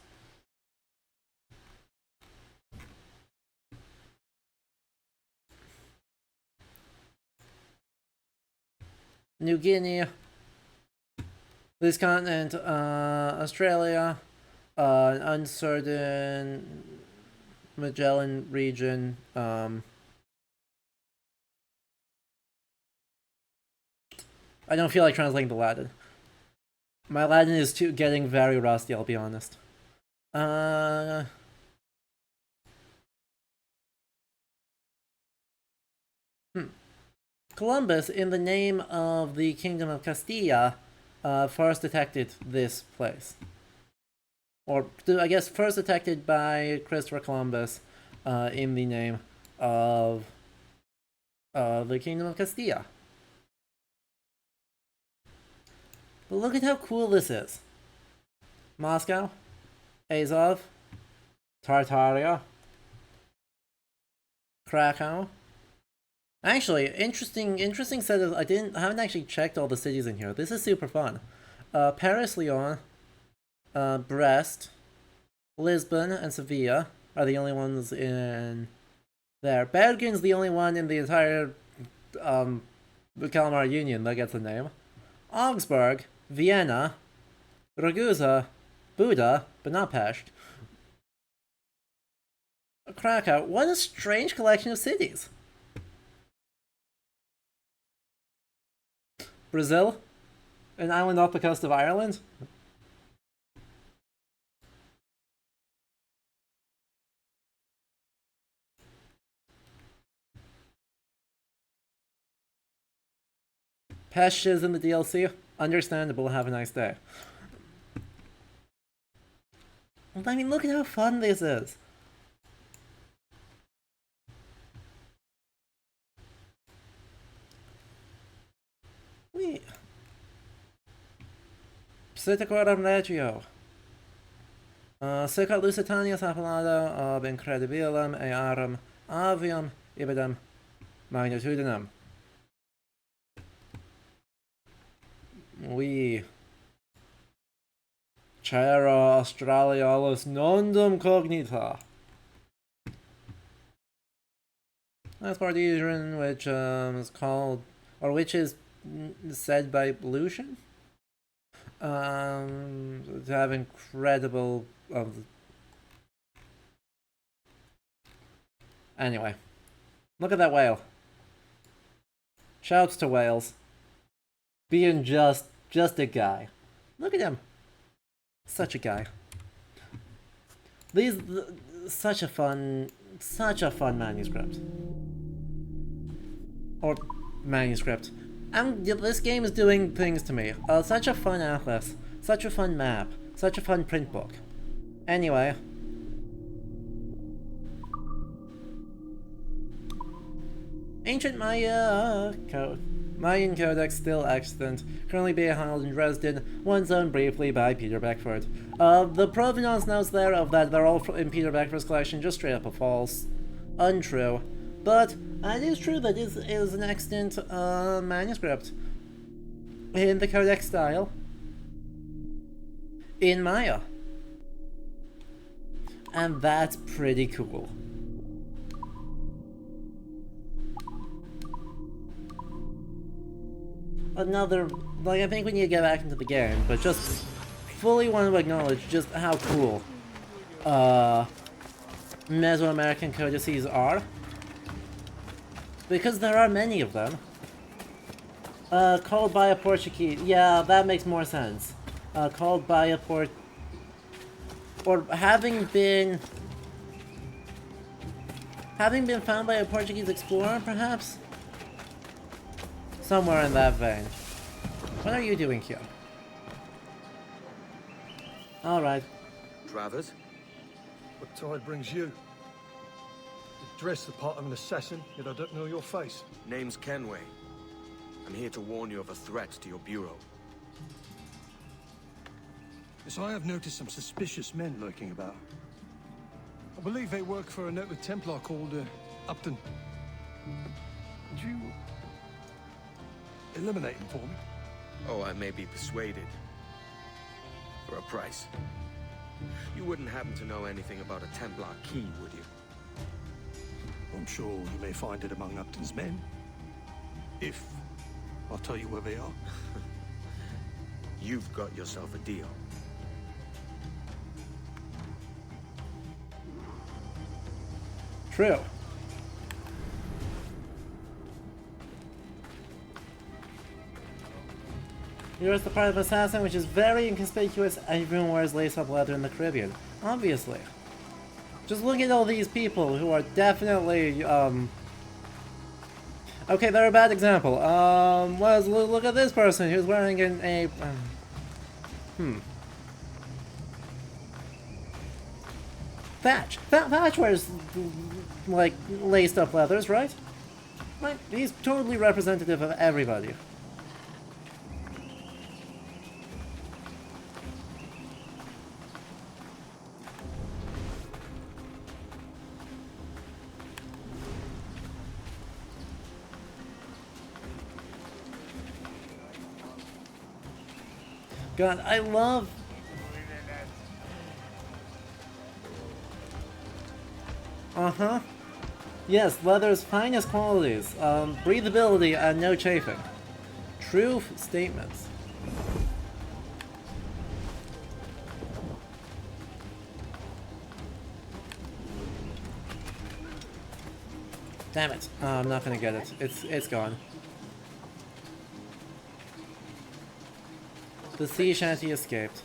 New Guinea, this continent, Australia, uncertain Magellan region, I don't feel like translating the Latin. My Latin is getting very rusty, I'll be honest. Columbus, in the name of the Kingdom of Castilla, first detected this place. Or, I guess, first detected by Christopher Columbus in the name of the Kingdom of Castilla. But look at how cool this is. Moscow, Azov, Tartaria, Krakow. Actually, interesting set of. I haven't actually checked all the cities in here. This is super fun. Paris, Lyon, Brest, Lisbon, and Sevilla are the only ones in there. Bergen's the only one in the entire Kalmar Union that gets a name. Augsburg, Vienna, Ragusa, Buda, but not Pest. Krakow. What a strange collection of cities. Brazil? An island off the coast of Ireland? Pest is in the DLC. Understandable, have a nice day. I mean, look at how fun this is. Wait. Psittacoram Regio. Sicut Lusitanius appellado ob incredibilem earum avium ibidem magnitudinem. Oui. Terra Australialis nondum cognita. That's Cartesian, which is called, or which is said by Lucian, to have incredible. Anyway, look at that whale. Shouts to whales. Being just a guy. Look at him. Such a guy. Such a fun manuscript. Or manuscript. This game is doing things to me. Such a fun atlas. Such a fun map. Such a fun print book. Anyway. Ancient Mayan Codex still extant, currently being held in Dresden, once owned briefly by Peter Beckford. The provenance notes there of that they're all in Peter Beckford's collection just straight up a false. Untrue. But it is true that it is an extant manuscript in the Codex style in Maya. And that's pretty cool. Another, like, I think we need to get back into the game, but just fully want to acknowledge just how cool Mesoamerican codices are. Because there are many of them. Called by a Portuguese, yeah, that makes more sense. Called by a or having been found by a Portuguese explorer, perhaps? Somewhere in that vein. What are you doing here? Alright. Travers? What tide brings you? You dress the part of an assassin, yet I don't know your face. Name's Kenway. I'm here to warn you of a threat to your bureau. Yes, I have noticed some suspicious men lurking about. I believe they work for a noted Templar called Upton. Could you eliminate him for me? Oh, I may be persuaded. For a price. You wouldn't happen to know anything about a Templar key, would you? I'm sure you may find it among Upton's men. If I'll tell you where they are. You've got yourself a deal. True. You're the part of assassin, which is very inconspicuous. Everyone wears lace-up leather in the Caribbean, obviously. Just look at all these people who are definitely, okay, they're a bad example. Look at this person who's wearing Thatch. Thatch wears, like, laced-up leathers, right? Like, he's totally representative of everybody. God, I love... Uh-huh. Yes, leather's finest qualities. Breathability and no chafing. True statements. Damn it. I'm not gonna get it. It's gone. The sea shanty escaped.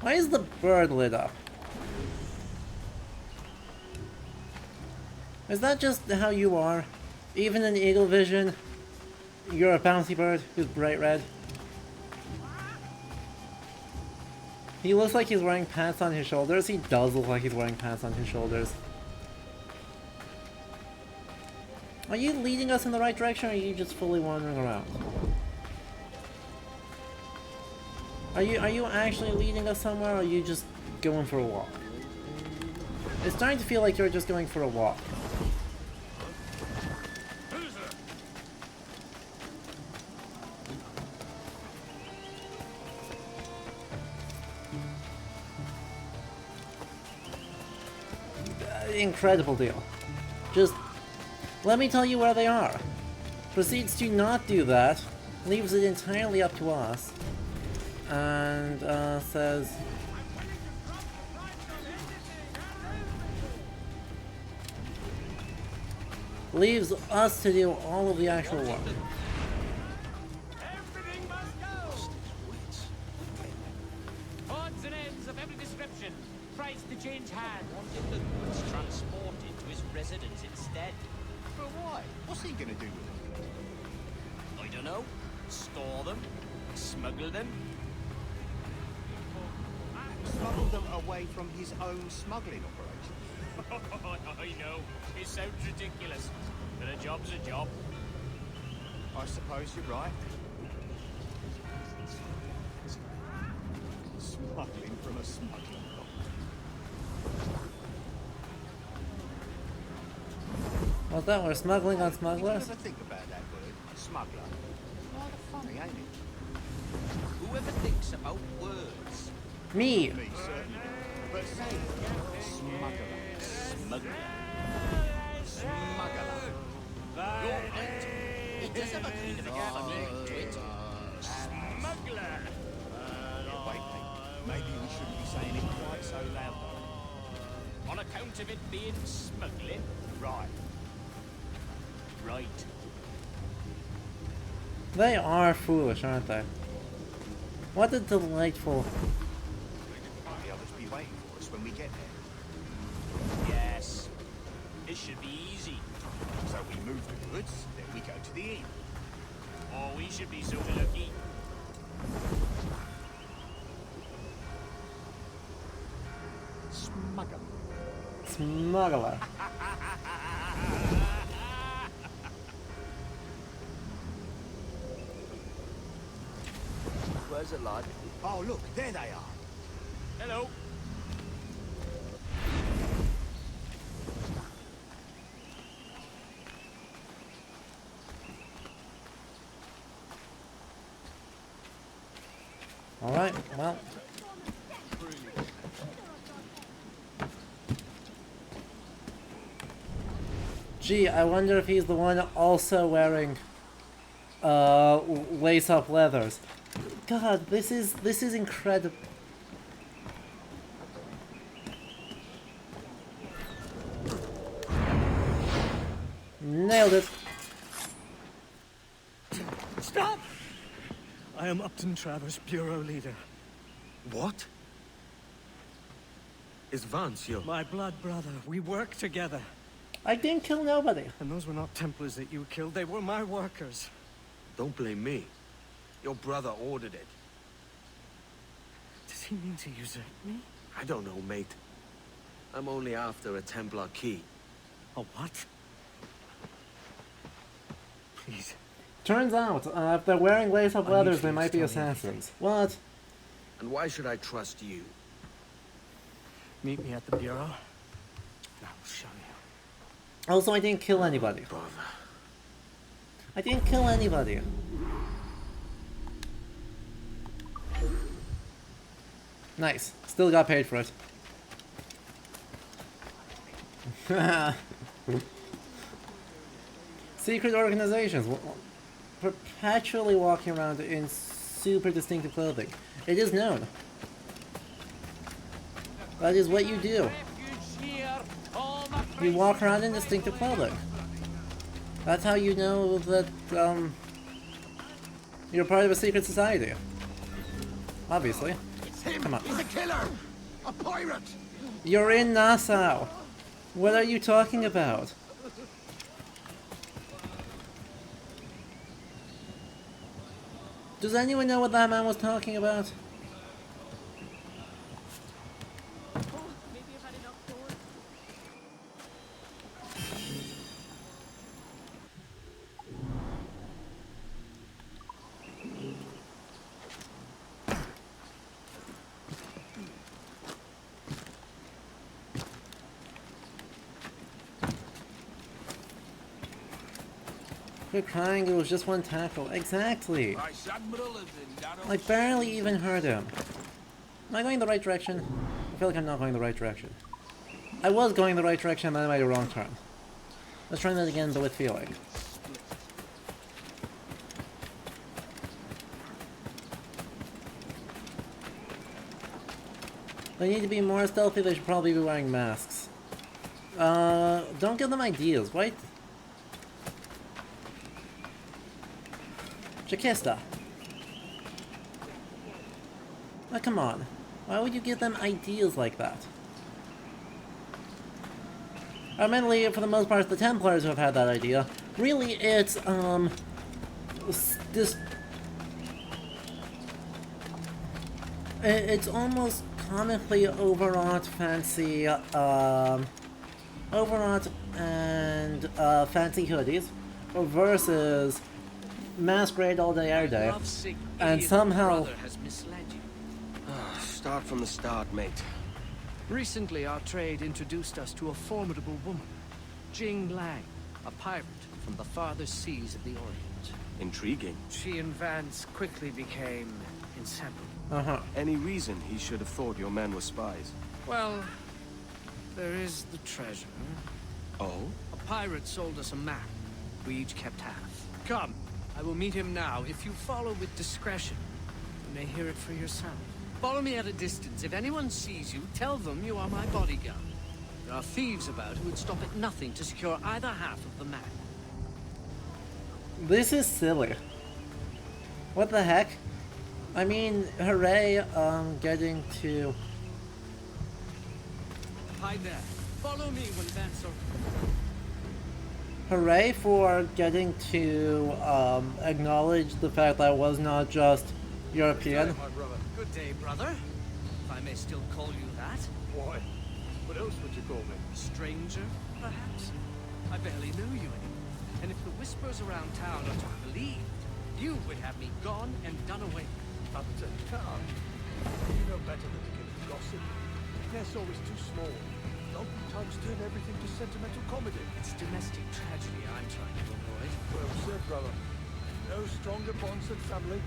Why is the bird lit up? Is that just how you are? Even in Eagle Vision, you're a bouncy bird who's bright red? He looks like he's wearing pants on his shoulders. He does look like he's wearing pants on his shoulders. Are you leading us in the right direction, or are you just fully wandering around? Are you actually leading us somewhere, or are you just going for a walk? It's starting to feel like you're just going for a walk. Incredible deal. Just let me tell you where they are. Proceeds to not do that, leaves it entirely up to us, and says, leaves us to do all of the actual work. Odds and ends of every description. Tries to change hands. Wanted the goods transported to his residence instead. But why? What's he gonna do with them? I don't know. Store them? Smuggle them? Smuggle them away from his own smuggling operation. I know. It sounds ridiculous. But a job's a job. I suppose you're right. Smuggling from a smuggler. What's that? We're smuggling on smugglers? Never think about that word, smuggler. Rather funny, ain't it? Whoever thinks about words. Me. Me, certainly. But say, smuggler. Smuggler. Smuggler. You're right. It does have a kind of a funny ring to it. Smuggler. Yeah, wait, mate. Maybe we shouldn't be saying it quite so loud, though. On account of it being smuggling? Right. Right. They are foolish, aren't they? What a delightful... The others be waiting for us when we get there. Yes. It should be easy. So we move the goods, then we go to the inn. Oh, we should be so lucky. Smuggler. Smuggler. Where's it, lad? Oh, look, there they are. Hello. Alright, well. Gee, I wonder if he's the one also wearing lace-up leathers. God, this is incredible. Nailed it. Stop! I am Upton Travers, Bureau Leader. What? Is Vance your... My blood brother. We work together. I didn't kill nobody. And those were not Templars that you killed. They were my workers. Don't blame me. Your brother ordered it. Does he mean to usurp me? I don't know, mate. I'm only after a Templar key. A what? Please. Turns out, if they're wearing lace-up leathers, they might be assassins. What? And why should I trust you? Meet me at the Bureau, and I will show you. Also, I didn't kill anybody. Brother. I didn't kill anybody. Nice. Still got paid for it. Secret organizations perpetually walking around in super distinctive clothing. It is known. That is what you do. You walk around in distinctive clothing. That's how you know that, you're part of a secret society. Obviously. It's him! Come on. He's a killer! A pirate! You're in Nassau. What are you talking about? Does anyone know what that man was talking about? Quit crying, it was just one tackle. Exactly. Like, barely even hurt him. Am I going the right direction? I feel like I'm not going the right direction. I was going the right direction, and then I made a wrong turn. Let's try that again, but with feeling. They need to be more stealthy, they should probably be wearing masks. Don't give them ideas, right? Chakista. Oh, come on. Why would you give them ideas like that? Mainly, for the most part, it's the Templars who have had that idea. Really, it's, this... It's almost comically overwrought fancy, overwrought and, fancy hoodies versus masquerade all day, every day, and somehow... Has misled you. Start from the start, mate. Recently, our trade introduced us to a formidable woman, Jing Lang, a pirate from the farthest seas of the Orient. Intriguing. She and Vance quickly became inseparable. Any reason he should have thought your men were spies? Well, there is the treasure. Oh? A pirate sold us a map. We each kept half. Come, I will meet him now. If you follow with discretion, you may hear it for yourself. Follow me at a distance. If anyone sees you, tell them you are my bodyguard. There are thieves about who would stop at nothing to secure either half of the map. This is silly. What the heck? I mean, hooray, getting to... Hide there. Follow me when Vance Hooray for getting to, acknowledge the fact that I was not just European. Good day, brother. If I may still call you that. Why? What else would you call me? Stranger, perhaps? I barely know you anymore. And if the whispers around town are to be believed, you would have me gone and done away. Upton, calm. You know better than to give it gossip. Ness always too small. Open tongues turn everything to sentimental comedy. It's domestic tragedy I'm trying to avoid. Well said, brother. No stronger bonds than family,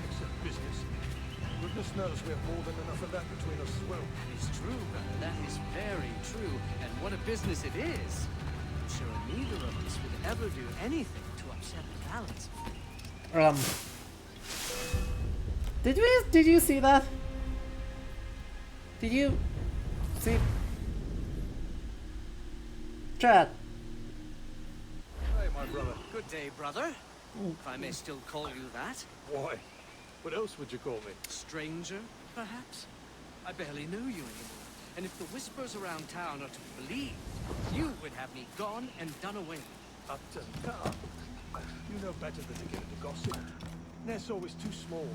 except business. Goodness knows we have more than enough of that between us as well. That is true, brother. That is very true. And what a business it is. I'm sure neither of us would ever do anything to upset the balance of things. Did you see that? Did you see? Chat. my brother. Good day, brother. If I may still call you that. Why? What else would you call me? Stranger, perhaps? I barely know you anymore. And if the whispers around town are to be believed, you would have me gone and done away with. Upton, you know better than to get into gossip. Nassau is too small.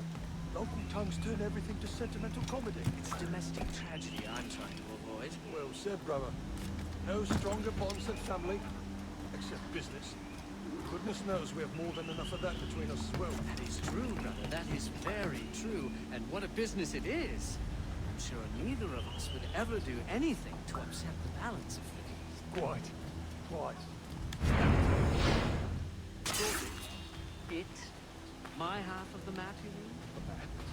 Local tongues turn everything to sentimental comedy. It's domestic tragedy I'm trying to avoid. Well said, brother. No stronger bonds than family, except business. Goodness knows we have more than enough of that between us as well. That is true, brother. That is very true. And what a business it is. I'm sure neither of us would ever do anything to upset the balance of things. Quite. It? My half of the map, you mean?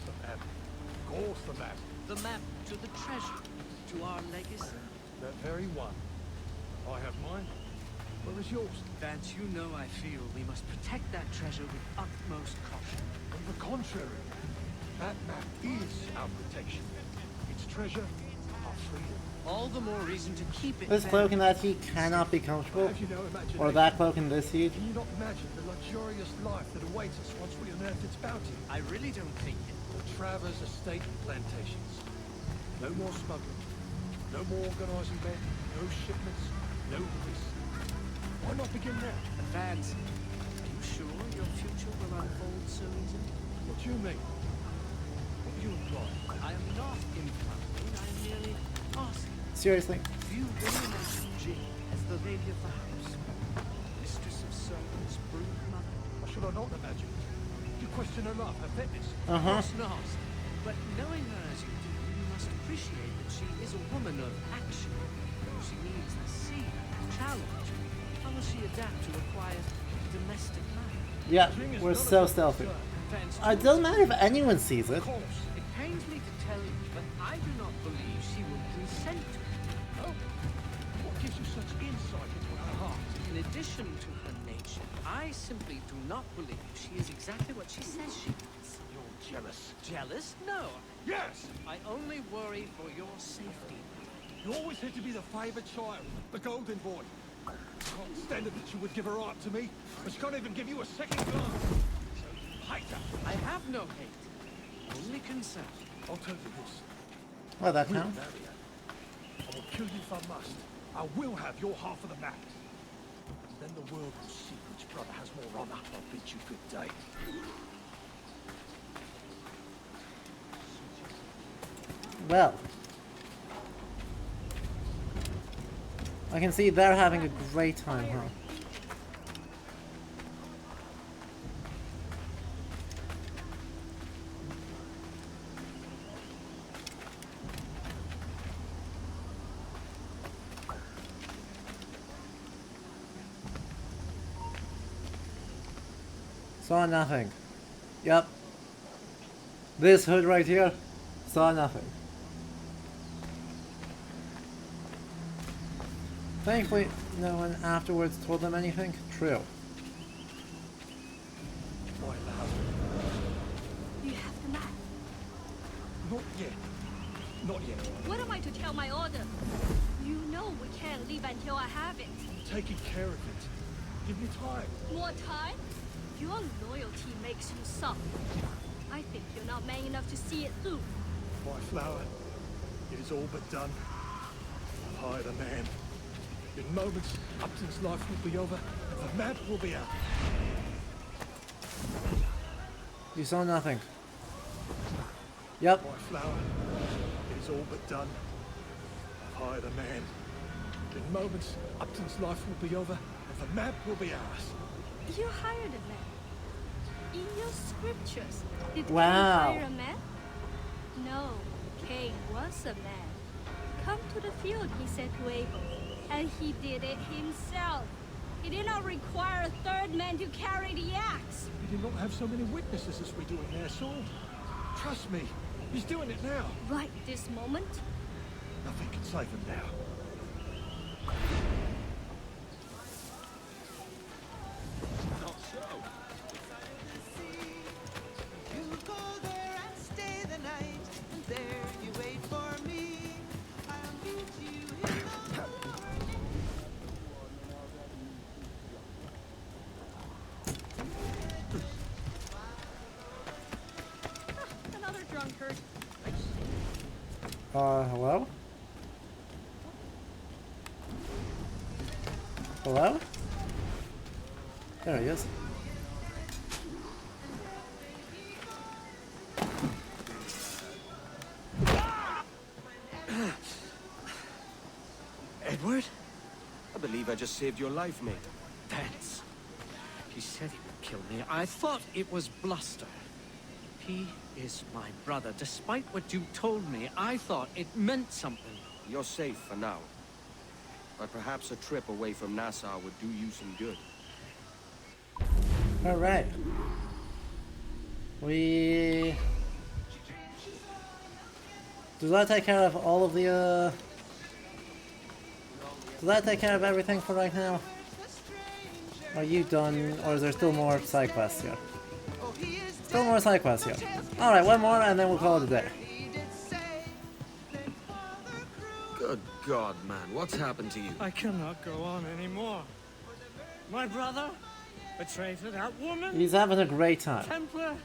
The map. Of course, the map. The map to the treasure, to our legacy. That very one. I have mine. Where is yours? Vance, you know I feel we must protect that treasure with utmost caution. On the contrary, that map is our protection. Its treasure, our freedom. All the more reason to keep it. This cloak in that heat cannot be comfortable. Or that cloak in this heat. Can you not imagine the luxurious life that awaits us once we unearth its bounty? I really don't think it. The Travers estate plantations. No more smuggling. No more organising men. No shipments. No risk. Why not begin now? Vance, are you sure your future will unfold so easily? What do you mean? What do you imply? I am not implying. I am merely asking. Seriously. Do you really imagine Jane as the lady of the house? Mistress of servants, brood mother? Or should I not imagine? You question her love, her fitness? Of course not. But knowing her as you do, you must appreciate that she is a woman of action. She needs the sea, challenge. How will she adapt to a quiet, domestic life? Yeah, we're so stealthy. It doesn't matter if anyone sees it. It pains me to tell you, but I do not believe she will consent to it. Oh, what gives you such insight into her heart? In addition to her nature, I simply do not believe she is exactly what she says she is. You're jealous. Jealous? No. Yes! I only worry for your safety. You always had to be the favoured child, the golden boy. I can't stand it that she would give her heart to me, but she can't even give you a second glance. So you hate her. I have no hate, only concern. I'll tell you this. Well, that We'll counts. marry her. I will kill you if I must. I will have your half of the map. And then the world will see which brother has more honour. I'll bid you good day. Well. I can see they're having a great time, huh? Saw nothing. Yep. This hood right here saw nothing. Thankfully, no one afterwards told them anything. True. You have the map. Not yet. Not yet. What am I to tell my order? You know we can't leave until I have it. I'm taking care of it. Give me time. More time? Your loyalty makes you soft. I think you're not man enough to see it through. My flower, it is all but done. I've hired a man. In moments, Upton's life will be over, and the map will be out. You saw nothing. Yep. My flower, it is all but done. I've hired a man. In moments, Upton's life will be over, and the map will be ours. You hired a man. In your scriptures, did Wow. Cain hire a man? No, Cain was a man. Come to the field, he said to Abel, and he did it himself. He did not require a third man to carry the axe. We did not have so many witnesses as we do in Nassau. Trust me, he's doing it now. Right this moment? Nothing can save him now. Not so. You go there and stay the night, and there you wait for me. I'll meet you in the morning. Hello? Hello? There he is. Edward? I believe I just saved your life, mate. Thanks. He said he would kill me. I thought it was bluster. He is my brother. Despite what you told me, I thought it meant something. You're safe for now. But perhaps a trip away from Nassau would do you some good. Alright. Does that take care of all of the, Does that take care of everything for right now? Are you done, or is there still more side quests here? Still more side quests here. Alright, one more and then we'll call it a day. Good God, man. What's happened to you? I cannot go on anymore. My brother? A traitor, that woman? He's having a great time. Templar?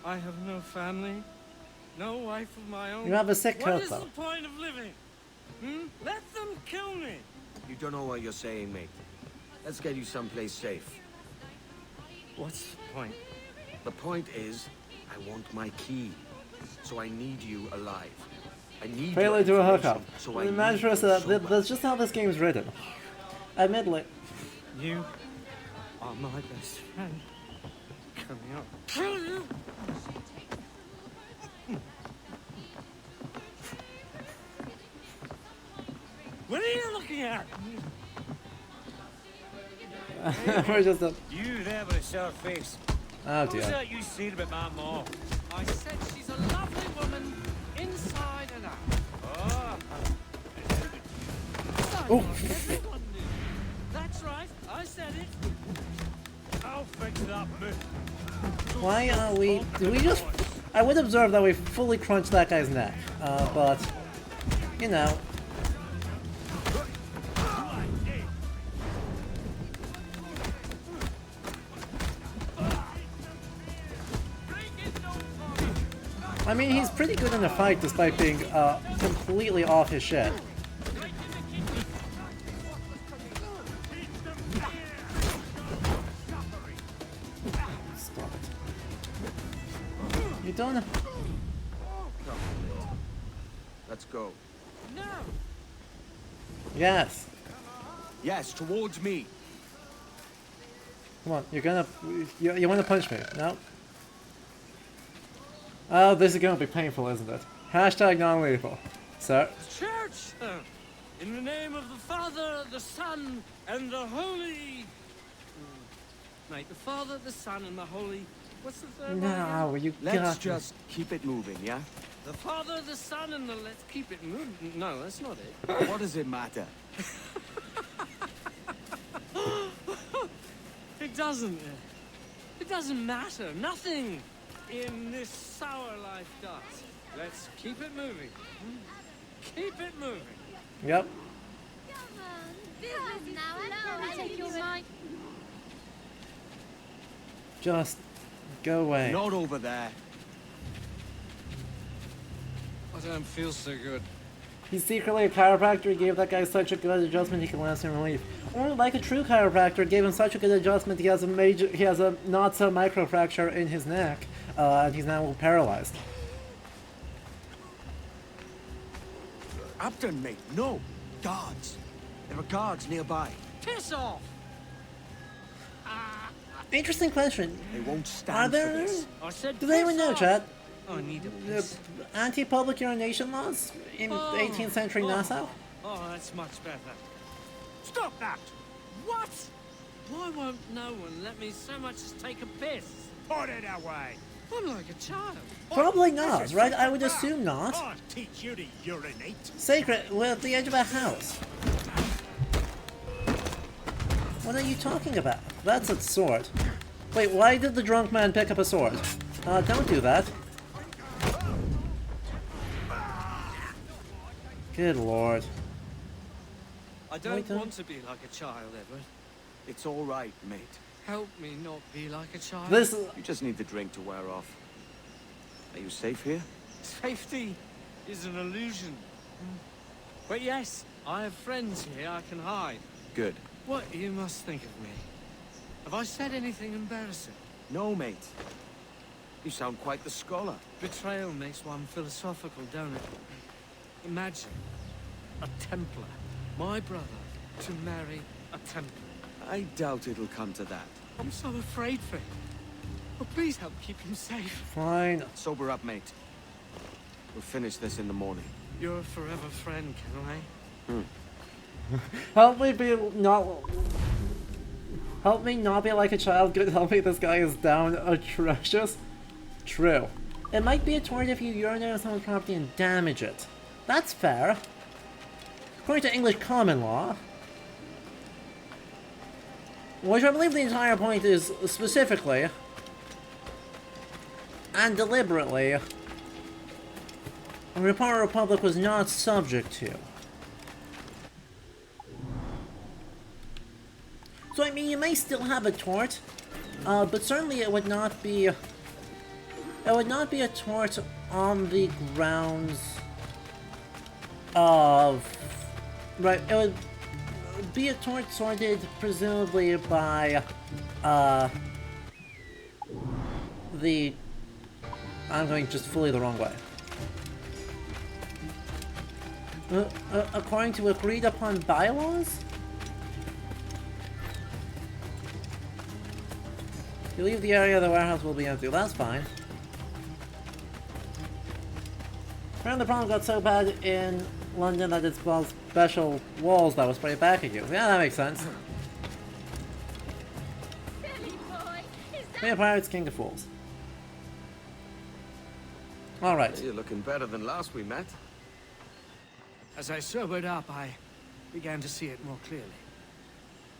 I have no family. No wife of my own. You have a sick coat, What is though. the point of living? Let them kill me. You don't know what you're saying, mate. Let's get you someplace safe. What's the point? The point is, I want my key. So I need you alive. I need Failure to a hookup. So The mantra that's just how this game's written. Admittedly. You are my best friend. Coming up. Kill you! What are you looking at? We're just a... You there with a sour face. Oh What was dear. that you said about my mom? I said she's a lovely woman, inside and out. Oh. Oh. Everyone knew. That's right, I said it. I'll fix it up, mate. Why are we... Do we just... I would observe that we fully crunched that guy's neck. But... You know... I mean, he's pretty good in a fight despite being completely off his shit. Stop it. You don't... Let's go. No! Yes. Yes, towards me. Come on, you're gonna... You wanna punch me? No? Oh, this is gonna be painful, isn't it? Hashtag non-lethal. So... Church! In the name of the Father, the Son, and the Holy... Mate, the Father, the Son, and the Holy... What's the third one? No, you Let's got just keep it moving, yeah? The Father, the Son, and the... Let's keep it moving. No, that's not it. What does it matter? It doesn't. It doesn't matter. Nothing in this sour life does. Let's keep it moving. Keep it moving. Yep. Just go away. Not over there. I don't feel so good. He's secretly a chiropractor. He gave that guy such a good adjustment he can last in relief. Or like a true chiropractor, gave him such a good adjustment he has a not so micro fracture in his neck, and he's now paralyzed. Upton, mate, no. Guards. There are guards nearby. Piss off! Interesting question. They won't stand Are there? for this. I said Does anyone know, Chad? I need a piss. Anti-public urination laws in 18th century Nassau? Oh, that's much better. Stop that! What? Why won't no one let me so much as take a piss? Put it away. I'm like a child. Probably not, right? I would assume not. I'll teach you to urinate. Sacred, we're at the edge of a house. What are you talking about? That's a sword. Wait, why did the drunk man pick up a sword? Don't do that. Good lord. I don't want to be like a child, Edward. It's all right, mate. Help me not be like a child. This... You just need the drink to wear off. Are you safe here? Safety? is an illusion. But yes, I have friends here I can hide. Good. What you must think of me? Have I said anything embarrassing? No, mate. You sound quite the scholar. Betrayal makes one philosophical, don't it? Imagine a Templar, my brother, to marry a Templar. I doubt it'll come to that. I'm so afraid for him. Oh, please help keep him safe. Fine. Sober up, mate. We'll finish this in the morning. You're a forever friend, Kenway. Help me not be like a child. Good, help me, this guy is down atrocious. True. It might be a tort if you urinate on someone's property and damage it. That's fair. According to English common law. Which I believe the entire point is specifically and deliberately the Republic was not subject to. So I mean, you may still have a tort, but certainly it would not be a tort on the grounds of right. It would be a tort sorted presumably by the. I'm going just fully the wrong way. According to agreed upon bylaws? If you leave the area, the warehouse will be empty. Well, that's fine. Apparently the problem got so bad in London that it's called special walls that will spray back at you. Yeah, that makes sense. Hey, Pirates, King of Fools. Alright. You're looking better than last we met. As I sobered up, I began to see it more clearly.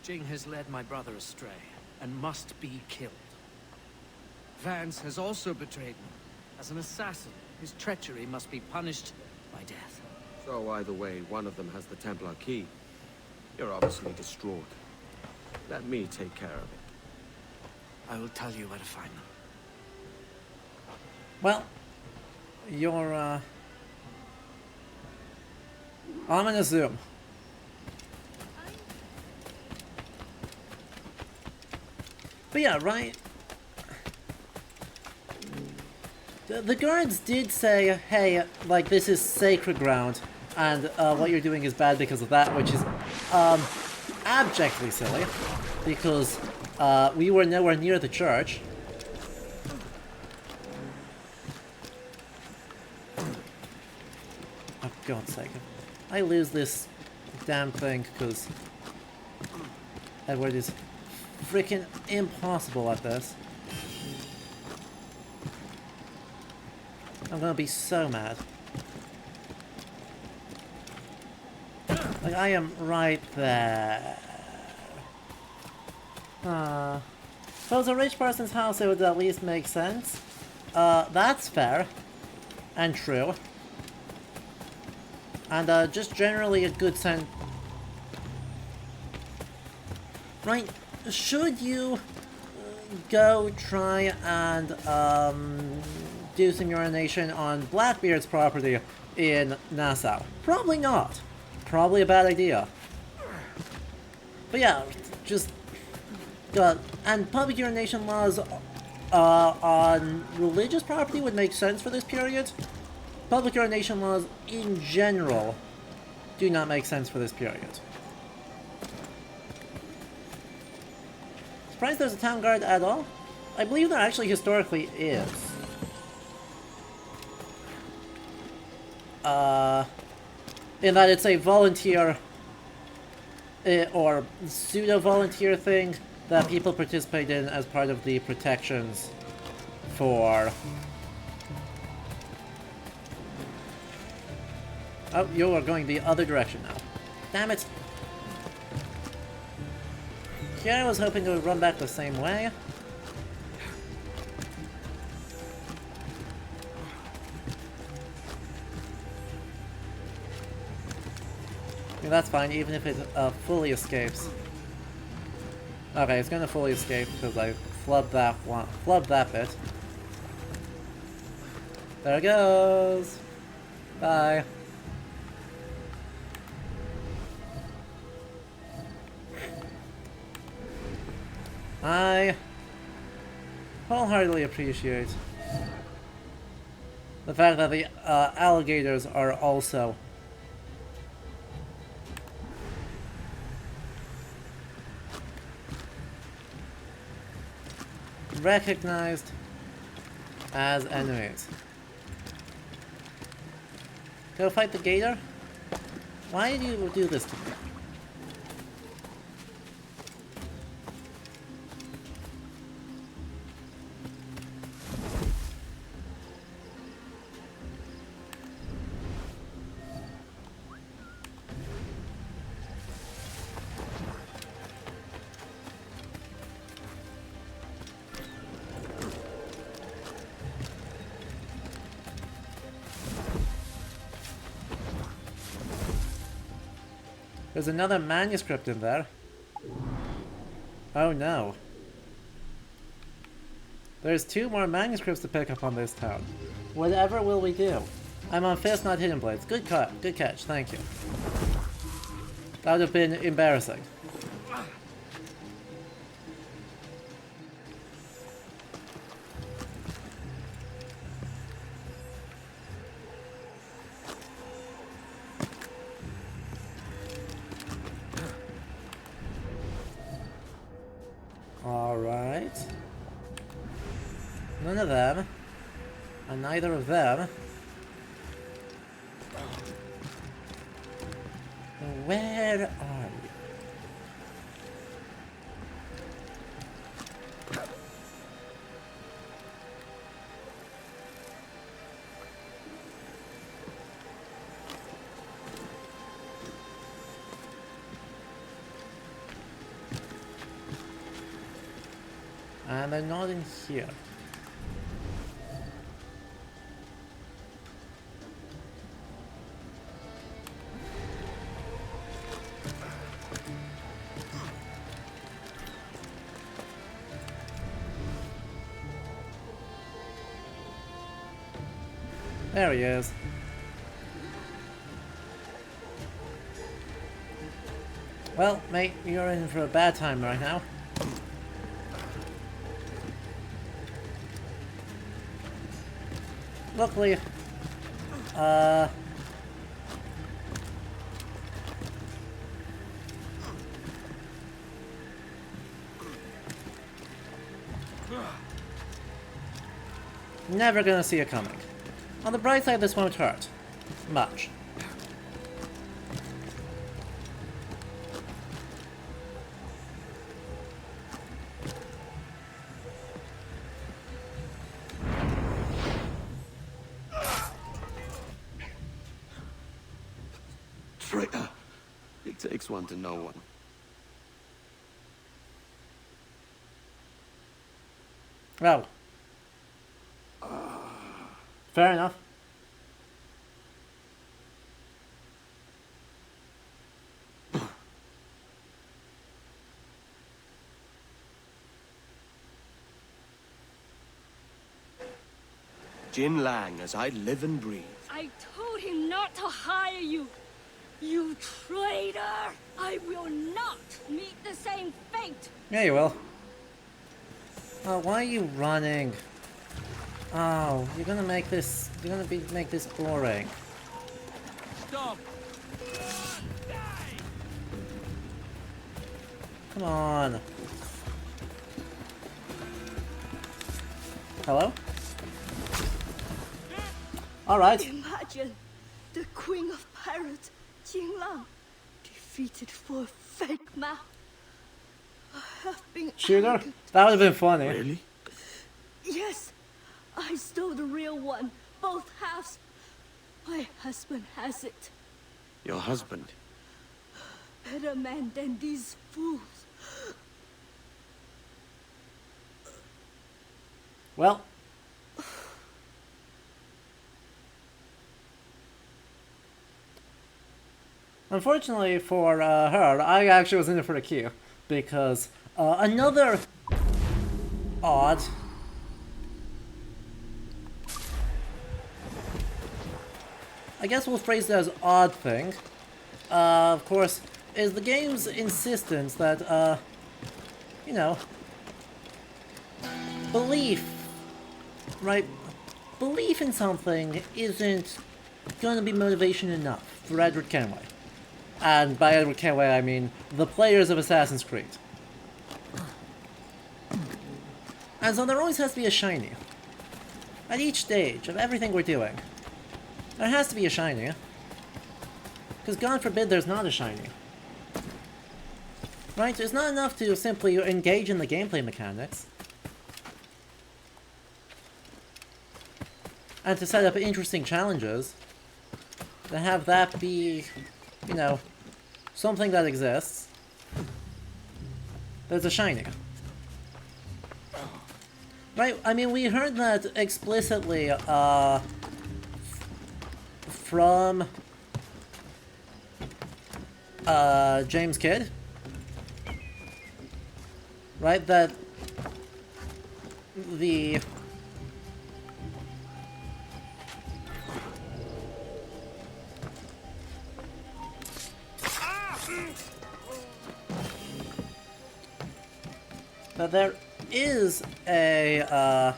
Jing has led my brother astray, and must be killed. Vance has also betrayed me. As an assassin, his treachery must be punished by death. So either way, one of them has the Templar key. You're obviously distraught. Let me take care of it. I will tell you where to find them. Well, you're, I'm gonna zoom. But yeah, right? The guards did say, hey, like, this is sacred ground, and what you're doing is bad because of that, which is abjectly silly, because we were nowhere near the church. Oh, God's sake. I lose this damn thing because Edward is freaking impossible at this. I'm gonna be so mad. Like, I am right there. If it was a rich person's house, it would at least make sense. That's fair. And true. And, just generally a good sense. Right, should you go try and, do some urination on Blackbeard's property in Nassau? Probably not. Probably a bad idea. But yeah, just... and public urination laws on religious property would make sense for this period. Public urination laws in general do not make sense for this period. Surprised there's a town guard at all? I believe there actually historically is. In that it's a volunteer or pseudo-volunteer thing that people participate in as part of the protections for... Oh, you are going the other direction now. Damn it! Yeah, I was hoping to run back the same way. Yeah, that's fine, even if it fully escapes. Okay, it's gonna fully escape because I flubbed that bit. There it goes! Bye. I wholeheartedly appreciate the fact that the alligators are also recognized as enemies. Go fight the gator? Why did you do this to me? There's another manuscript in there. Oh no. There's 2 more manuscripts to pick up on this town. Whatever will we do? I'm on Fist, not Hidden Blades. Good cut. Good catch. Thank you. That would have been embarrassing. Alright. None of them. And neither of them. Where are you? And they're not in here. There he is. Well, mate, you're in for a bad time right now. Luckily, never gonna see it coming. On the bright side, this won't hurt much. Traitor! It takes one to know one. Oh. Fair enough. Jin Lang, as I live and breathe. I told him not to hire you. You traitor! I will not meet the same fate. Yeah, you will. Oh, why are you running? Oh, you're gonna make this. You're gonna make this boring. Stop! Come on. Hello? Alright. Imagine the Queen of Pirates, Jin Lang, defeated for a fake map. I have been Shooter? arrogant. That would have been funny. Really? Yes, I stole the real one, both halves. My husband has it. Your husband? Better man than these fools. Well. Unfortunately for her, I actually was in it for the queue, because another odd I guess we'll phrase it as odd thing, of course, is the game's insistence that, you know, belief, right? Belief in something isn't going to be motivation enough for Edward Kenway. And by Edward Kenway, I mean the players of Assassin's Creed. And so there always has to be a shiny. At each stage of everything we're doing, there has to be a shiny. Because God forbid there's not a shiny. Right? It's not enough to simply engage in the gameplay mechanics. And to set up interesting challenges. To have that be, you know, something that exists. There's a shiny. Right, I mean, we heard that explicitly, from, James Kidd. Right, that the... that there is a,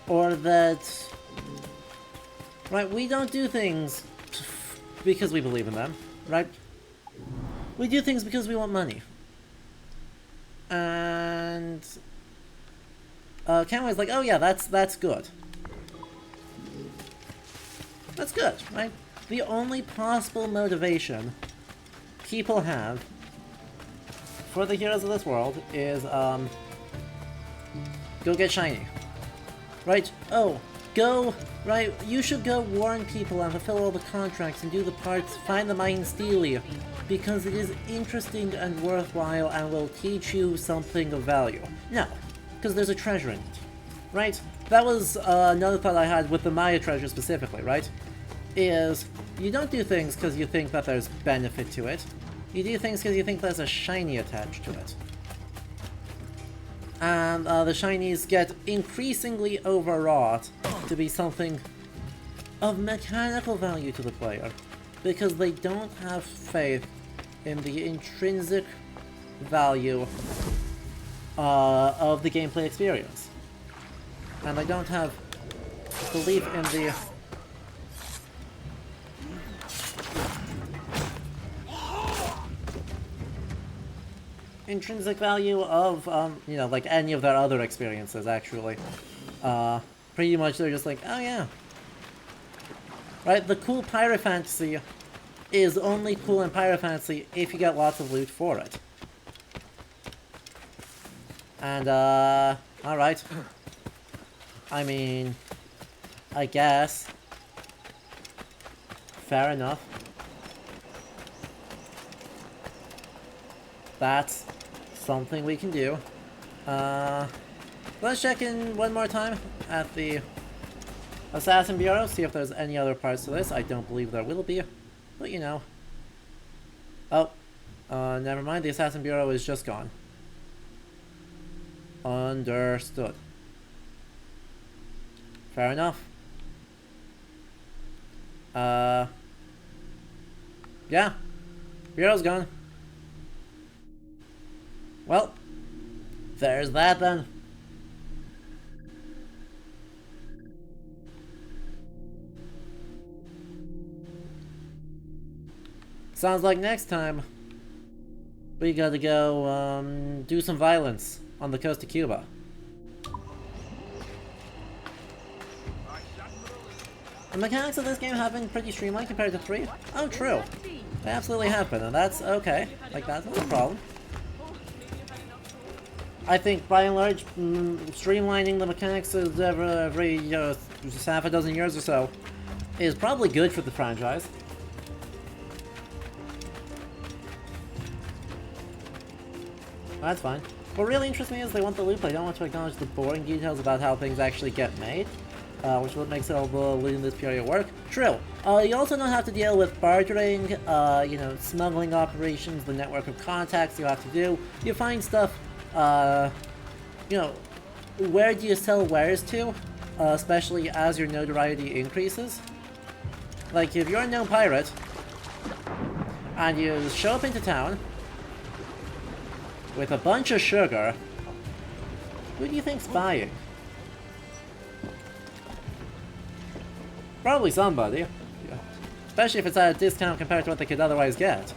or that, right, we don't do things because we believe in them, right? We do things because we want money. And, Kenway's like, oh yeah, that's good. That's good, right? The only possible motivation people have for the heroes of this world is, go get shiny. Right? Oh, go, right, you should go warn people and fulfill all the contracts and do the parts, find the mine steely, because it is interesting and worthwhile and will teach you something of value. No, because there's a treasure in it. Right? That was another thought I had with the Maya treasure specifically, right? Is, you don't do things because you think that there's benefit to it. You do things because you think there's a shiny attached to it. And the shinies get increasingly overwrought to be something of mechanical value to the player, because they don't have faith in the intrinsic value of the gameplay experience. And they don't have belief in the... intrinsic value of, you know, like any of their other experiences, actually. Pretty much they're just like, oh yeah. Right, the cool pirate fantasy is only cool in pirate fantasy if you get lots of loot for it. And, alright. I mean, I guess. Fair enough. That's something we can do. Let's check in one more time at the Assassin Bureau, see if there's any other parts to this. I don't believe there will be, but you know. Oh, never mind, the Assassin Bureau is just gone. Understood. Fair enough. Yeah. Bureau's gone. Well, there's that then. Sounds like next time we gotta go do some violence on the coast of Cuba. The mechanics of this game have been pretty streamlined compared to 3. Oh, true. They absolutely have been, and that's okay. Like, that's not a problem. I think, by and large, streamlining the mechanics of every half a dozen years or so is probably good for the franchise. That's fine. What really interests me is they want the loot, but they don't want to acknowledge the boring details about how things actually get made, which is what makes all the loot in this period work. True. You also don't have to deal with bartering, you know, smuggling operations, the network of contacts you have to do. You find stuff, you know, where do you sell wares to, especially as your notoriety increases? Like, if you're a known pirate, and you show up into town with a bunch of sugar, who do you think's buying? Probably somebody. Especially if it's at a discount compared to what they could otherwise get.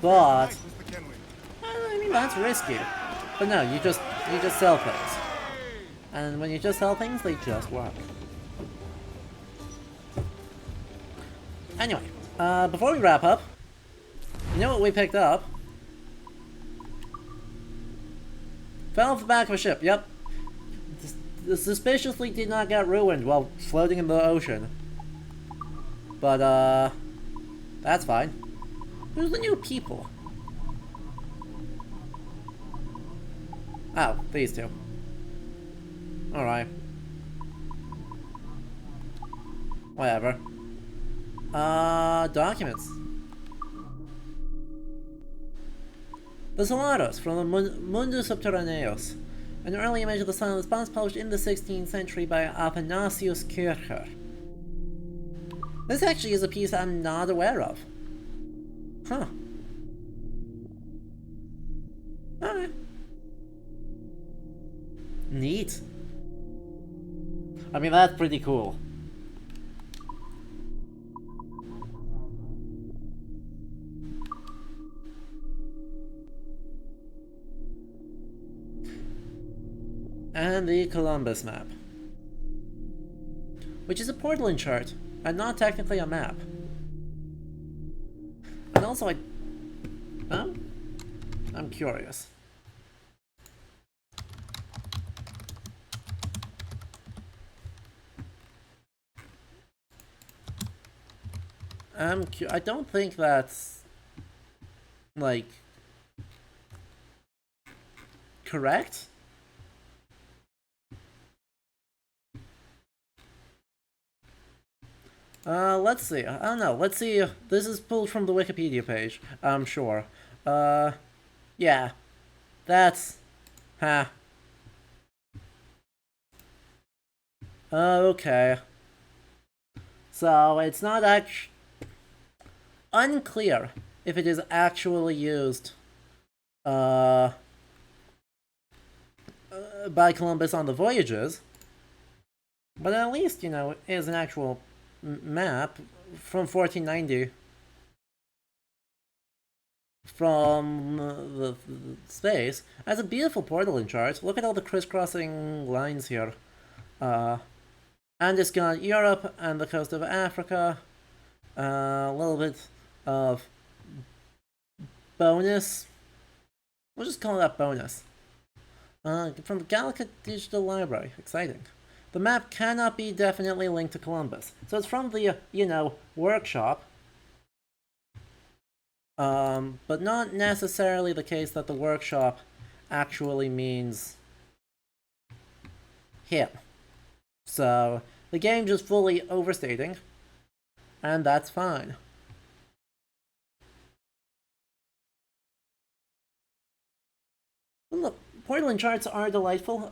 But I mean, that's risky. But no, you just sell things. And when you just sell things, they just work. Anyway, before we wrap up, you know what we picked up? Fell off the back of a ship, yep. Suspiciously did not get ruined while floating in the ocean. But, that's fine. Who's the new people? Oh, these two. Alright. Whatever. Documents. The Solados from the Mundus Subterraneus. An early image of the sun was once published in the 16th century by Athanasius Kircher. This actually is a piece I'm not aware of. Huh. Alright. Neat. I mean, that's pretty cool. And the Columbus map. Which is a Portland chart, and not technically a map. And also I'm curious. I don't think that's, like, correct? Let's see. I don't know. Let's see. This is pulled from the Wikipedia page, I'm sure. Yeah. That's... Okay. So, it's not unclear if it is actually used, by Columbus on the voyages. But at least, you know, it is an actual map from 1490 from the space. Has a beautiful Portland chart. Look at all the crisscrossing lines here. And it's got Europe and the coast of Africa. A little bit of bonus. We'll just call that bonus. From the Gallica Digital Library. Exciting. The map cannot be definitely linked to Columbus. So it's from the, you know, workshop. But not necessarily the case that the workshop actually means him. So the game just fully overstating, and that's fine. Look, Portland charts are delightful,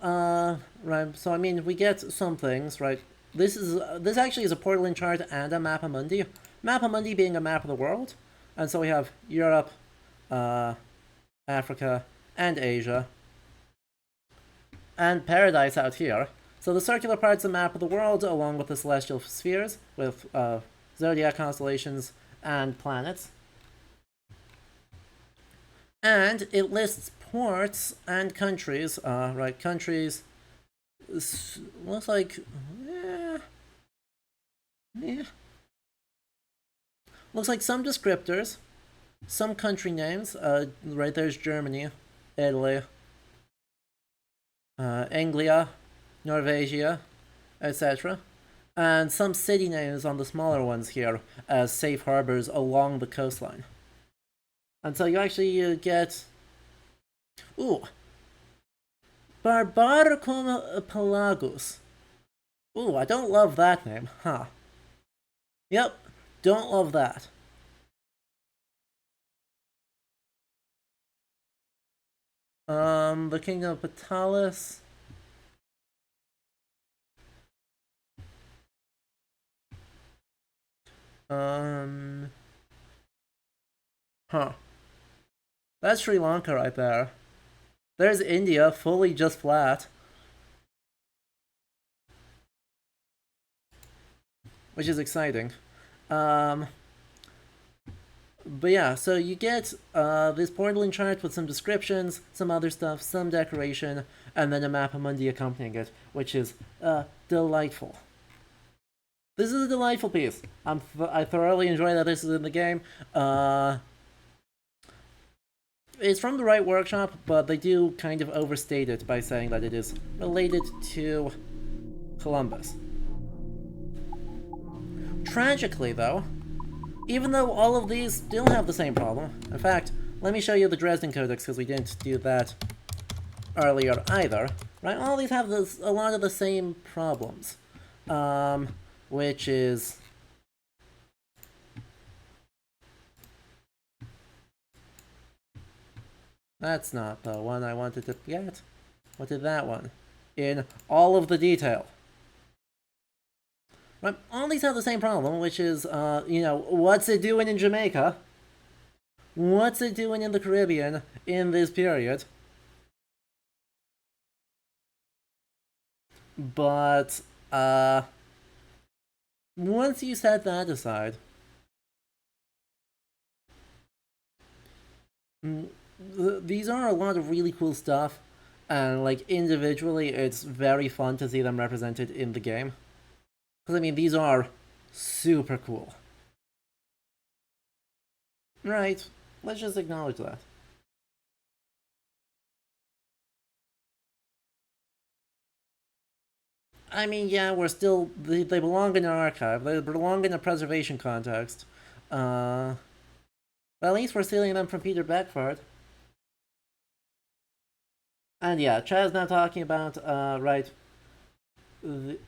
right, so I mean, we get some things, right? This actually is a Portland chart and a Mappa Mundi. Mappa Mundi being a map of the world, and so we have Europe, Africa, and Asia, and Paradise out here. So the circular part's a map of the world, along with the celestial spheres, with zodiac constellations and planets. And it lists ports and countries, right, countries, looks like, looks like some descriptors, some country names, right, there's Germany, Italy, Anglia, Norvegia, etc. And some city names on the smaller ones here as safe harbors along the coastline. And so you actually get... Ooh! Barbaricum Pelagus. Ooh, I don't love that name, huh? Yep, don't love that. The Kingdom of Patalis. Huh. That's Sri Lanka right there. There's India, fully just flat. Which is exciting. But yeah, so you get this portaling chart with some descriptions, some other stuff, some decoration, and then a map of Mundi accompanying it, which is delightful. This is a delightful piece. I thoroughly enjoy that this is in the game. It's from the right workshop, but they do kind of overstate it by saying that it is related to Columbus. Tragically, though, even though all of these still have the same problem, in fact, let me show you the Dresden Codex, because we didn't do that earlier either, right? All these have a lot of the same problems, which is... That's not the one I wanted to get. What did that one? In all of the detail. Right, all these have the same problem, which is, you know, what's it doing in Jamaica? What's it doing in the Caribbean in this period? But, once you set that aside, these are a lot of really cool stuff, and like individually it's very fun to see them represented in the game. Because I mean, these are super cool. Right, let's just acknowledge that. I mean, yeah, we're still, they belong in an archive, they belong in a preservation context. But at least we're stealing them from Peter Beckford. And yeah, Chad's now talking about, right, the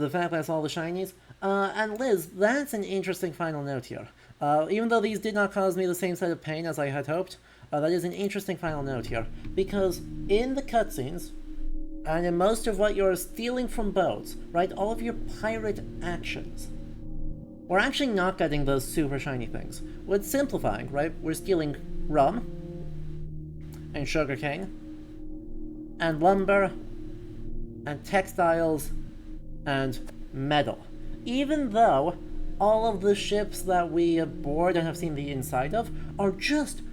fact that's all the shinies. And Liz, that's an interesting final note here. Even though these did not cause me the same set of pain as I had hoped, that is an interesting final note here. Because in the cutscenes, and in most of what you're stealing from boats, right, all of your pirate actions, we're actually not getting those super shiny things. We're simplifying, right? We're stealing rum, and sugarcane, and lumber, and textiles, and metal. Even though all of the ships that we board and have seen the inside of are just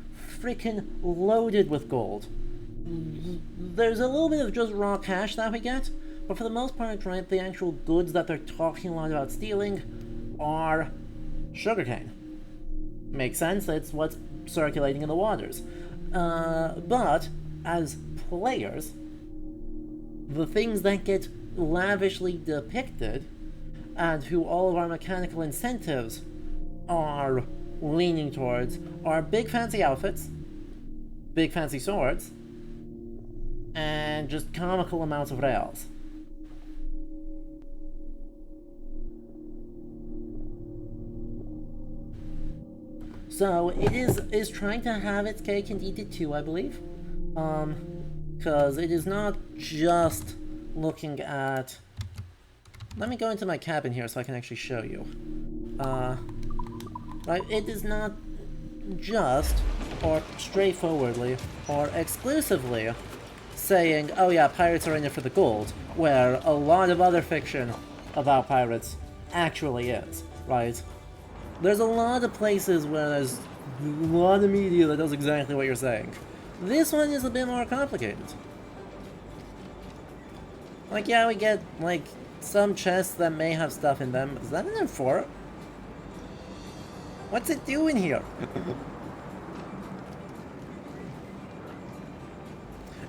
freaking loaded with gold. There's a little bit of just raw cash that we get, but for the most part, right, the actual goods that they're talking a lot about stealing are sugarcane. Makes sense, it's what's circulating in the waters. But, as players, the things that get lavishly depicted, and who all of our mechanical incentives are leaning towards, are big fancy outfits, big fancy swords, and just comical amounts of rails. So it is trying to have its cake and eat it too, I believe. Because it is not just looking at... Let me go into my cabin here so I can actually show you. Right, it is not just, or straightforwardly, or exclusively saying, oh yeah, pirates are in it for the gold, where a lot of other fiction about pirates actually is, right? There's a lot of places where there's a lot of media that does exactly what you're saying. This one is a bit more complicated. Like, yeah, we get, like, some chests that may have stuff in them. Is that an M4? What's it doing here?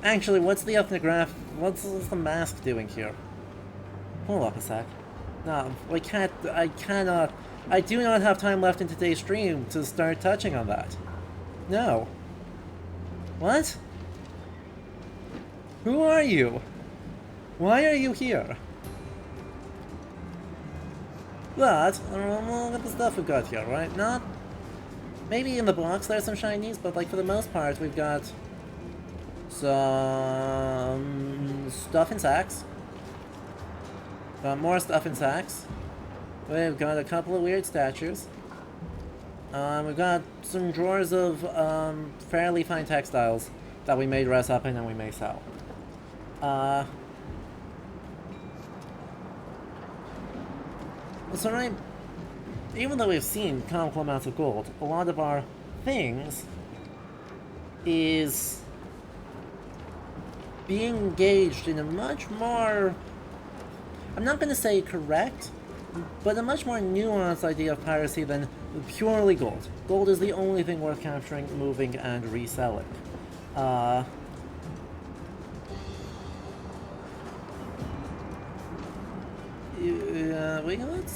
Actually, what's the ethnograph? What's the mask doing here? Hold up a sec. No, we can't, I do not have time left in today's stream to start touching on that. No. What? Who are you? Why are you here? But, look at the stuff we've got here, right? Not... Maybe in the box there's some shinies, but like for the most part we've got some stuff in sacks. Got more stuff in sacks. We've got a couple of weird statues. We've got some drawers of fairly fine textiles that we may dress up in and we may sell. So right, even though we've seen comical amounts of gold, a lot of our things is being engaged in a much more, I'm not going to say correct, but a much more nuanced idea of piracy than purely gold. Gold is the only thing worth capturing, moving, and reselling.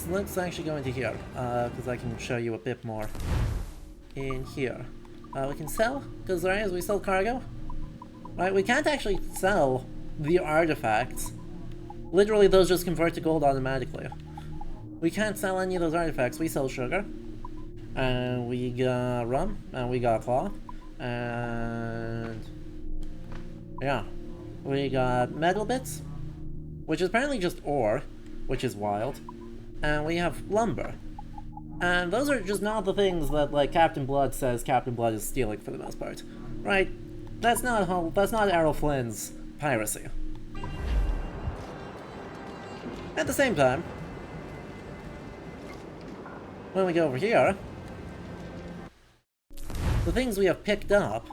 Let's actually go into here, because I can show you a bit more in here. We can sell, because right, as we sell cargo. Right, we can't actually sell the artifacts. Literally, those just convert to gold automatically. We can't sell any of those artifacts. We sell sugar, and we got rum, and we got cloth, and yeah, we got metal bits, which is apparently just ore, which is wild, and we have lumber. And those are just not the things that, like, Captain Blood says Captain Blood is stealing for the most part. Right? That's not Errol Flynn's piracy. At the same time, when we go over here, the things we have picked up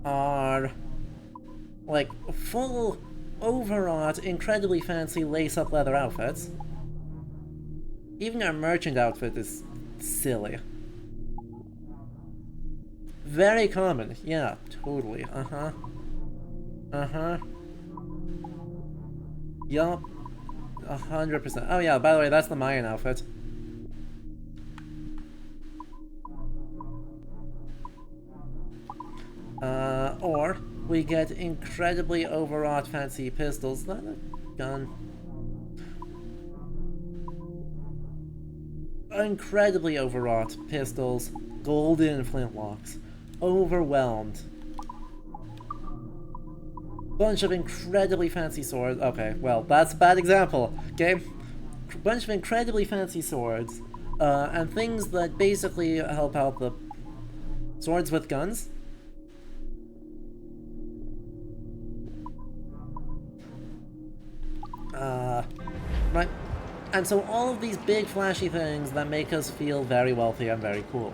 are, like, full, overwrought, incredibly fancy lace-up leather outfits. Even our merchant outfit is silly. Very common, yeah, totally, Yup, 100%. Oh yeah, by the way, that's the Mayan outfit. Or we get incredibly overwrought fancy pistols. That gun. Incredibly overwrought pistols, golden flintlocks, overwhelmed. Bunch of incredibly fancy swords. Okay, well, that's a bad example. Okay, bunch of incredibly fancy swords, and things that basically help out the swords with guns. Right. And so all of these big flashy things that make us feel very wealthy and very cool.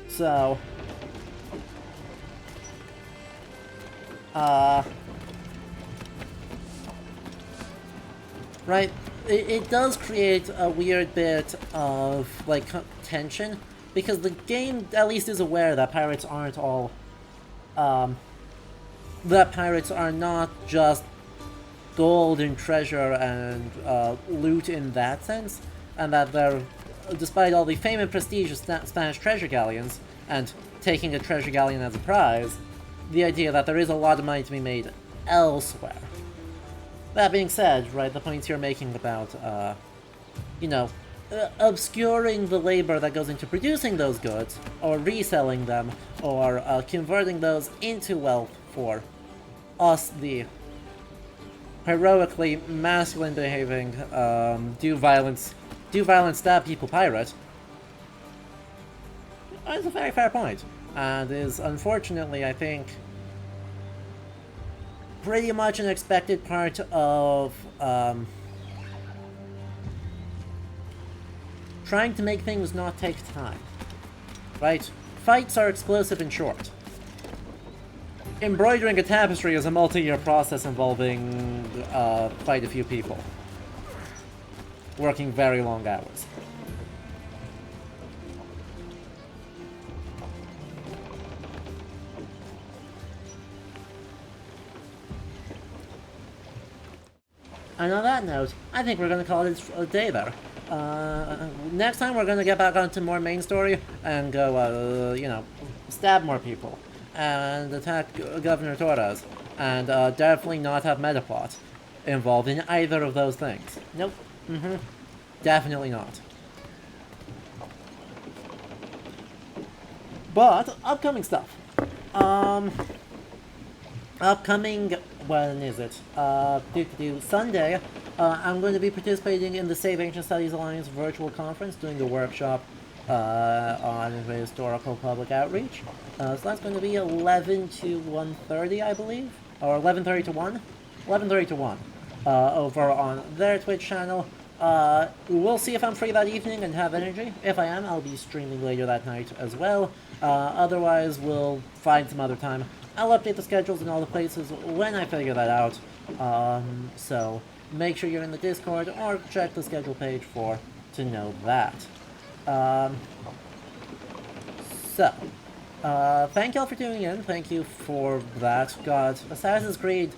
So, right, it does create a weird bit of, like, tension, because the game at least is aware that pirates aren't all, that pirates are not just gold and treasure and loot in that sense, and that they're, despite all the fame and prestige of Spanish treasure galleons, and taking a treasure galleon as a prize, the idea that there is a lot of money to be made elsewhere. That being said, right, the points you're making about, you know, obscuring the labor that goes into producing those goods, or reselling them, or converting those into wealth for us, the heroically masculine behaving, do violence, stab people pirate, is a very fair point, and is unfortunately, I think, pretty much an expected part of trying to make things not take time. Right? Fights are explosive and short. Embroidering a tapestry is a multi-year process involving quite a few people, working very long hours. And on that note, I think we're going to call it a day there. Next time we're going to get back onto more main story and go, you know, stab more people and attack Governor Torres, and definitely not have Metaplot involved in either of those things. Nope. Definitely not. But, upcoming stuff. Upcoming when is it? Sunday, I'm going to be participating in the Save Ancient Studies Alliance virtual conference, doing the workshop on historical public outreach. So that's going to be 11 to 1:30, I believe, or 11:30 to 1? 11:30 to 1, over on their Twitch channel. We'll see if I'm free that evening and have energy. If I am, I'll be streaming later that night as well. Otherwise, we'll find some other time. I'll update the schedules in all the places when I figure that out. So make sure you're in the Discord or check the schedule page to know that. Thank y'all for tuning in. Thank you for that. God, Assassin's Creed.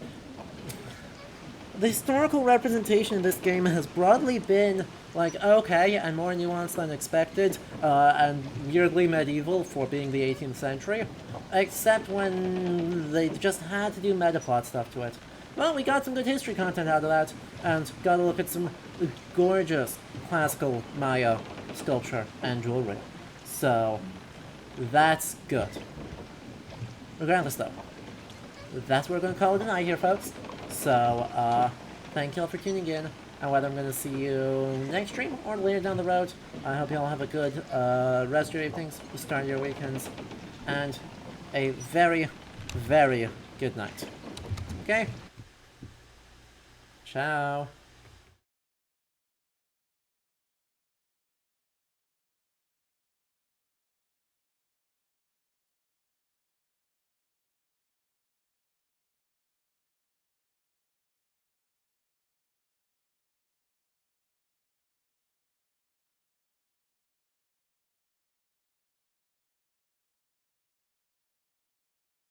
The historical representation in this game has broadly been, like, okay, and more nuanced than expected, and weirdly medieval for being the 18th century, except when they just had to do metaplot stuff to it. Well, we got some good history content out of that, and got to look at some gorgeous classical Maya sculpture and jewelry. So, that's good. Regardless, though, that's what we're going to call it a night here, folks. So, thank y'all for tuning in, and whether I'm going to see you next stream or later down the road, I hope y'all have a good rest of your evenings, start of your weekends, and a very, very good night. Okay? Ciao.